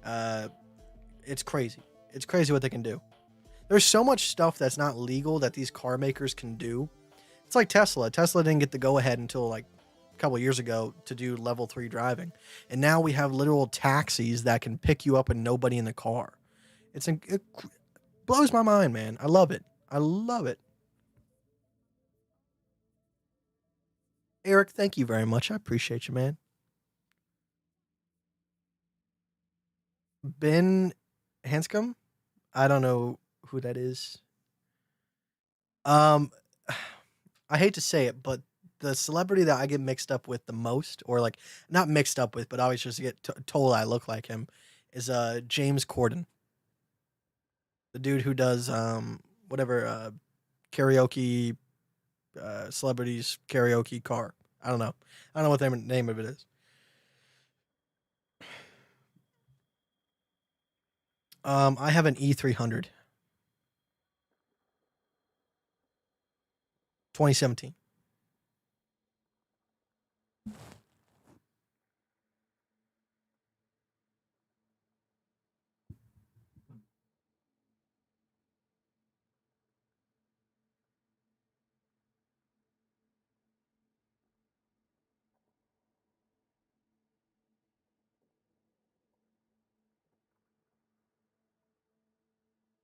Uh, it's crazy. It's crazy what they can do. There's so much stuff that's not legal that these car makers can do. It's like Tesla. Tesla didn't get the go ahead until like a couple years ago to do level 3 driving. And now we have literal taxis that can pick you up and nobody in the car. It blows my mind, man. I love it. I love it. Eric, thank you very much. I appreciate you, man. Ben Hanscom? I don't know who that is. Um, I hate to say it, but the celebrity that I get mixed up with the most, or like not mixed up with, but I always just get told I look like him, is James Corden, the dude who does whatever karaoke celebrities karaoke car. I don't know. I don't know what the name of it is. I have an E300, 2017.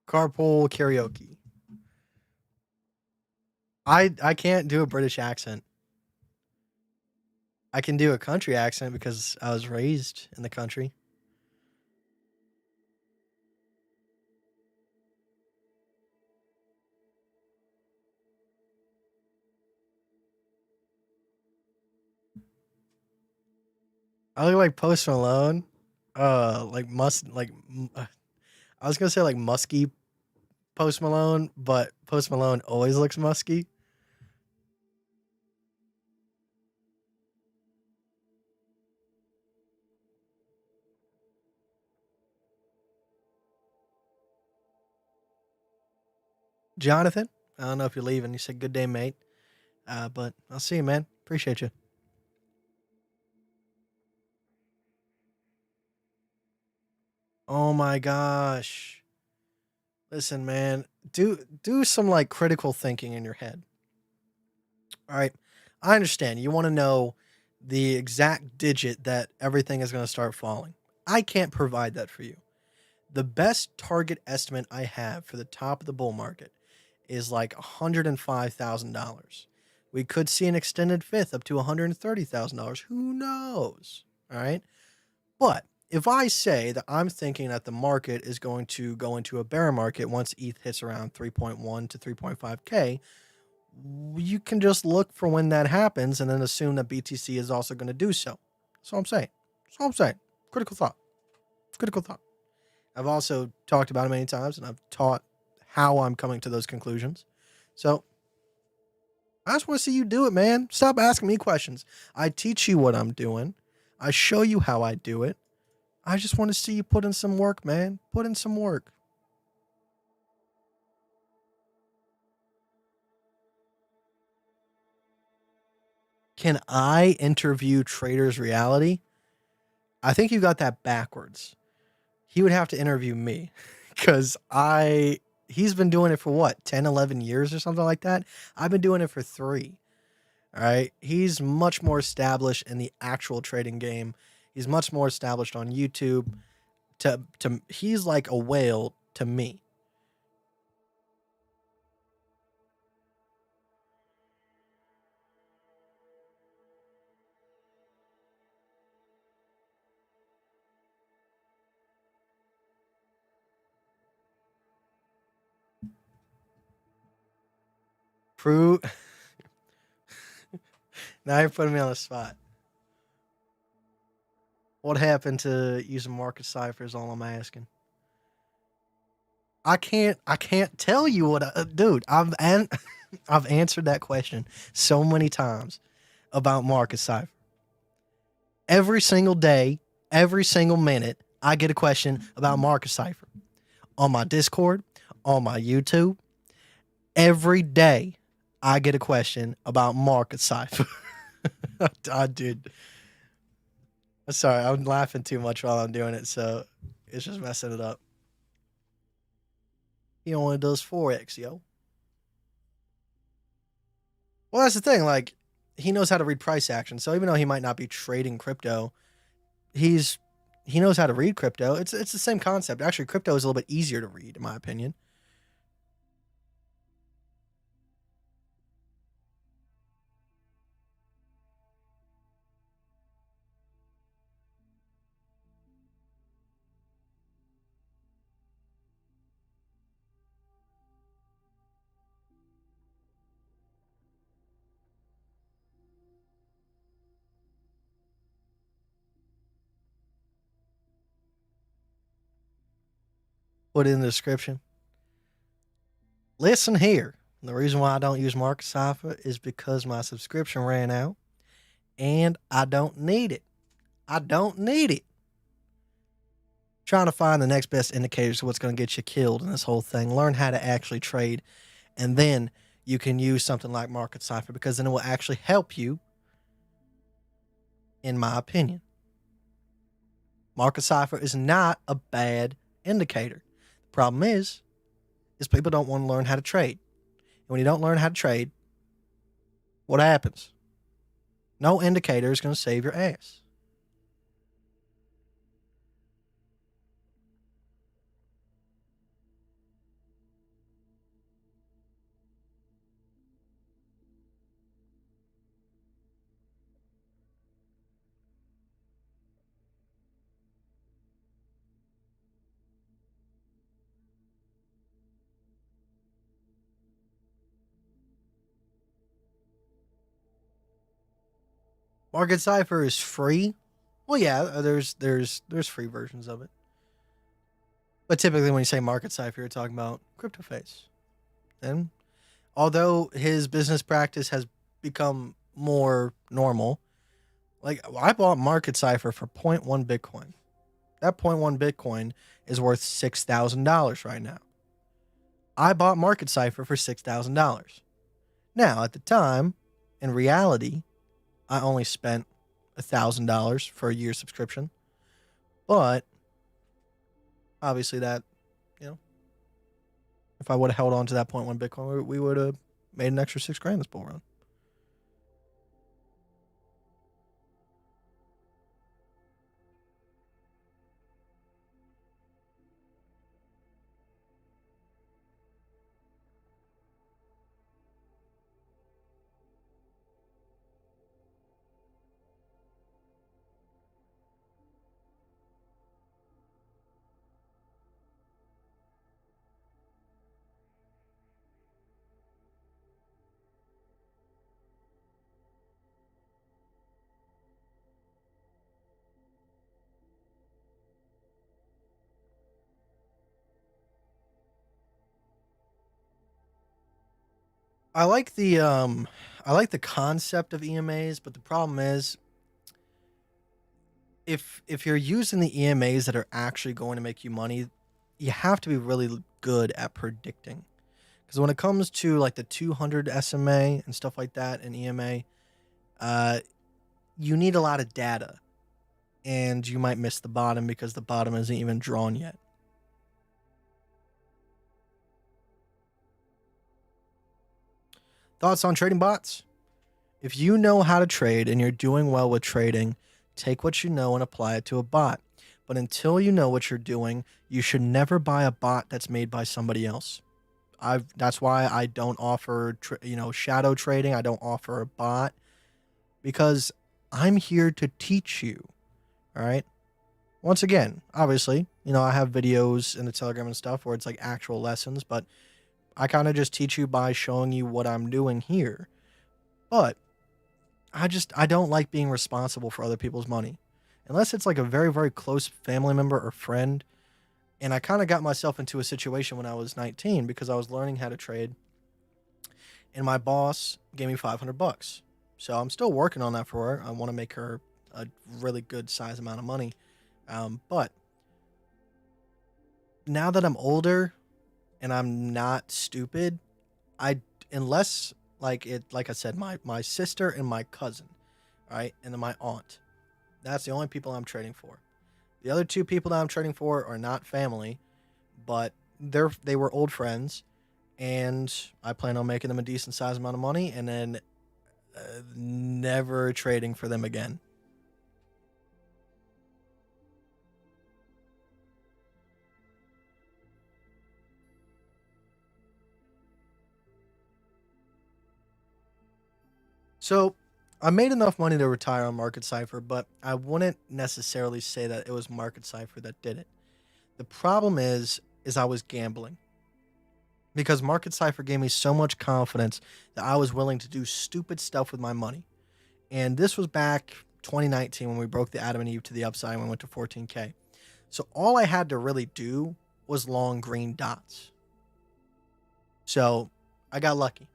Carpool karaoke. I can't do a British accent. I can do a country accent because I was raised in the country. I look like Post Malone. I was gonna say like musky Post Malone, but Post Malone always looks musky. Jonathan, I don't know if you're leaving. You said good day, mate. But I'll see you, man. Appreciate you. Oh my gosh. Listen, man. Do some like critical thinking in your head. All right. I understand. You want to know the exact digit that everything is going to start falling. I can't provide that for you. The best target estimate I have for the top of the bull market is like $105,000. We could see an extended fifth up to $130,000. Who knows? All right. But if I say that I'm thinking that the market is going to go into a bear market once ETH hits around 3.1 to 3.5K, you can just look for when that happens and then assume that BTC is also going to do so. That's all I'm saying. That's all I'm saying. Critical thought. Critical thought. I've also talked about it many times and I've taught how I'm coming to those conclusions. So I just want to see you do it, man. Stop asking me questions. I teach you what I'm doing. I show you how I do it. I just want to see you put in some work, man. Put in some work. Can I interview Trader's Reality? I think you got that backwards. He would have to interview me because he's been doing it for what, 10, 11 years or something like that? I've been doing it for 3. All right. He's much more established in the actual trading game. He's much more established on YouTube. He's like a whale to me. Prove. Now you're putting me on the spot. What happened to using market ciphers? All I'm asking. I can't tell you what, dude. I've answered that question so many times about market cipher. Every single day, every single minute, I get a question about market cipher on my Discord, on my YouTube. Every day, I get a question about market cipher. I did. Sorry, I'm laughing too much while I'm doing it, so it's just messing it up. He only does Forex, yo. Well, that's the thing. Like, he knows how to read price action. So even though he might not be trading crypto, he knows how to read crypto. It's the same concept. Actually, crypto is a little bit easier to read, in my opinion. Put it in the description. Listen here. The reason why I don't use Market Cipher is because my subscription ran out and I don't need it. I don't need it. Trying to find the next best indicators of what's going to get you killed in this whole thing. Learn how to actually trade. And then you can use something like Market Cipher because then it will actually help you, in my opinion. Market Cipher is not a bad indicator. The problem is people don't want to learn how to trade. And when you don't learn how to trade, what happens? No indicator is going to save your ass. Market Cipher is free. Well, yeah, there's free versions of it. But typically when you say Market Cipher, you're talking about CryptoFace. And although his business practice has become more normal, like I bought Market Cipher for zero point 0.1 Bitcoin. That zero point 0.1 Bitcoin is worth $6,000 right now. I bought Market Cipher for $6,000. Now, at the time, in reality, I only spent $1,000 for a year subscription. But obviously, that, you know, if I would have held on to that zero point 0.1 Bitcoin, we would have made an extra $6,000 this bull run. I like the concept of EMAs, but the problem is if you're using the EMAs that are actually going to make you money, you have to be really good at predicting. Because when it comes to like the 200 SMA and stuff like that and EMA, uh, you need a lot of data, and you might miss the bottom because the bottom isn't even drawn yet. Thoughts on trading bots? If you know how to trade and you're doing well with trading, take what you know and apply it to a bot. But until you know what you're doing, you should never buy a bot that's made by somebody else. That's why I don't offer shadow trading. I don't offer a bot because I'm here to teach you. All right. Once again, obviously, I have videos in the Telegram and stuff where it's like actual lessons, but I kind of just teach you by showing you what I'm doing here. But I don't like being responsible for other people's money. Unless it's like a very, very close family member or friend. And I kind of got myself into a situation when I was 19 because I was learning how to trade. And my boss gave me $500. So I'm still working on that for her. I want to make her a really good size amount of money. But now that I'm older and I'm not stupid, unless like I said, my sister and my cousin, right, and then my aunt. That's the only people I'm trading for. The other two people that I'm trading for are not family, but they were old friends, and I plan on making them a decent size amount of money, and then never trading for them again. So I made enough money to retire on Market Cipher, but I wouldn't necessarily say that it was Market Cipher that did it. The problem is I was gambling. Because Market Cipher gave me so much confidence that I was willing to do stupid stuff with my money. And this was back 2019 when we broke the Adam and Eve to the upside and we went to 14K. So all I had to really do was long green dots. So I got lucky.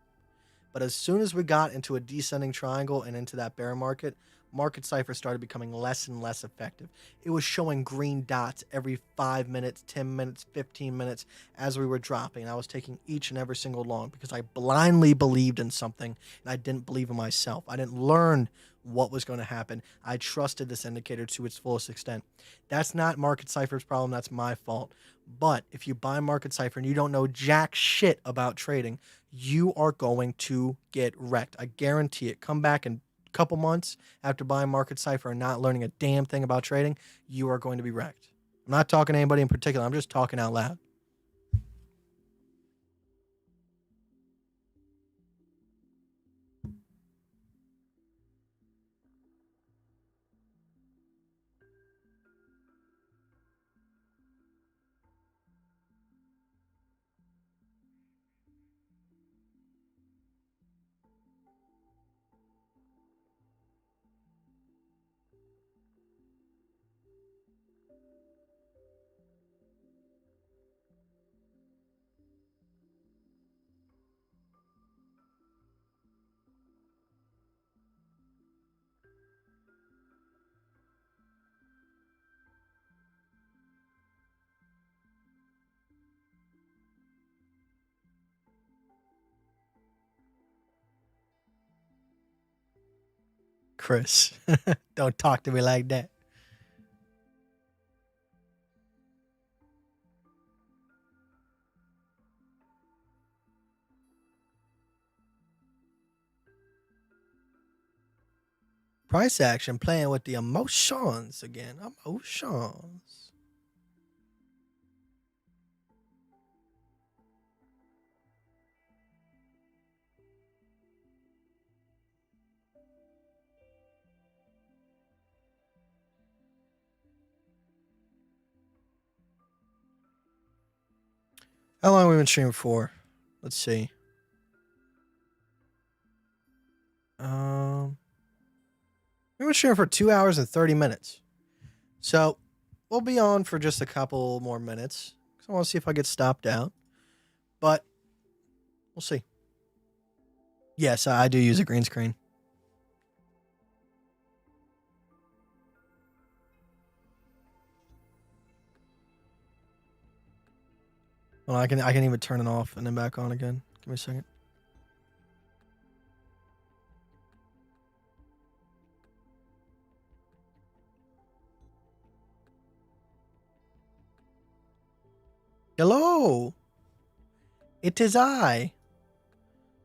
But as soon as we got into a descending triangle and into that bear market, Market Cipher started becoming less and less effective. It was showing green dots every 5 minutes, 10 minutes, 15 minutes as we were dropping. And I was taking each and every single long because I blindly believed in something and I didn't believe in myself. I didn't learn what was going to happen. I trusted this indicator to its fullest extent. That's not Market Cipher's problem. That's my fault. But if you buy Market Cipher and you don't know jack shit about trading, you are going to get wrecked. I guarantee it. Come back in a couple months after buying Market Cipher and not learning a damn thing about trading, you are going to be wrecked. I'm not talking to anybody in particular. I'm just talking out loud. Chris. Don't talk to me like that. Price action playing with the emotions again. Emotions. How long have we been streaming for? Let's see. We've been streaming for 2 hours and 30 minutes. So we'll be on for just a couple more minutes. Because I want to see if I get stopped out. But we'll see. Yes, I do use a green screen. Well, I can even turn it off and then back on again. Give me a second. Hello. It is I.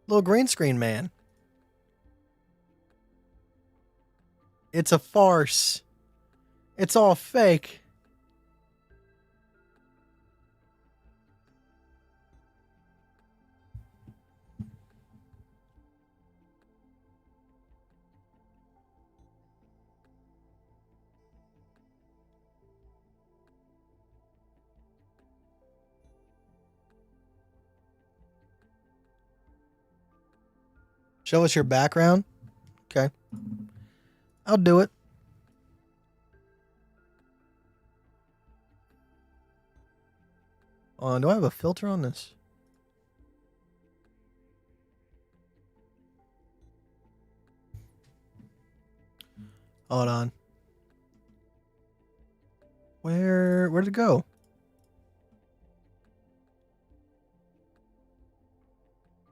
Little green screen man. It's a farce. It's all fake. Show us your background. Okay. I'll do it. Do I have a filter on this? Hold on. Where'd it go?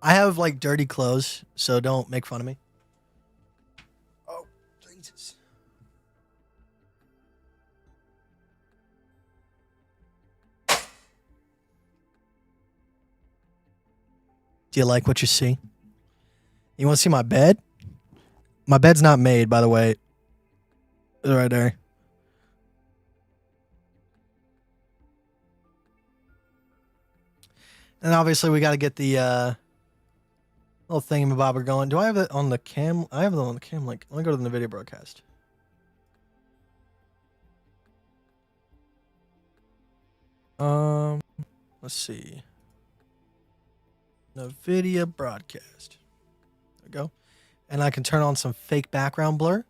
I have like dirty clothes, so don't make fun of me. Oh, Jesus. Do you like what you see? You want to see my bed? My bed's not made, by the way. It's right there. And obviously we got to get the little thingamabobber going. Do I have it on the cam? I have it on the cam link. Let me go to the video broadcast. Let's see. NVIDIA broadcast. There we go. And I can turn on some fake background blur.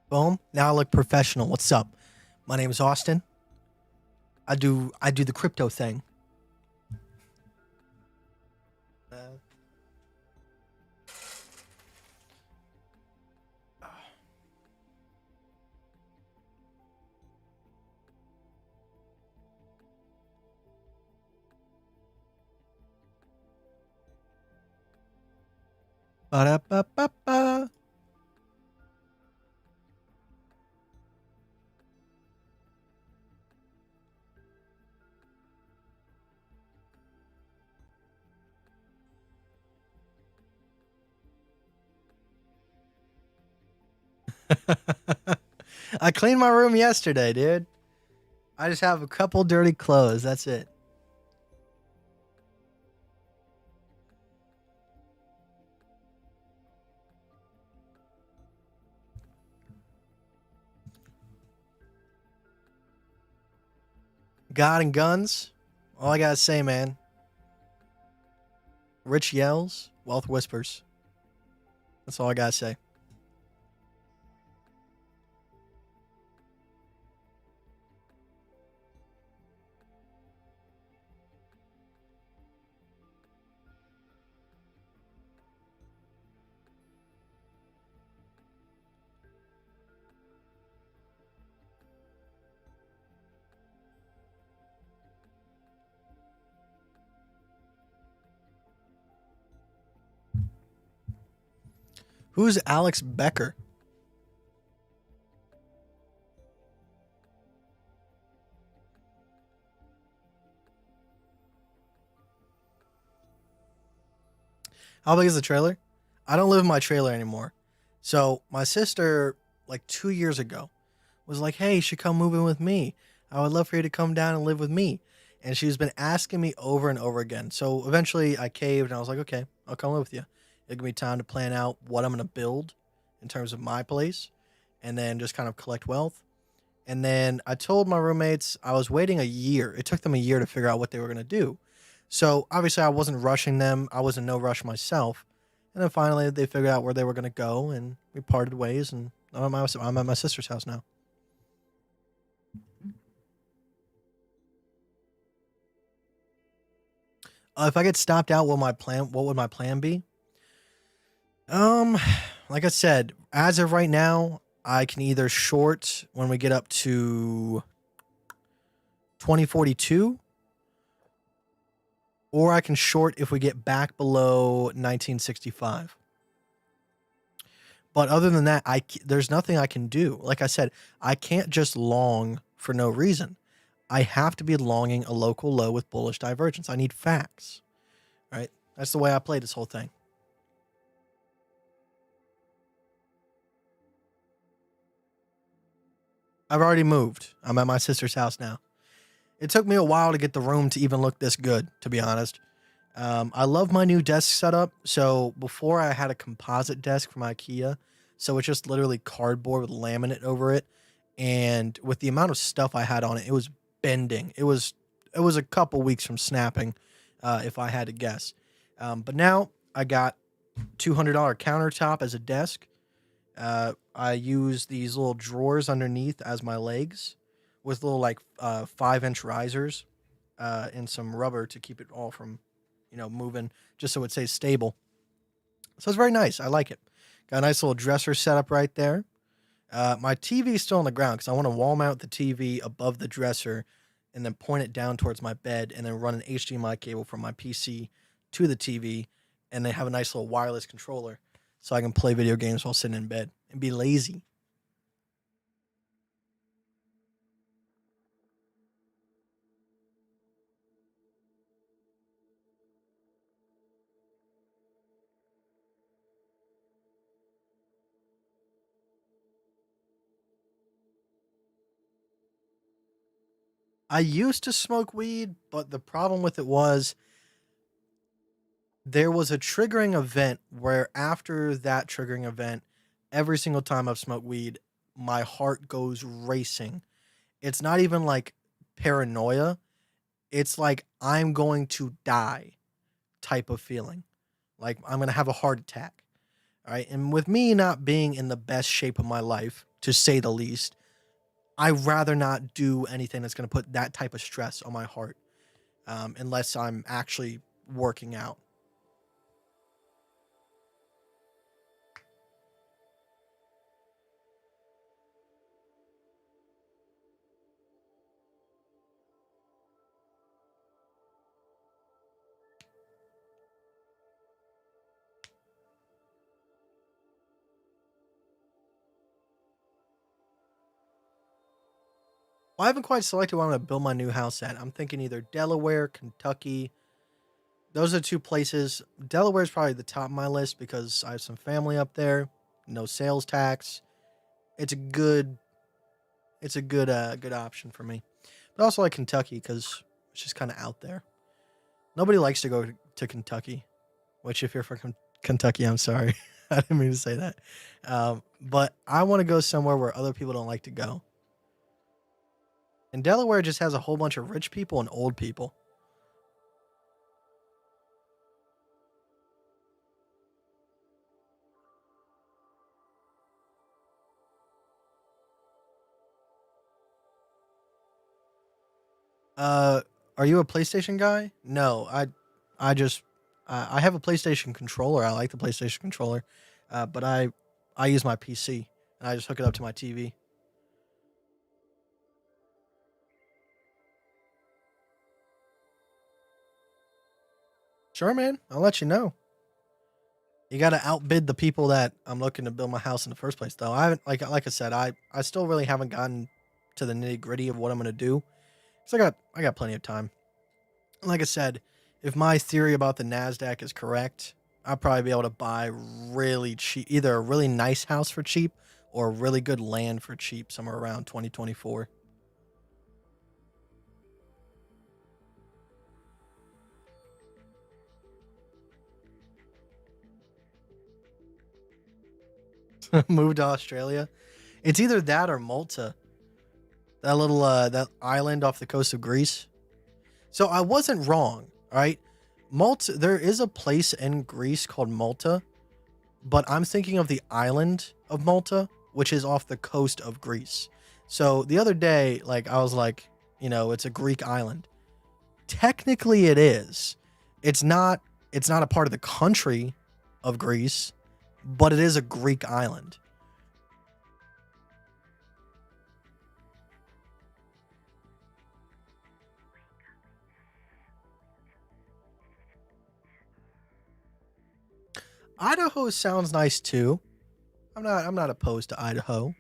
Boom. Now I look professional. What's up? My name is Austin. I do the crypto thing. Ba-da-ba-ba-ba. I cleaned my room yesterday, dude. I just have a couple dirty clothes. That's it. God and guns. All I gotta say, man. Rich yells, wealth whispers. That's all I gotta say. Who's Alex Becker? How big is the trailer? I don't live in my trailer anymore. So my sister, like 2 years ago, was like, hey, you should come move in with me. I would love for you to come down and live with me. And she's been asking me over and over again. So eventually I caved and I was like, okay, I'll come live with you. It'll give me time to plan out what I'm going to build in terms of my place and then just kind of collect wealth. And then I told my roommates I was waiting a year. It took them a year to figure out what they were going to do. So obviously I wasn't rushing them. I was in no rush myself. And then finally they figured out where they were going to go and we parted ways and I'm at my sister's house now. If I get stopped out, what would my plan be? Like I said, as of right now, I can either short when we get up to 2042, or I can short if we get back below 1965. But other than that, there's nothing I can do. Like I said, I can't just long for no reason. I have to be longing a local low with bullish divergence. I need facts, right? That's the way I play this whole thing. I've already moved. I'm at my sister's house now. It took me a while to get the room to even look this good, to be honest. I love my new desk setup. So before I had a composite desk from IKEA. So it's just literally cardboard with laminate over it. And with the amount of stuff I had on it, it was bending. It was a couple weeks from snapping, if I had to guess. But now I got $200 countertop as a desk. I use these little drawers underneath as my legs with little 5-inch risers and some rubber to keep it all from, moving, just so it stays stable. So it's very nice. I like it. Got a nice little dresser set up right there. My TV is still on the ground because I want to wall mount the TV above the dresser and then point it down towards my bed and then run an HDMI cable from my PC to the TV and then have a nice little wireless controller so I can play video games while sitting in bed and be lazy. I used to smoke weed, but the problem with it was there was a triggering event where after that triggering event, every single time I've smoked weed, my heart goes racing. It's not even like paranoia. It's like I'm going to die type of feeling. Like I'm going to have a heart attack. All right. And with me not being in the best shape of my life, to say the least, I'd rather not do anything that's going to put that type of stress on my heart unless I'm actually working out. Well, I haven't quite selected where I'm going to build my new house at. I'm thinking either Delaware, Kentucky. Those are two places. Delaware is probably the top of my list because I have some family up there. No sales tax. It's a good option for me. But also like Kentucky because it's just kind of out there. Nobody likes to go to Kentucky, which if you're from Kentucky, I'm sorry. I didn't mean to say that. But I want to go somewhere where other people don't like to go. And Delaware just has a whole bunch of rich people and old people. Are you a PlayStation guy? No, I just I have a PlayStation controller. I like the PlayStation controller, but I use my PC and I just hook it up to my TV. Sure, man. I'll let you know. You got to outbid the people that I'm looking to build my house in the first place, though. I haven't, like I said, I still really haven't gotten to the nitty gritty of what I'm gonna do. So I got plenty of time. Like I said, if my theory about the Nasdaq is correct, I'll probably be able to buy really cheap, either a really nice house for cheap or really good land for cheap, somewhere around 2024. Move to Australia. It's either that or Malta, that little that island off the coast of Greece. So I wasn't wrong, all right? Malta, there is a place in Greece called Malta, but I'm thinking of the island of Malta, which is off the coast of Greece. So the other day, like I was like, it's a Greek island. Technically it is. It's not it's not a part of the country of Greece, but it is a Greek island. Idaho sounds nice too. I'm not opposed to Idaho.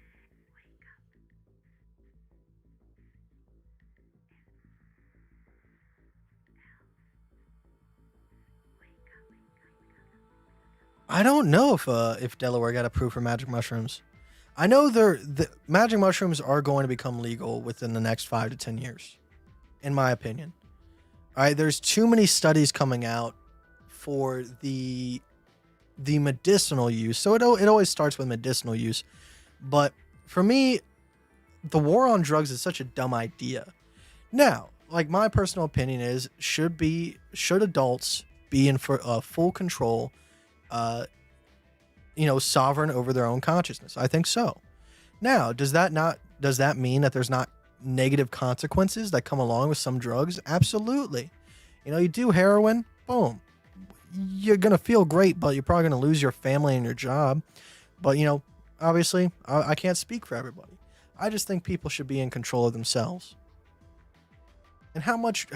I don't know if Delaware got approved for magic mushrooms. I know the magic mushrooms are going to become legal within the next 5 to 10 years, in my opinion. All right, there's too many studies coming out for the medicinal use. So it always starts with medicinal use, but for me, the war on drugs is such a dumb idea. Now, like my personal opinion is should adults be in for full control, uh, sovereign over their own consciousness? I think so. Now, does that mean that there's not negative consequences that come along with some drugs? Absolutely. You do heroin, boom. You're going to feel great, but you're probably going to lose your family and your job. But, obviously, I can't speak for everybody. I just think people should be in control of themselves. And how much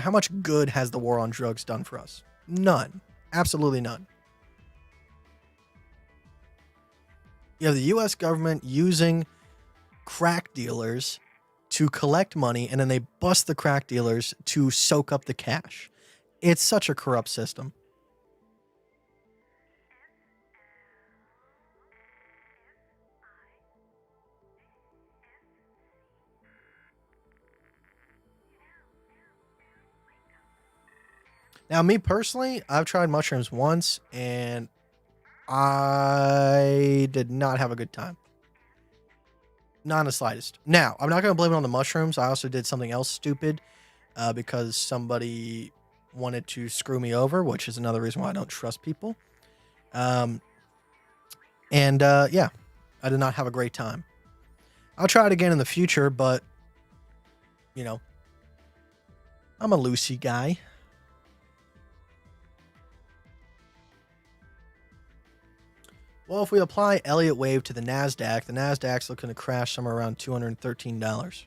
good has the war on drugs done for us? None. Absolutely none. You have the US government using crack dealers to collect money, and then they bust the crack dealers to soak up the cash. It's such a corrupt system. Now, me personally, I've tried mushrooms once, and I did not have a good time. Not in the slightest. Now, I'm not going to blame it on the mushrooms. I also did something else stupid because somebody wanted to screw me over, which is another reason why I don't trust people. Um, and yeah, I did not have a great time. I'll try it again in the future, but, I'm a loosey guy. Well, if we apply Elliot Wave to the Nasdaq's looking to crash somewhere around $213.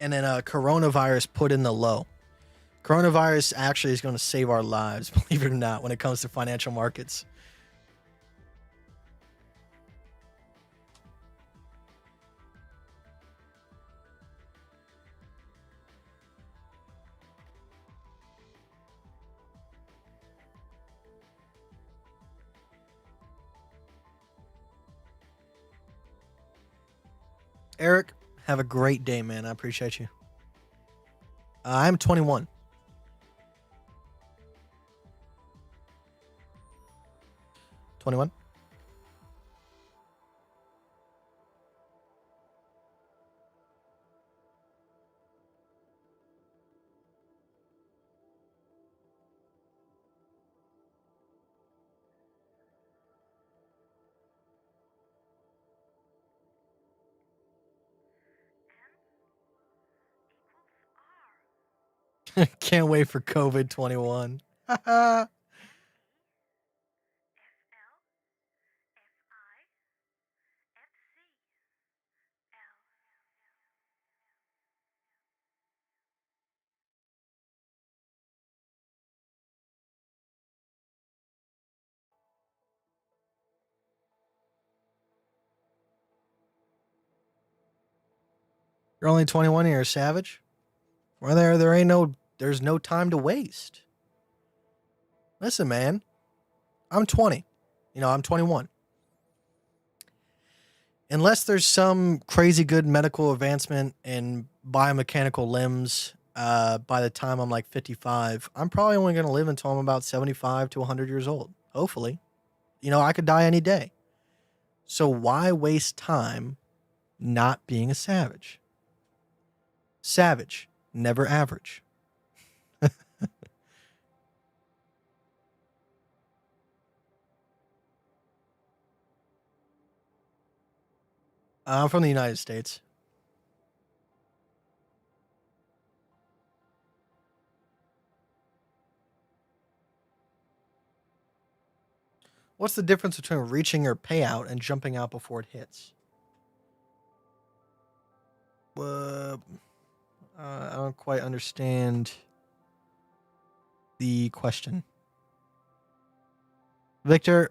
And then coronavirus put in the low. Coronavirus actually is going to save our lives, believe it or not, when it comes to financial markets. Eric, have a great day, man. I appreciate you. I'm 21. 21. Can't wait for COVID 21. You're only 21, you're a savage? Well, there's no time to waste. Listen, man, I'm 20. I'm 21. Unless there's some crazy good medical advancement in biomechanical limbs by the time I'm like 55, I'm probably only going to live until I'm about 75 to 100 years old. Hopefully. I could die any day. So why waste time not being a savage? Savage, never average. I'm from the United States. What's the difference between reaching your payout and jumping out before it hits? I don't quite understand the question. Victor,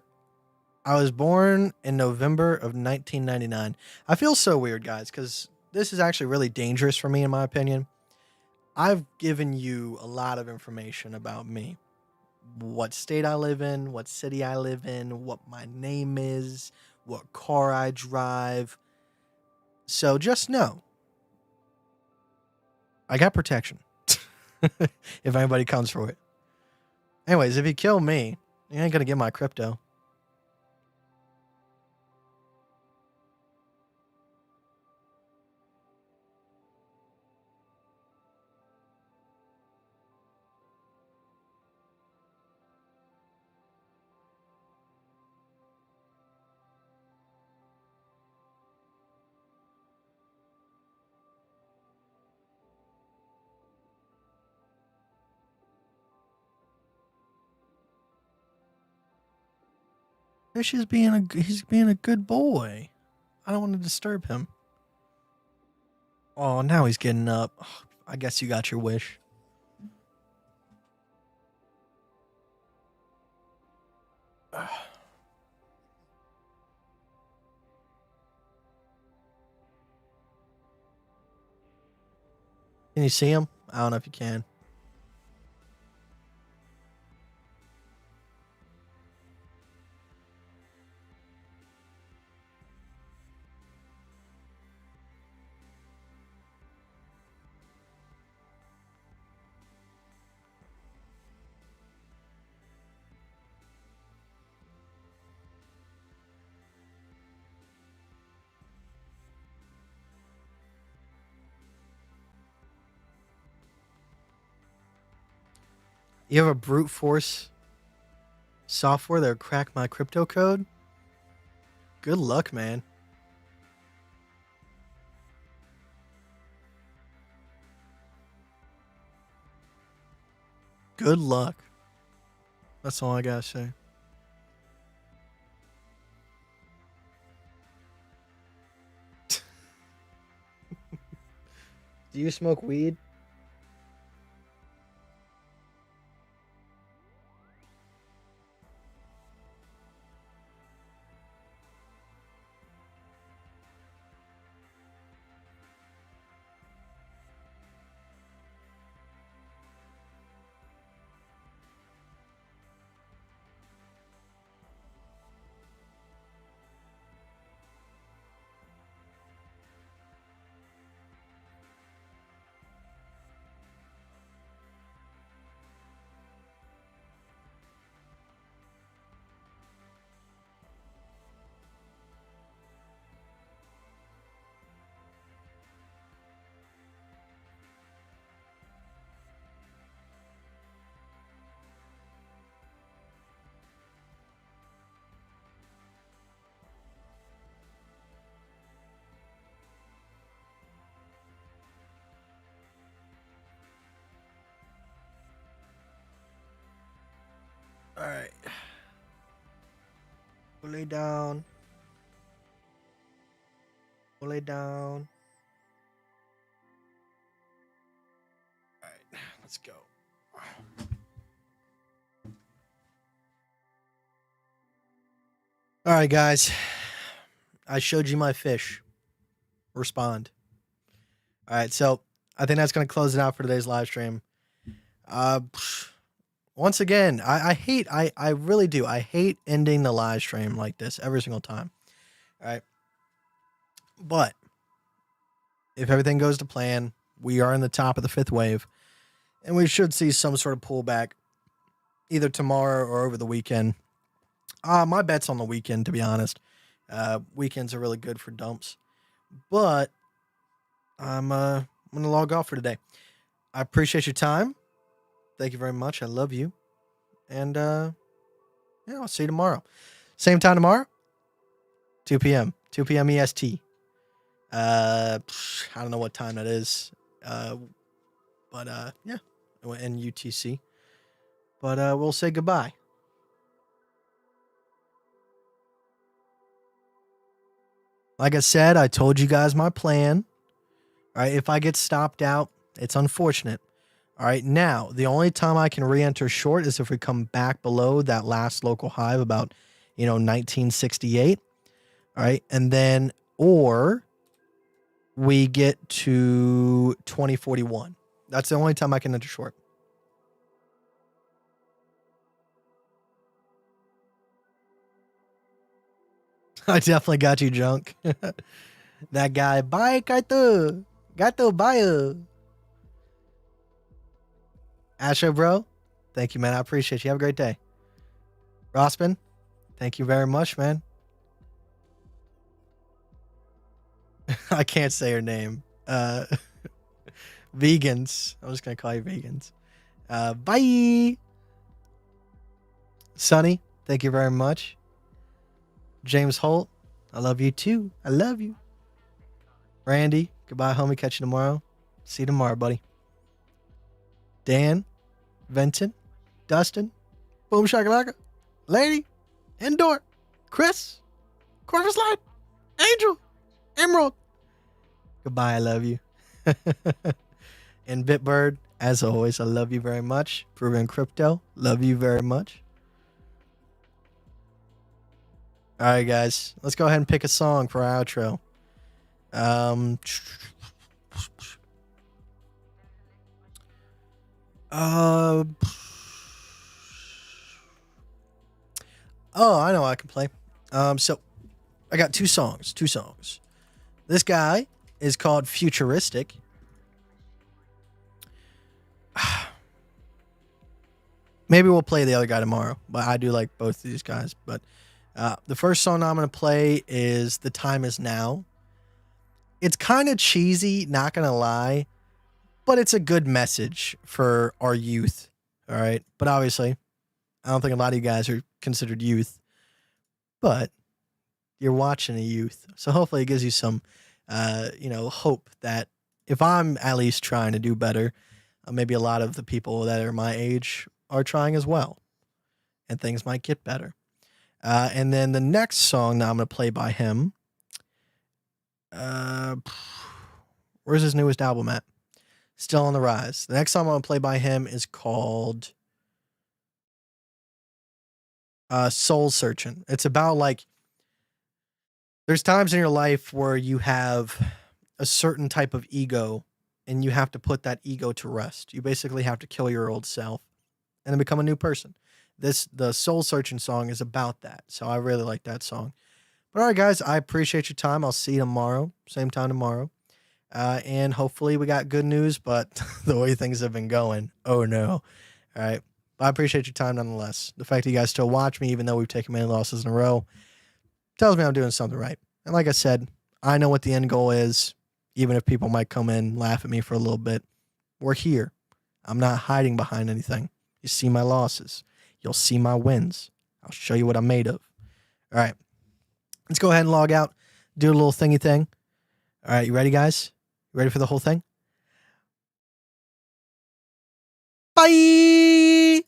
I was born in November of 1999. I feel so weird, guys, because this is actually really dangerous for me, in my opinion. I've given you a lot of information about me. What state I live in, what city I live in, what my name is, what car I drive. So just know, I got protection. If anybody comes for it. Anyways, if you kill me, you ain't gonna get my crypto. Fish is he's being a good boy. I don't want to disturb him. Oh, now he's getting up. I guess you got your wish. Can you see him? I don't know if you can. You have a brute force software that would crack my crypto code? Good luck, man. Good luck. That's all I gotta say. Do you smoke weed? All right. We'll lay down. We'll lay down. All right, let's go. All right, guys. I showed you my fish. Respond. All right, so I think that's going to close it out for today's live stream. Once again, I really do. I hate ending the live stream like this every single time. All right. But if everything goes to plan, we are in the top of the 5th wave, and we should see some sort of pullback either tomorrow or over the weekend. My bet's on the weekend, to be honest. Weekends are really good for dumps. But I'm going to log off for today. I appreciate your time. Thank you very much. I love you. And yeah, I'll see you tomorrow. Same time tomorrow, 2 p.m. 2 p.m. EST. I don't know what time that is. But yeah, in UTC. But we'll say goodbye. Like I said, I told you guys my plan. All right, if I get stopped out, it's unfortunate. All right, now, the only time I can re-enter short is if we come back below that last local high of about, 1968. All right, and then, or we get to 2041. That's the only time I can enter short. I definitely got you, Junk. That guy, bye, Kite. Gato, bye. Asho, bro, thank you, man. I appreciate you. Have a great day. Rossman, thank you very much, man. I can't say her name. Vegans. I'm just going to call you vegans. Bye. Sonny, thank you very much. James Holt, I love you too. I love you. Randy, goodbye, homie. Catch you tomorrow. See you tomorrow, buddy. Dan, Vincent, Dustin, Boom Shakalaka, Lady, Indoor, Chris, Corvus Light, Angel, Emerald. Goodbye, I love you. And Bitbird, as always, I love you very much. Proven Crypto, love you very much. All right, guys, let's go ahead and pick a song for our outro. Oh, I know I can play. So I got two songs. This guy is called Futuristic. Maybe we'll play the other guy tomorrow, but I do like both of these guys. But the first song I'm going to play is The Time Is Now. It's kind of cheesy, not going to lie, but it's a good message for our youth. All right. But obviously, I don't think a lot of you guys are considered youth, but you're watching a youth. So hopefully it gives you some, hope that if I'm at least trying to do better, maybe a lot of the people that are my age are trying as well, and things might get better. And then the next song that I'm going to play by him, where's his newest album at? Still on the Rise. The next song I'm going to play by him is called Soul Searching. It's about there's times in your life where you have a certain type of ego and you have to put that ego to rest. You basically have to kill your old self and then become a new person. The Soul Searching song is about that. So I really like that song. But all right, guys, I appreciate your time. I'll see you tomorrow, same time tomorrow. And hopefully we got good news, but the way things have been going, oh no. All right. But I appreciate your time nonetheless. The fact that you guys still watch me, even though we've taken many losses in a row, tells me I'm doing something right. And like I said, I know what the end goal is, even if people might come in and laugh at me for a little bit. We're here. I'm not hiding behind anything. You see my losses. You'll see my wins. I'll show you what I'm made of. All right. Let's go ahead and log out. Do a little thingy thing. All right. You ready, guys? You ready for the whole thing? Bye.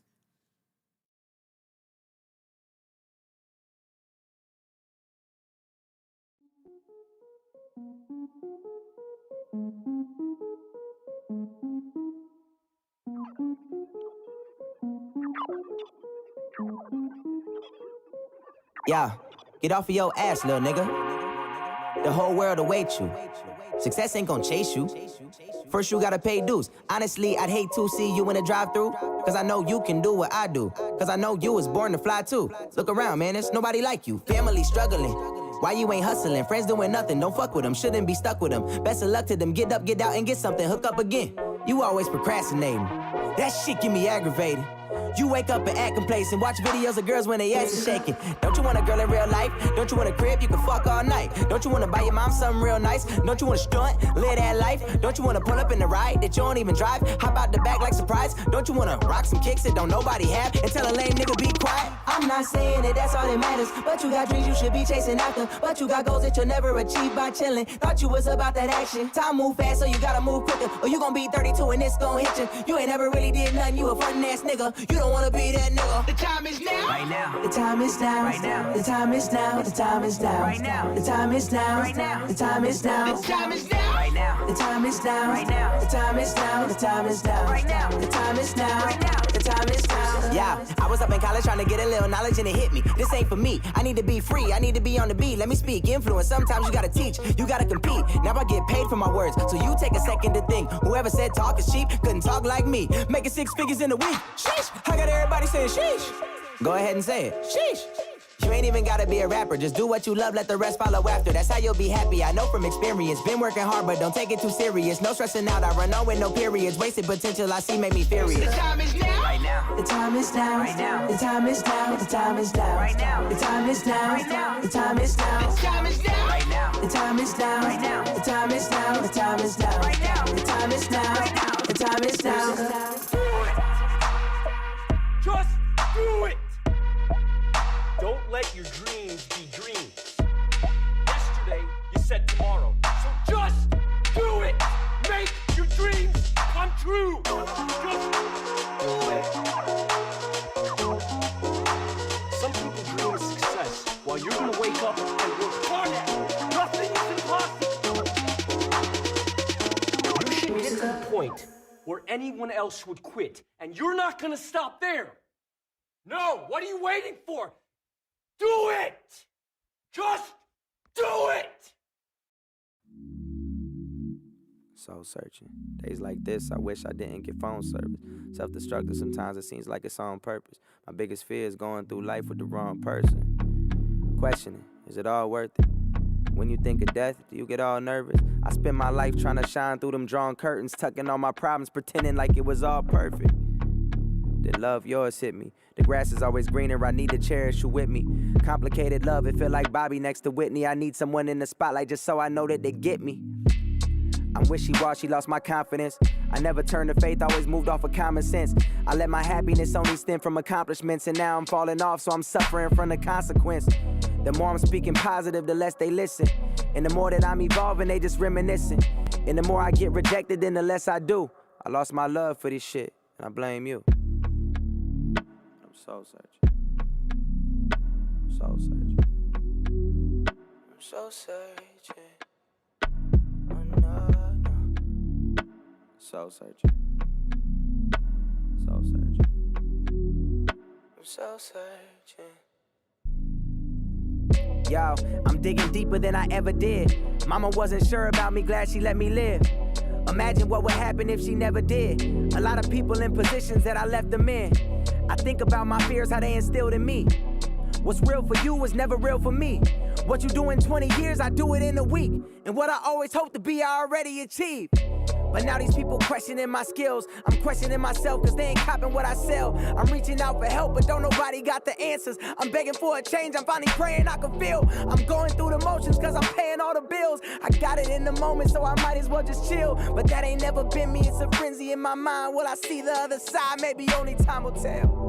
Yeah, get off of your ass, little nigga. The whole world await you. Success ain't gonna chase you. First you gotta pay dues. Honestly, I'd hate to see you in a drive-thru, cause I know you can do what I do, cause I know you was born to fly too. Look around, man, there's nobody like you. Family struggling, why you ain't hustling? Friends doing nothing, don't fuck with them, shouldn't be stuck with them. Best of luck to them, get up, get out, and get something, hook up again. You always procrastinating, that shit get me aggravated. You wake up and act complacent, watch videos of girls when they ass is shaking. Don't you want a girl in real life? Don't you want a crib you can fuck all night? Don't you want to buy your mom something real nice? Don't you want to stunt, live that life? Don't you want to pull up in the ride that you don't even drive? Hop out the back like surprise? Don't you want to rock some kicks that don't nobody have? And tell a lame nigga be quiet? I'm not saying that that's all that matters, but you got dreams you should be chasing after. But you got goals that you'll never achieve by chilling. Thought you was about that action. Time move fast, so you gotta move quicker, or you gon' be 32 and it's gon' hit you. You ain't never really did nothing, you a frontin' ass nigga. You don't wanna be that nigga. The time is now. Right now. The time is now. Right now. The time is now. The time is now. Right now. The time is now. Right now. The time is now. The time is now. Right now. The time is now. Right now. The time is now. The time is now. Right now. The time is now. Right now. The time is now. Yeah, I was up in college trying to get a little knowledge and it hit me. This ain't for me. I need to be free. I need to be on the beat. Let me speak. Influence. Sometimes you gotta teach. You gotta compete. Now I get paid for my words, so you take a second to think. Whoever said talk is cheap couldn't talk like me. Making 6 figures in a week. Sheesh. I got everybody saying sheesh. Go ahead and say it. Sheesh. You ain't even gotta be a rapper. Just do what you love, let the rest follow after. That's how you'll be happy. I know from experience. Been working hard, but don't take it too serious. No stressing out. I run on with no periods. Wasted potential I see make me furious. The time is now. Right now. The time is now. Right now. The time is now. The time is now. Right now. The time is now. Right now. The time is now. The time is now. Right now. The time is now. Right now. The time is now. The time is now. Right now. The time is now. Right now. The time is now. Just do it! Don't let your dreams be dreams. Yesterday, you said tomorrow. So just do it! Make your dreams come true! Just do it! Some people dream of success, while you're gonna wake up and work hard at it. Nothing is impossible! You should get to the point where anyone else would quit, and you're not gonna stop there! No, what are you waiting for? Do it! Just do it! Soul searching. Days like this, I wish I didn't get phone service. Self-destructive sometimes, it seems like it's on purpose. My biggest fear is going through life with the wrong person. Questioning, is it all worth it? When you think of death, do you get all nervous? I spend my life trying to shine through them drawn curtains, tucking all my problems, pretending like it was all perfect. Then love yours hit me. The grass is always greener, I need to cherish you with me. Complicated love, it feel like Bobby next to Whitney. I need someone in the spotlight just so I know that they get me. I'm wishy-washy, lost my confidence. I never turned to faith, always moved off of common sense. I let my happiness only stem from accomplishments, and now I'm falling off, so I'm suffering from the consequence. The more I'm speaking positive, the less they listen. And the more that I'm evolving, they just reminiscing. And the more I get rejected, then the less I do. I lost my love for this shit, and I blame you. I'm soul searching. Soul searching. I'm soul searching. Oh no. Soul searching. Soul searching. I'm soul searching. Yo, I'm digging deeper than I ever did. Mama wasn't sure about me, glad she let me live. Imagine what would happen if she never did. A lot of people in positions that I left them in. I think about my fears, how they instilled in me. What's real for you is never real for me. What you do in 20 years, I do it in a week. And what I always hoped to be, I already achieved. But now these people questioning my skills. I'm questioning myself cause they ain't copping what I sell. I'm reaching out for help but don't nobody got the answers. I'm begging for a change, I'm finally praying I can feel. I'm going through the motions cause I'm paying all the bills. I got it in the moment so I might as well just chill. But that ain't never been me, it's a frenzy in my mind. Will I see the other side? Maybe only time will tell.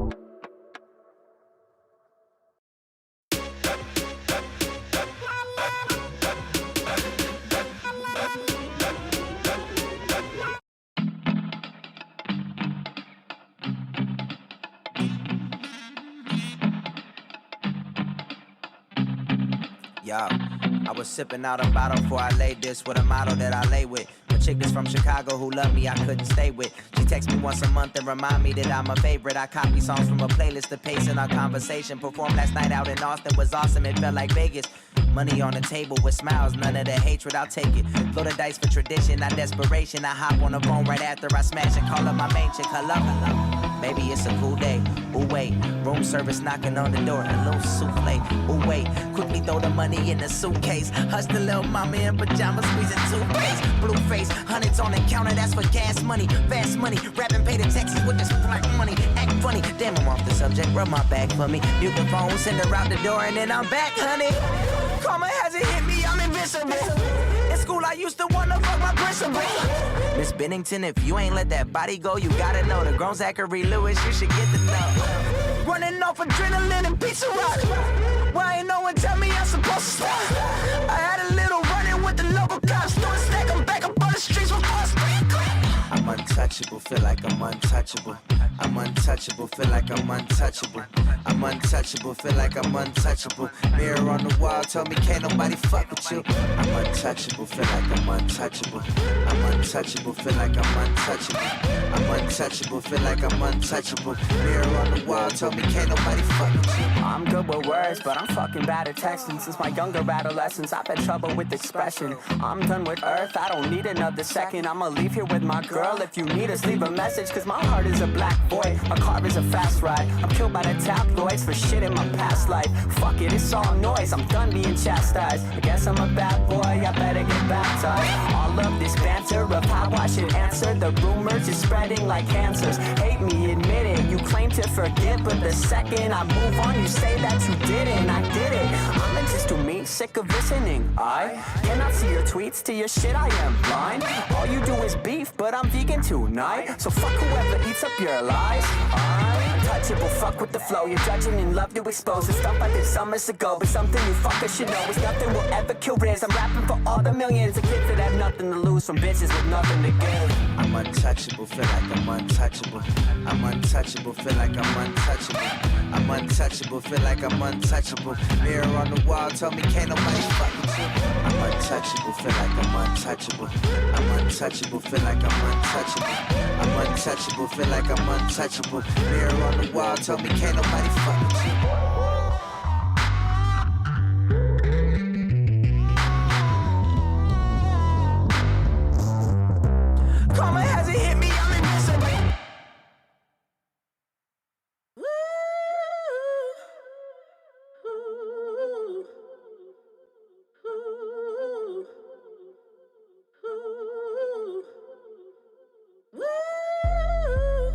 Yo, I was sipping out a bottle before I laid this with a model that I lay with. chick that's from Chicago who loved me, I couldn't stay with. She texts me once a month and remind me that I'm a favorite. I copy songs from a playlist to pace in our conversation. Performed last night out in Austin, was awesome, it felt like Vegas. Money on the table with smiles, none of the hatred, I'll take it. Throw the dice for tradition, not desperation. I hop on the phone right after I smash and call up my main chick, hello. Maybe it's a cool day, ooh wait. Room service knocking on the door, a little souffle, ooh wait. Quickly throw the money in the suitcase. Hush the little mama in pajamas, squeezing toothpaste. Blue face, hundreds on the counter, that's for gas money. Fast money, rapping pay the taxes with this black money. Act funny, damn I'm off the subject, rub my back for me. Mute the phone, send her out the door and then I'm back, honey. Karma hasn't hit me, I'm invincible. In school I used to wanna fuck my principal. Miss Bennington, if you ain't let that body go, you gotta know. The grown Zachary Lewis, you should get to know. Running off adrenaline and pizza rock. Why ain't no one tell me I'm supposed to stop? I had a little run-in with the local cops. Throw a stack, I'm back up on the streets with us. I'm untouchable, feel like I'm untouchable. I'm untouchable, feel like I'm untouchable. I'm untouchable, feel like I'm untouchable. Mirror on the wall told me can't nobody fuck with you. I'm untouchable, feel like I'm untouchable. I'm untouchable, feel like I'm untouchable. I'm untouchable, feel like I'm untouchable. Mirror on the wall told me can't nobody fuck with you. I'm good with words, but I'm fucking bad at texting. Since my younger adolescence, I've had trouble with expression. I'm done with Earth, I don't need another second. I'ma leave here with my girl. If you need us, leave a message, cause my heart is a black void. A car is a fast ride. I'm killed by the tabloids for shit in my past life. Fuck it, it's all noise, I'm done being chastised. I guess I'm a bad boy, I better get baptized. All of this banter of how I should answer the rumors is spreading like cancers. Hate me, admit it, you claim to forget, but the second I move on, you say that you didn't. I did it, I'm just to me, sick of listening. I cannot see your tweets to your shit, I am blind. All you do is beef, but I'm vegan tonight. So fuck whoever eats up your lies. I'm untouchable, fuck with the flow. You're judging and love to expose the stuff I did summers ago. But something you fuckers should know is nothing will ever kill Riz. I'm rapping for all the millions of kids that have nothing to lose from bitches with nothing to give. I'm untouchable, feel like I'm untouchable. I'm untouchable, feel like I'm untouchable. I'm untouchable, feel like I'm untouchable. Mirror on the wall told me can't nobody fuck with you. I'm untouchable, feel like I'm untouchable. I'm untouchable, feel like I'm untouchable. I'm untouchable, feel like I'm untouchable. Mirror on the wall told me can't nobody fuck with you. Karma hasn't hit me, I'm invincible.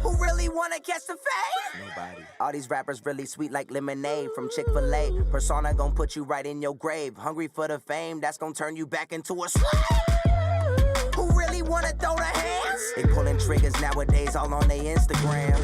Who really wanna catch the fade? Nobody. All these rappers really sweet like lemonade from Chick-fil-A. Persona gon' put you right in your grave. Hungry for the fame, that's gon' turn you back into a slave. Who really wanna throw the hands? They pulling triggers nowadays all on their Instagram.